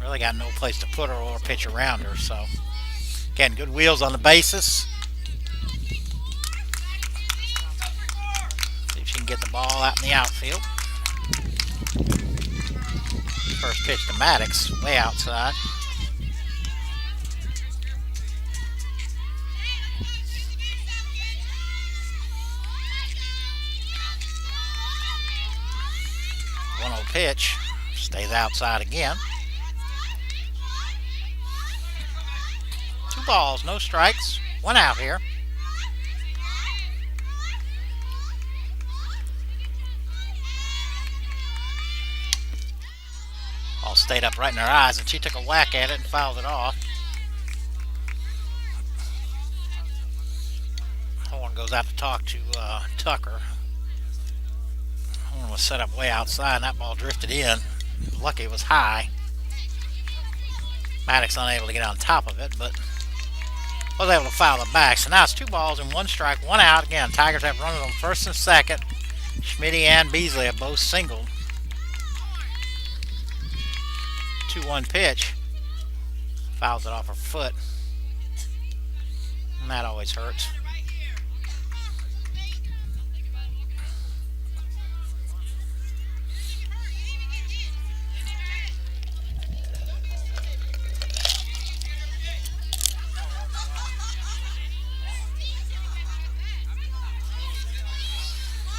Really got no place to put her or pitch around her, so again, good wheels on the bases. See if she can get the ball out in the outfield. First pitch to Maddox, way outside. One old pitch, stays outside again. 2 balls, no strikes, 1 out here. All stayed up right in her eyes, and she took a whack at it and fouled it off. Horn goes out to talk to Tucker. Horn was set up way outside, and that ball drifted in. Lucky it was high. Maddox unable to get on top of it, but was able to foul it back. So now it's 2 balls and 1 strike, 1 out. Again, Tigers have runners on 1st and 2nd. Schmitty and Beasley have both singled. 2-1 pitch. Fouls it off her foot. And that always hurts.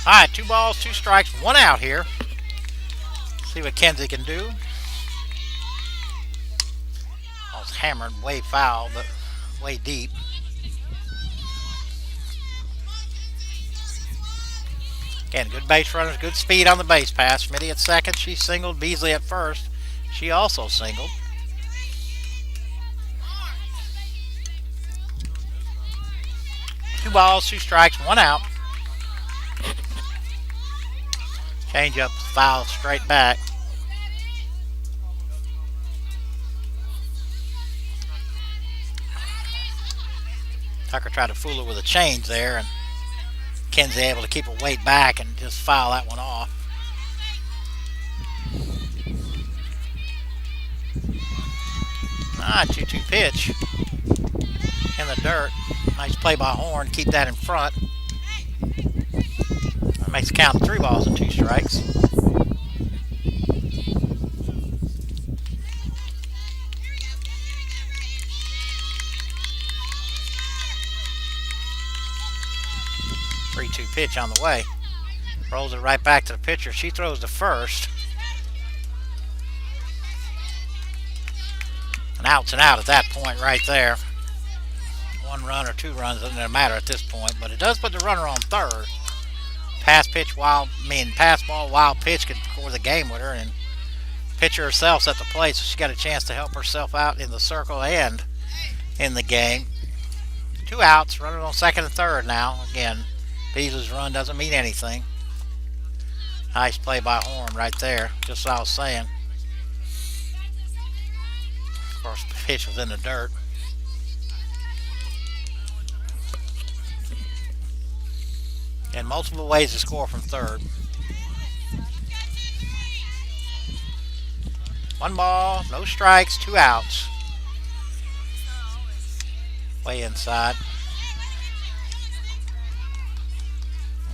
All right, 2 balls, 2 strikes, 1 out here. See what Kenzie can do. Ball's hammered way foul, but way deep. Again, good base runners, good speed on the base pass. Schmitty at 2nd, she singled. Beasley at 1st, she also singled. Two balls, 2 strikes, 1 out. Change up, foul straight back. Tucker tried to fool her with a change there, and Kenzie able to keep her weight back and just foul that one off. Ah, 2-2 pitch in the dirt. Nice play by Horn. Keep that in front. That makes it count 3 balls and 2 strikes. 3-2 pitch on the way. Rolls it right back to the pitcher. She throws to first. An out's an out at that point right there. 1 run or 2 runs doesn't matter at this point, but it does put the runner on third. Pass ball, wild pitch could score the game with her, and pitcher herself's at the plate, so she got a chance to help herself out in the circle and in the game. 2 outs, runner on second and third now. Again, Beasley's run doesn't mean anything. Nice play by Horn right there, just as I was saying. Of course, the pitch was in the dirt. And multiple ways to score from third. 1 ball, no strikes, 2 outs. Way inside.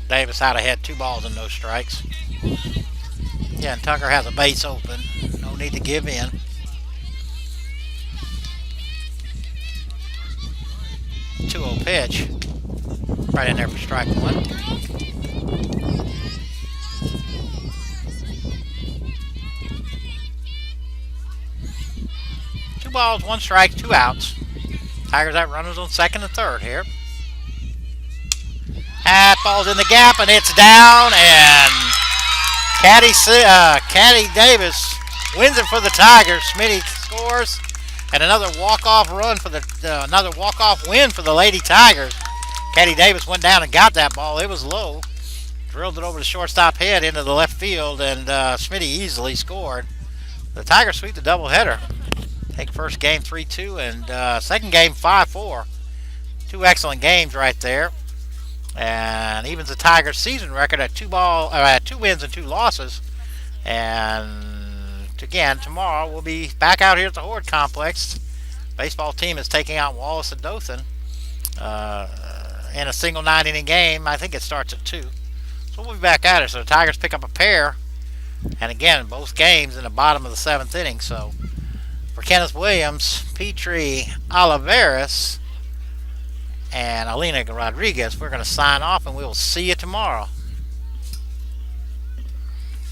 Davis out ahead, 2 balls and no strikes. Yeah, and Tucker has a base open. No need to give in. .20 pitch. Right in there for strike 1. Two balls, 1 strike, 2 outs. Tigers have runners on second and third here. That ball's in the gap and it's down, and Caddy Davis wins it for the Tigers. Smitty scores, and another walk-off run for another walk-off win for the Lady Tigers. Caddy Davis went down and got that ball. It was low. Drilled it over the shortstop head into the left field, and Smitty easily scored. The Tigers sweep the doubleheader. Take first game 3-2 and second game 5-4. 2 excellent games right there. And evens the Tigers' season record at 2 wins and 2 losses. And again, tomorrow we'll be back out here at the Horde Complex. Baseball team is taking out Wallace and Dothan in a single 9-inning game. I think it starts at 2. So we'll be back at it. So the Tigers pick up a pair. And again, both games in the bottom of the 7th inning. So for Kenneth Williams, Petrie Olivares, and Alina Rodriguez, we're going to sign off, and we will see you tomorrow.